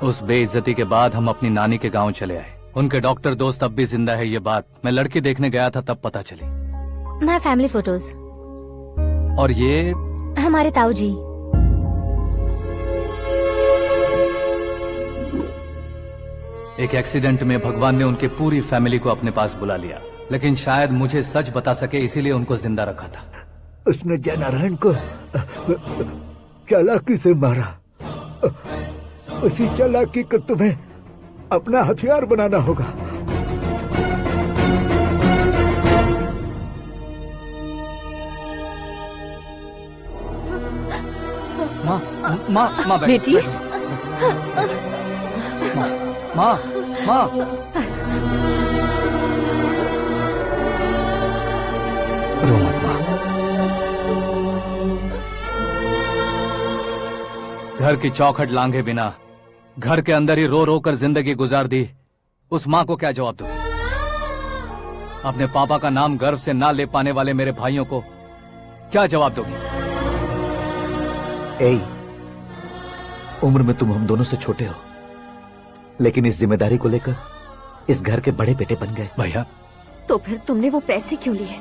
उस बेइज्जती के बाद हम अपनी नानी के गांव चले आए। उनके डॉक्टर दोस्त अब भी जिंदा है, ये बात मैं लड़की देखने गया था तब पता चली। My family photos. और ये हमारे ताऊ जी। एक एक्सीडेंट में भगवान ने उनकी पूरी फैमिली को अपने पास बुला लिया, लेकिन शायद मुझे सच बता सके इसीलिए उनको जिंदा रखा था। उसने जय नारायण को चालाकी से मारा। उसी चालाकी को तुम्हें अपना हथियार बनाना होगा। माँ बेटी। माँ घर की चौखट लांघे बिना घर के अंदर ही रो रो कर जिंदगी गुजार दी उस माँ को क्या जवाब दूं? अपने पापा का नाम गर्व से ना ले पाने वाले मेरे भाइयों को क्या जवाब दोगी? उम्र में तुम हम दोनों से छोटे हो, लेकिन इस जिम्मेदारी को लेकर इस घर के बड़े बेटे बन गए। भैया, तो फिर तुमने वो पैसे क्यों लिए?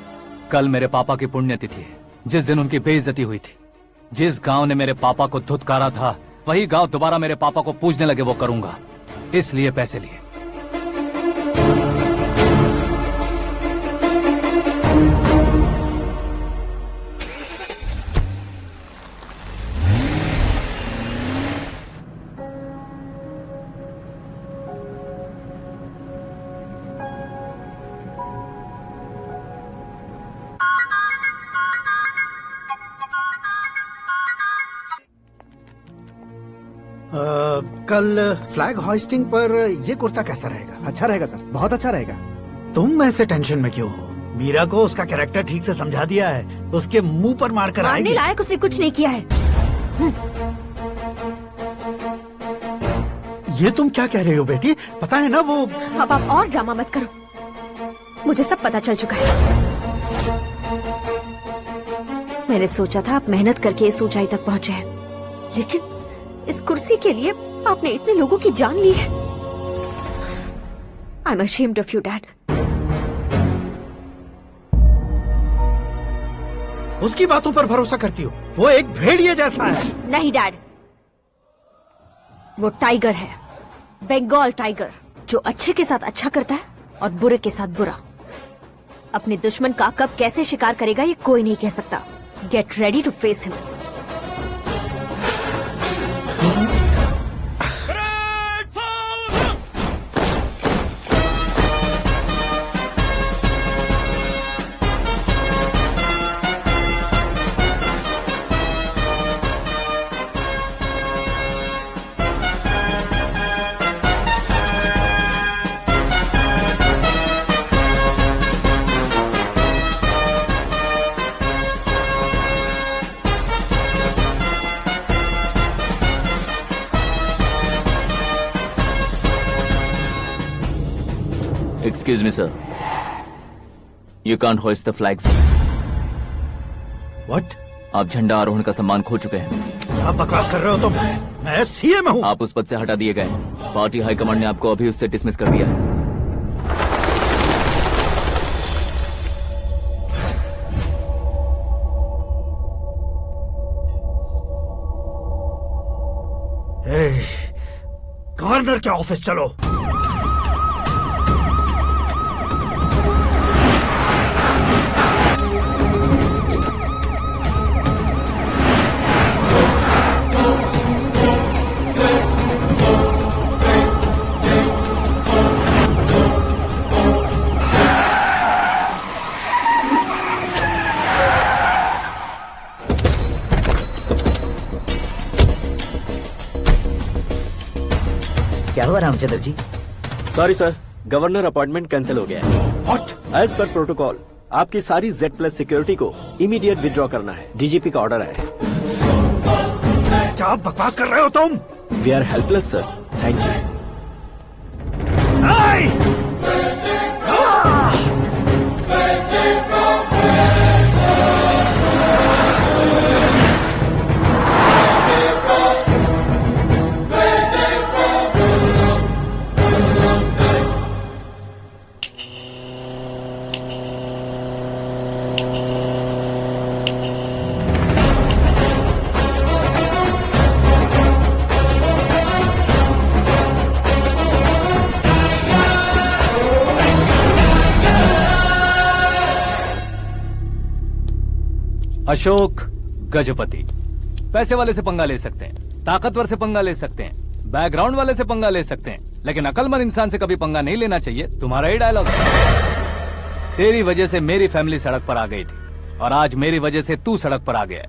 कल मेरे पापा की पुण्यतिथि है, जिस दिन उनकी बेइज्जती हुई थी। जिस गांव ने मेरे पापा को धुतकारा था, वही गांव दोबारा मेरे पापा को पूजने लगे वो करूंगा, इसलिए पैसे लिए। कल फ्लैग होइस्टिंग पर ये कुर्ता कैसा रहेगा? अच्छा रहेगा सर, बहुत अच्छा रहेगा। तुम ऐसे टेंशन में क्यों हो? मीरा को उसका कैरेक्टर ठीक से समझा दिया है, उसके मुंह पर मारकर आएगी। मारने लायक उसने कुछ नहीं किया है। ये तुम क्या कह रहे हो बेटी? पता है ना वो। अब आप और ड्रामा मत करो, मुझे सब पता चल चुका है। मैंने सोचा था आप मेहनत करके इस ऊंचाई तक पहुंचे हैं, लेकिन इस कुर्सी के लिए आपने इतने लोगों की जान ली है। I am ashamed of you, Dad. उसकी बातों पर भरोसा करती हो? वो एक भेड़िए जैसा है। नहीं डैड, वो टाइगर है, बंगाल टाइगर, जो अच्छे के साथ अच्छा करता है और बुरे के साथ बुरा। अपने दुश्मन का कब कैसे शिकार करेगा ये कोई नहीं कह सकता। Get ready to face him. Excuse me, sir. You can't hoist the flags. What? आप झंडा आरोहण का सम्मान खो चुके हैं। आप बकवास कर रहे हो तुम? मैं सीएम हूँ। आप उस पद से हटा दिए गए। पार्टी हाईकमांड ने आपको अभी उससे डिसमिस कर दिया है। गवर्नर के ऑफिस चलो। क्या हुआ Ramchandra ji? Sorry sir, governor appointment cancel हो गया है। What? एज पर प्रोटोकॉल आपकी सारी Z+ सिक्योरिटी को इमीडिएट विड्रॉ करना है। डीजीपी का ऑर्डर है। क्या बकवास कर रहे हो तुम? We are helpless sir, thank you. Ashok Gajapati पैसे वाले से पंगा ले सकते हैं, ताकतवर से पंगा ले सकते हैं, बैकग्राउंड वाले से पंगा ले सकते हैं, लेकिन अकलमंद इंसान से कभी पंगा नहीं लेना चाहिए। तुम्हारा ही डायलॉग। तेरी वजह से मेरी फैमिली सड़क पर आ गई थी और आज मेरी वजह से तू सड़क पर आ गया है।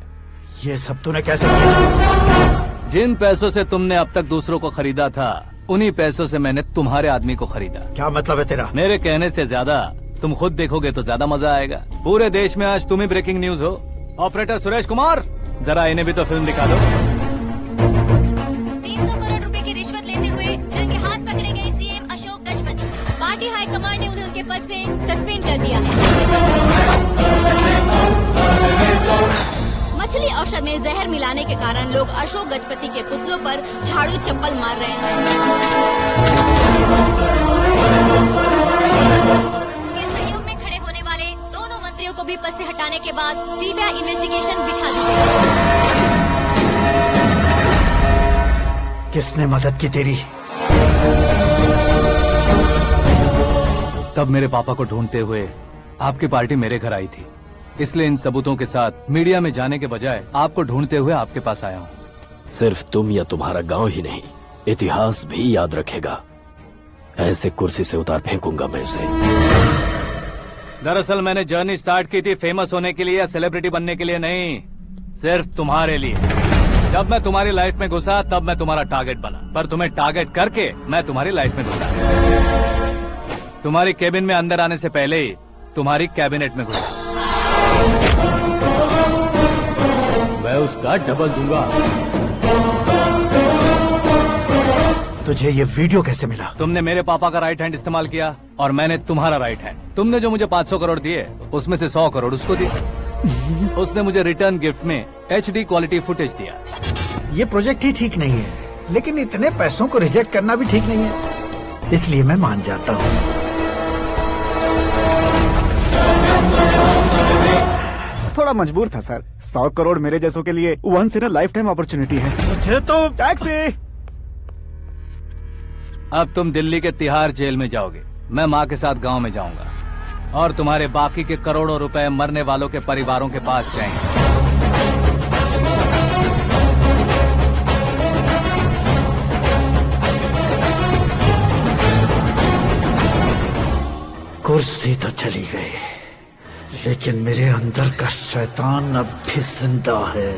ये सब तूने कैसे किया? जिन पैसों से तुमने अब तक दूसरों को खरीदा था, उन्हीं पैसों से मैंने तुम्हारे आदमी को खरीदा। क्या मतलब है तेरा? मेरे कहने से ज्यादा तुम खुद देखोगे तो ज्यादा मजा आएगा। पूरे देश में आज तुम ही ब्रेकिंग न्यूज हो। ऑपरेटर सुरेश कुमार, जरा इन्हें भी तो फिल्म दिखा दो। में जहर मिलाने के कारण लोग अशोक गजपति के पुतलों पर झाड़ू चप्पल मार रहे हैं। उनके सहयोग में खड़े होने वाले दोनों मंत्रियों को भी पद से हटाने के बाद सीबीआई इन्वेस्टिगेशन बिठा दी गई। किसने मदद की तेरी? तब मेरे पापा को ढूंढते हुए आपकी पार्टी मेरे घर आई थी, इसलिए इन सबूतों के साथ मीडिया में जाने के बजाय आपको ढूंढते हुए आपके पास आया हूँ। सिर्फ तुम या तुम्हारा गांव ही नहीं, इतिहास भी याद रखेगा। ऐसे कुर्सी से उतार फेंकूंगा मैं उसे। दरअसल मैंने जर्नी स्टार्ट की थी फेमस होने के लिए या सेलिब्रिटी बनने के लिए नहीं, सिर्फ तुम्हारे लिए। जब मैं तुम्हारी लाइफ में घुसा तब मैं तुम्हारा टारगेट बना, पर तुम्हें टारगेट करके मैं तुम्हारी लाइफ में घुसा। तुम्हारी केबिन में अंदर आने से पहले ही तुम्हारी कैबिनेट में घुसा। मैं उसका डबल दूंगा। तुझे ये वीडियो कैसे मिला? तुमने मेरे पापा का राइट हैंड इस्तेमाल किया और मैंने तुम्हारा राइट हैंड। तुमने जो मुझे 500 करोड़ दिए उसमें से 100 करोड़ उसको दिए। उसने मुझे रिटर्न गिफ्ट में HD क्वालिटी फुटेज दिया। ये प्रोजेक्ट ही ठीक नहीं है, लेकिन इतने पैसों को रिजेक्ट करना भी ठीक नहीं है, इसलिए मैं मान जाता हूँ। थोड़ा मजबूर था सर। 100 करोड़ मेरे जैसों के लिए once in a lifetime opportunity है। मुझे तो टैक्सी। अब तुम दिल्ली के तिहाड़ जेल में जाओगे, मैं माँ के साथ गांव में जाऊंगा और तुम्हारे बाकी के करोड़ों रुपए मरने वालों के परिवारों के पास जाएंगे। कुर्सी तो चली गई, लेकिन मेरे अंदर का शैतान अब भी जिंदा है।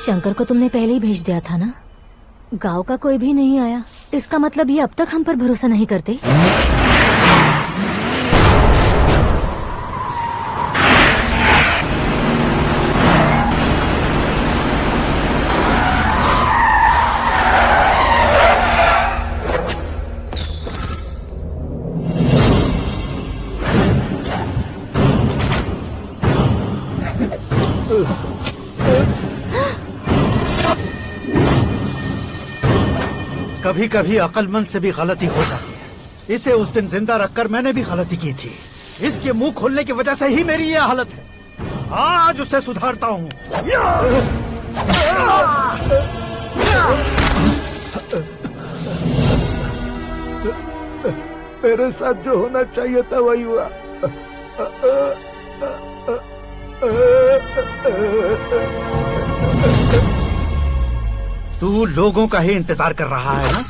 शंकर को तुमने पहले ही भेज दिया था ना? गांव का कोई भी नहीं आया, इसका मतलब ये अब तक हम पर भरोसा नहीं करते। कभी कभी अक्लमंद से भी गलती हो जाती है। इसे उस दिन जिंदा रखकर मैंने भी गलती की थी। इसके मुंह खोलने की वजह से ही मेरी ये हालत है। आज उसे सुधारता हूँ। मेरे साथ जो होना चाहिए था वही हुआ। तू लोगों का ही इंतजार कर रहा है ना?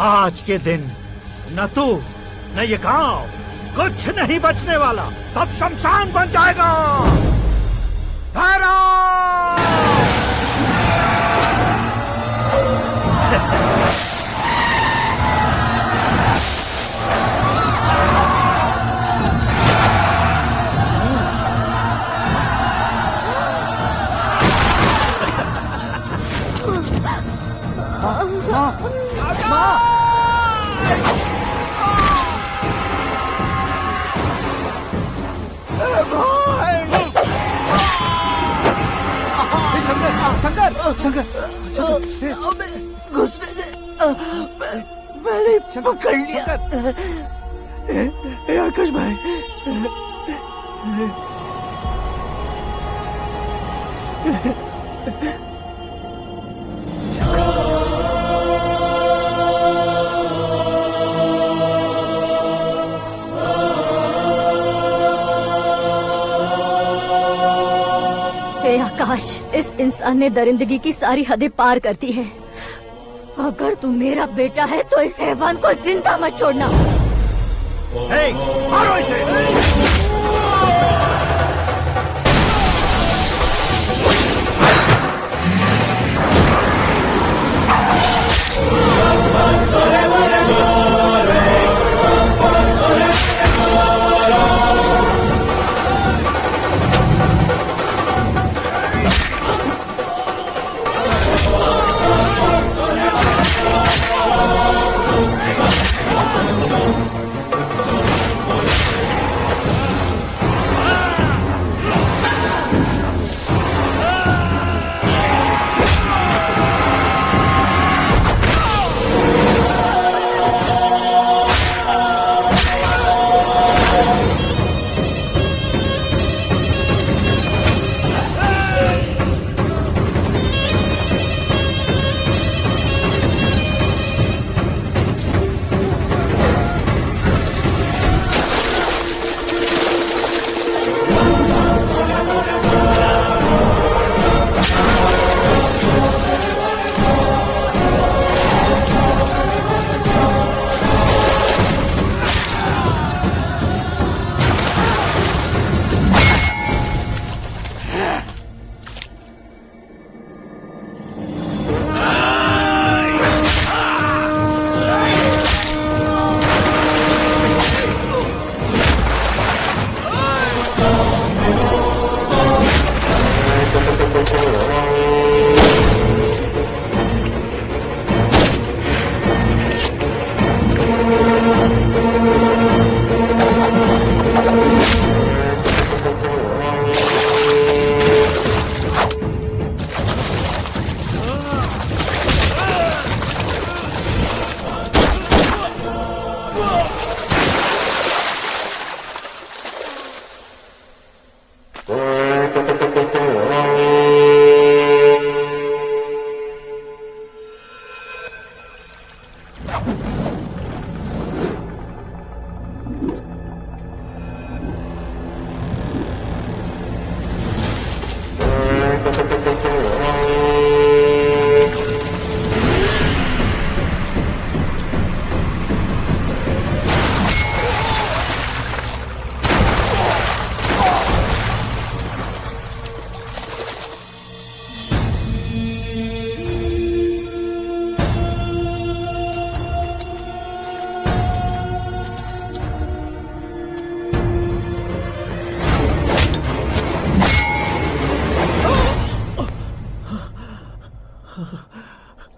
आज के दिन न तू न ये गांव कुछ नहीं बचने वाला, सब शमशान बन जाएगा। घुसने से मैंने पकड़ लिया। आकाश भाई, हे आकाश, इस इंसान ने दरिंदगी की सारी हदें पार कर दी है। अगर तू मेरा बेटा है तो इस हैवान को जिंदा मत छोड़ना। मारो इसे।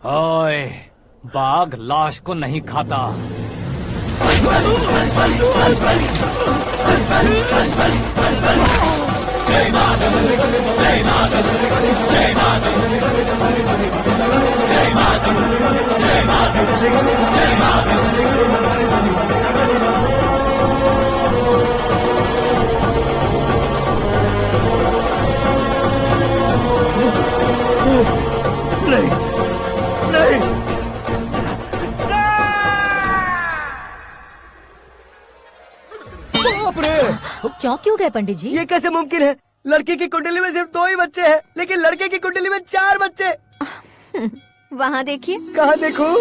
ओए, बाघ लाश को नहीं खाता। नहीं नहीं बाप रे! चौंक क्यों गए पंडित जी? ये कैसे मुमकिन है? लड़की की कुंडली में सिर्फ 2 ही बच्चे हैं, लेकिन लड़के की कुंडली में 4 बच्चे। वहाँ देखिए। कहाँ देखूं?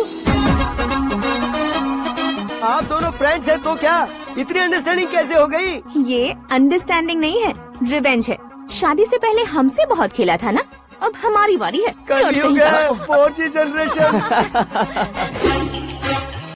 आप दोनों फ्रेंड्स हैं तो क्या इतनी अंडरस्टैंडिंग कैसे हो गई? ये अंडरस्टैंडिंग नहीं है, रिवेंज है। शादी से पहले हमसे बहुत खेला था ना, अब हमारी बारी है। कल 4G जनरेशन।